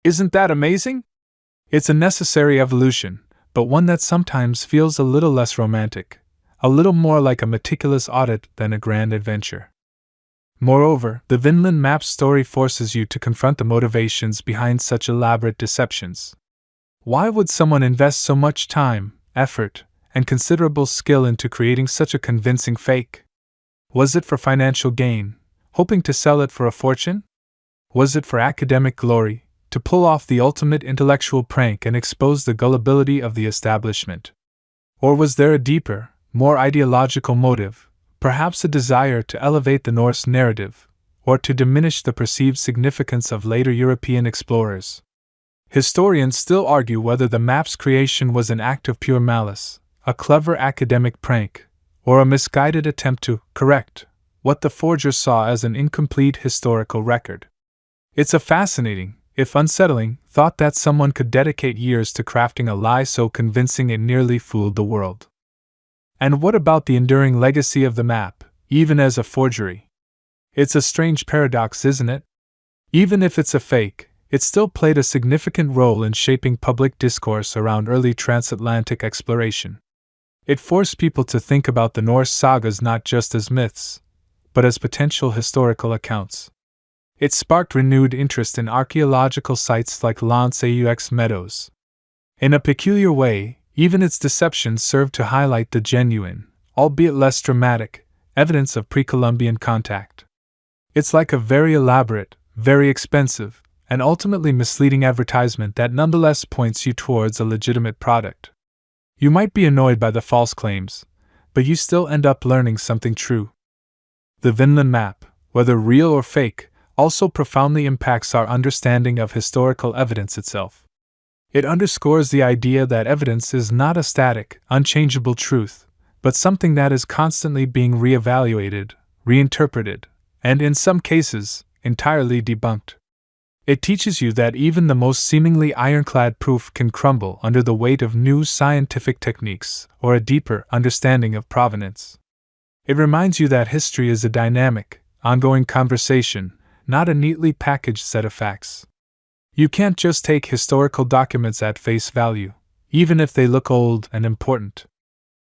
Speaker 1: "isn't that amazing?" It's a necessary evolution, but one that sometimes feels a little less romantic, a little more like a meticulous audit than a grand adventure. Moreover, the Vinland Map story forces you to confront the motivations behind such elaborate deceptions. Why would someone invest so much time, effort, and considerable skill into creating such a convincing fake? Was it for financial gain, hoping to sell it for a fortune? Was it for academic glory, to pull off the ultimate intellectual prank and expose the gullibility of the establishment? Or was there a deeper, more ideological motive, perhaps a desire to elevate the Norse narrative, or to diminish the perceived significance of later European explorers? Historians still argue whether the map's creation was an act of pure malice, a clever academic prank, or a misguided attempt to correct what the forger saw as an incomplete historical record. It's a fascinating, if unsettling, thought that someone could dedicate years to crafting a lie so convincing it nearly fooled the world. And what about the enduring legacy of the map, even as a forgery? It's a strange paradox, isn't it? Even if it's a fake, it still played a significant role in shaping public discourse around early transatlantic exploration. It forced people to think about the Norse sagas not just as myths, but as potential historical accounts. It sparked renewed interest in archaeological sites like Lance aux Meadows. In a peculiar way, even its deception served to highlight the genuine, albeit less dramatic, evidence of pre-Columbian contact. It's like a very elaborate, very expensive, and ultimately misleading advertisement that nonetheless points you towards a legitimate product. You might be annoyed by the false claims, but you still end up learning something true. The Vinland Map, whether real or fake, also profoundly impacts our understanding of historical evidence itself. It underscores the idea that evidence is not a static, unchangeable truth, but something that is constantly being reevaluated, reinterpreted, and in some cases, entirely debunked. It teaches you that even the most seemingly ironclad proof can crumble under the weight of new scientific techniques or a deeper understanding of provenance. It reminds you that history is a dynamic, ongoing conversation, not a neatly packaged set of facts. You can't just take historical documents at face value, even if they look old and important.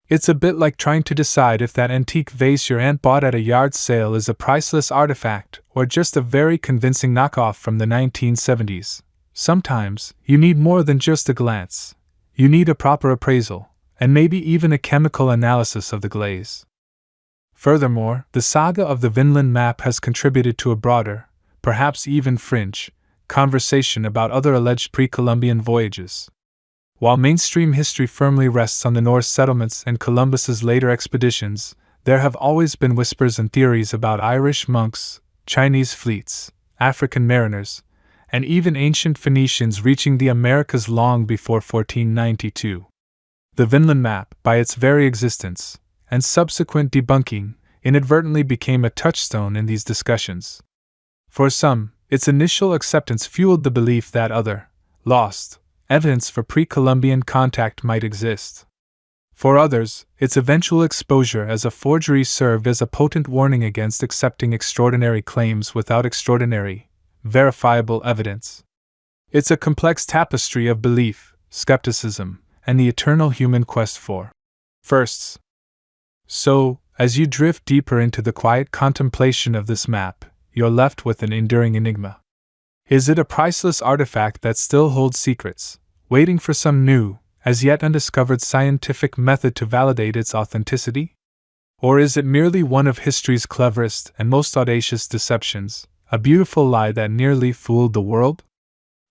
Speaker 1: It's a bit like trying to decide if that antique vase your aunt bought at a yard sale is a priceless artifact or just a very convincing knockoff from the 1970s. Sometimes, you need more than just a glance. You need a proper appraisal, and maybe even a chemical analysis of the glaze. Furthermore, the saga of the Vinland Map has contributed to a broader, perhaps even fringe, conversation about other alleged pre-Columbian voyages. While mainstream history firmly rests on the Norse settlements and Columbus's later expeditions, there have always been whispers and theories about Irish monks, Chinese fleets, African mariners, and even ancient Phoenicians reaching the Americas long before 1492. The Vinland Map, by its very existence, and subsequent debunking, inadvertently became a touchstone in these discussions. For some, its initial acceptance fueled the belief that other, lost, evidence for pre-Columbian contact might exist. For others, its eventual exposure as a forgery served as a potent warning against accepting extraordinary claims without extraordinary, verifiable evidence. It's a complex tapestry of belief, skepticism, and the eternal human quest for firsts. So, as you drift deeper into the quiet contemplation of this map, you're left with an enduring enigma. Is it a priceless artifact that still holds secrets, waiting for some new, as yet undiscovered scientific method to validate its authenticity? Or is it merely one of history's cleverest and most audacious deceptions, a beautiful lie that nearly fooled the world?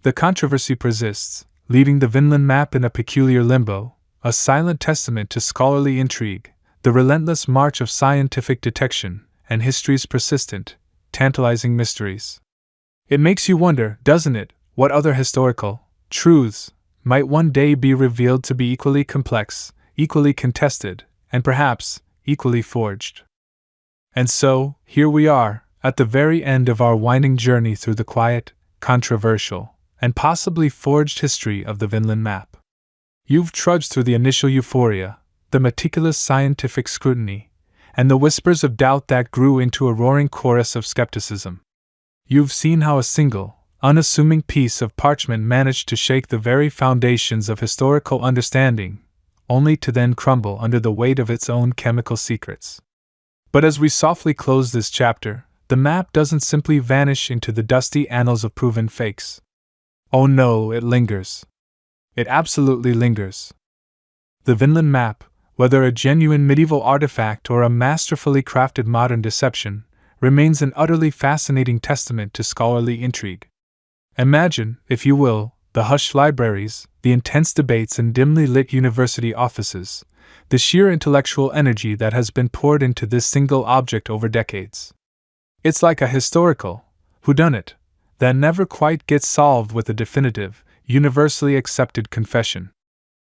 Speaker 1: The controversy persists, leaving the Vinland Map in a peculiar limbo, a silent testament to scholarly intrigue, the relentless march of scientific detection, and history's persistent, tantalizing mysteries. It makes you wonder, doesn't it, what other historical truths might one day be revealed to be equally complex, equally contested, and perhaps equally forged. And so, here we are, at the very end of our winding journey through the quiet, controversial, and possibly forged history of the Vinland Map. You've trudged through the initial euphoria, the meticulous scientific scrutiny, and the whispers of doubt that grew into a roaring chorus of skepticism. You've seen how a single, unassuming piece of parchment managed to shake the very foundations of historical understanding, only to then crumble under the weight of its own chemical secrets. But as we softly close this chapter, the map doesn't simply vanish into the dusty annals of proven fakes. Oh no, it lingers. It absolutely lingers. The Vinland Map, whether a genuine medieval artifact or a masterfully crafted modern deception, remains an utterly fascinating testament to scholarly intrigue. Imagine, if you will, the hushed libraries, the intense debates in dimly lit university offices, the sheer intellectual energy that has been poured into this single object over decades. It's like a historical whodunit that never quite gets solved with a definitive, universally accepted confession.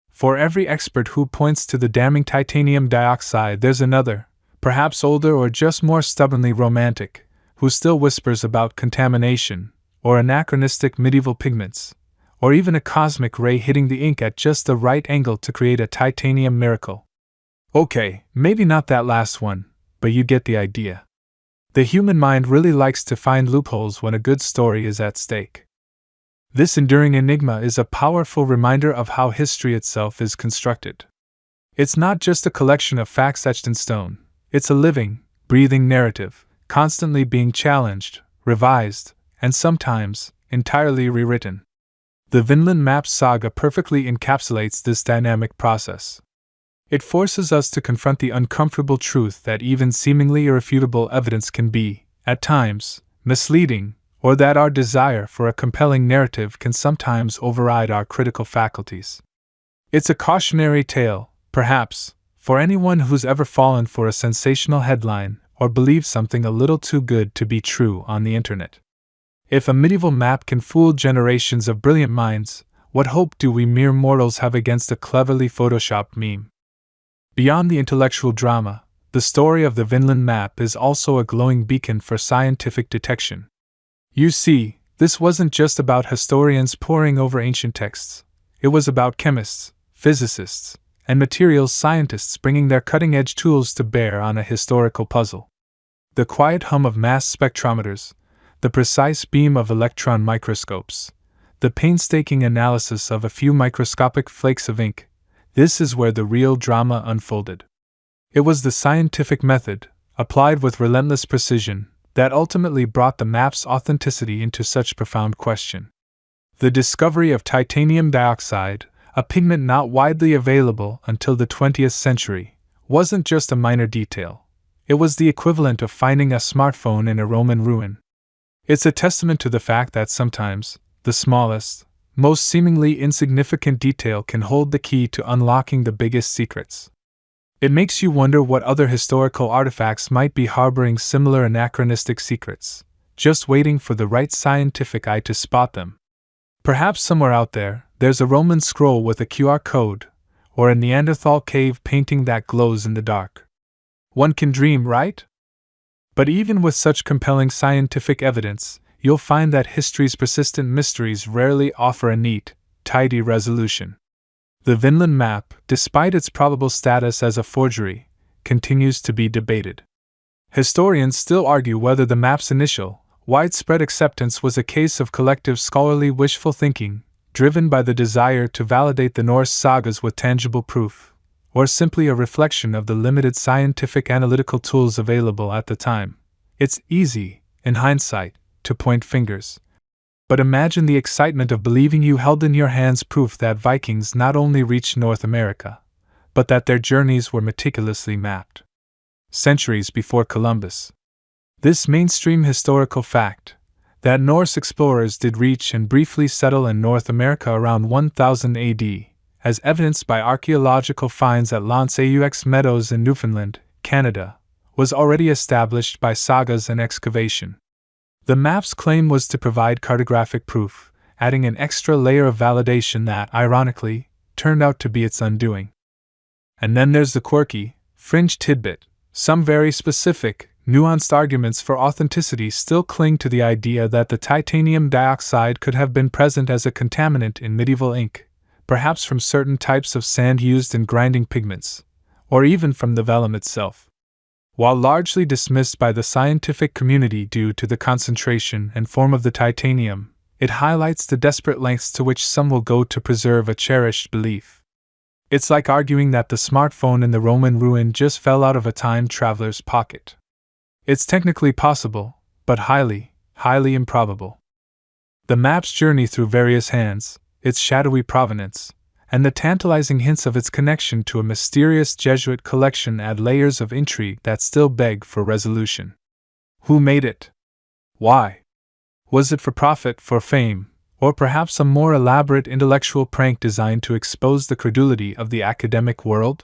Speaker 1: For every expert who points to the damning titanium dioxide, there's another, perhaps older or just more stubbornly romantic, who still whispers about contamination, or anachronistic medieval pigments, or even a cosmic ray hitting the ink at just the right angle to create a titanium miracle. Okay, maybe not that last one, but you get the idea. The human mind really likes to find loopholes when a good story is at stake. This enduring enigma is a powerful reminder of how history itself is constructed. It's not just a collection of facts etched in stone, it's a living, breathing narrative, constantly being challenged, revised, and sometimes entirely rewritten. The Vinland Map saga perfectly encapsulates this dynamic process. It forces us to confront the uncomfortable truth that even seemingly irrefutable evidence can be, at times, misleading, or that our desire for a compelling narrative can sometimes override our critical faculties. It's a cautionary tale, perhaps, for anyone who's ever fallen for a sensational headline or believed something a little too good to be true on the internet. If a medieval map can fool generations of brilliant minds, what hope do we mere mortals have against a cleverly photoshopped meme? Beyond the intellectual drama, the story of the Vinland Map is also a glowing beacon for scientific detection. You see, this wasn't just about historians poring over ancient texts. It was about chemists, physicists, and materials scientists bringing their cutting-edge tools to bear on a historical puzzle. The quiet hum of mass spectrometers, the precise beam of electron microscopes, the painstaking analysis of a few microscopic flakes of ink, this is where the real drama unfolded. It was the scientific method, applied with relentless precision, that ultimately brought the map's authenticity into such profound question. The discovery of titanium dioxide, a pigment not widely available until the 20th century, wasn't just a minor detail. It was the equivalent of finding a smartphone in a Roman ruin. It's a testament to the fact that sometimes, the smallest, most seemingly insignificant detail can hold the key to unlocking the biggest secrets. It makes you wonder what other historical artifacts might be harboring similar anachronistic secrets, just waiting for the right scientific eye to spot them. Perhaps somewhere out there, there's a Roman scroll with a QR code, or a Neanderthal cave painting that glows in the dark. One can dream, right? But even with such compelling scientific evidence, you'll find that history's persistent mysteries rarely offer a neat, tidy resolution. The Vinland Map, despite its probable status as a forgery, continues to be debated. Historians still argue whether the map's initial, widespread acceptance was a case of collective scholarly wishful thinking, driven by the desire to validate the Norse sagas with tangible proof, or simply a reflection of the limited scientific analytical tools available at the time. It's easy, in hindsight, to point fingers. But imagine the excitement of believing you held in your hands proof that Vikings not only reached North America, but that their journeys were meticulously mapped. Centuries before Columbus. This mainstream historical fact, that Norse explorers did reach and briefly settle in North America around 1000 AD, as evidenced by archaeological finds at L'Anse-aux Meadows in Newfoundland, Canada, was already established by sagas and excavation. The map's claim was to provide cartographic proof, adding an extra layer of validation that, ironically, turned out to be its undoing. And then there's the quirky, fringe tidbit. Some very specific, nuanced arguments for authenticity still cling to the idea that the titanium dioxide could have been present as a contaminant in medieval ink, perhaps from certain types of sand used in grinding pigments, or even from the vellum itself. While largely dismissed by the scientific community due to the concentration and form of the titanium, it highlights the desperate lengths to which some will go to preserve a cherished belief. It's like arguing that the smartphone in the Roman ruin just fell out of a time traveler's pocket. It's technically possible, but highly, highly improbable. The map's journey through various hands, its shadowy provenance, and the tantalizing hints of its connection to a mysterious Jesuit collection add layers of intrigue that still beg for resolution. Who made it? Why? Was it for profit, for fame, or perhaps a more elaborate intellectual prank designed to expose the credulity of the academic world?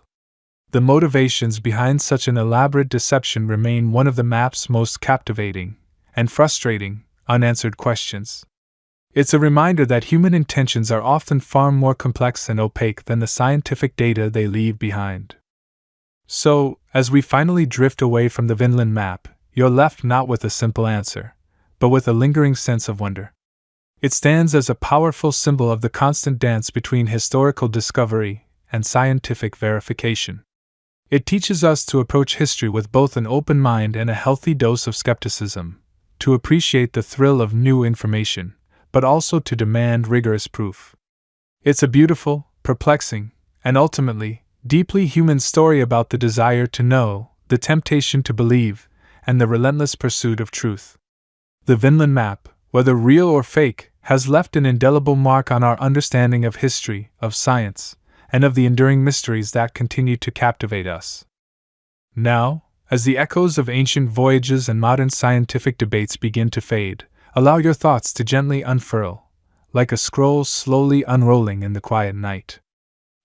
Speaker 1: The motivations behind such an elaborate deception remain one of the map's most captivating and frustrating unanswered questions. It's a reminder that human intentions are often far more complex and opaque than the scientific data they leave behind. So, as we finally drift away from the Vinland Map, you're left not with a simple answer, but with a lingering sense of wonder. It stands as a powerful symbol of the constant dance between historical discovery and scientific verification. It teaches us to approach history with both an open mind and a healthy dose of skepticism, to appreciate the thrill of new information, but also to demand rigorous proof. It's a beautiful, perplexing, and ultimately, deeply human story about the desire to know, the temptation to believe, and the relentless pursuit of truth. The Vinland Map, whether real or fake, has left an indelible mark on our understanding of history, of science, and of the enduring mysteries that continue to captivate us. Now, as the echoes of ancient voyages and modern scientific debates begin to fade, allow your thoughts to gently unfurl, like a scroll slowly unrolling in the quiet night.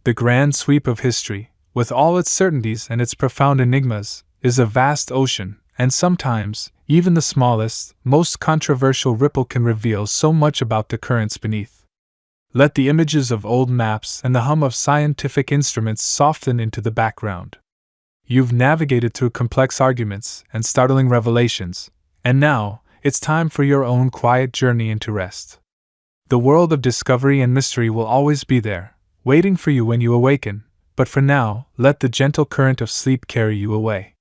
Speaker 1: The grand sweep of history, with all its certainties and its profound enigmas, is a vast ocean, and sometimes, even the smallest, most controversial ripple can reveal so much about the currents beneath. Let the images of old maps and the hum of scientific instruments soften into the background. You've navigated through complex arguments and startling revelations, and now, it's time for your own quiet journey into rest. The world of discovery and mystery will always be there, waiting for you when you awaken, but for now, let the gentle current of sleep carry you away.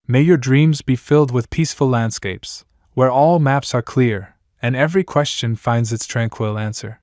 Speaker 1: May your dreams be filled with peaceful landscapes, where all maps are clear, and every question finds its tranquil answer.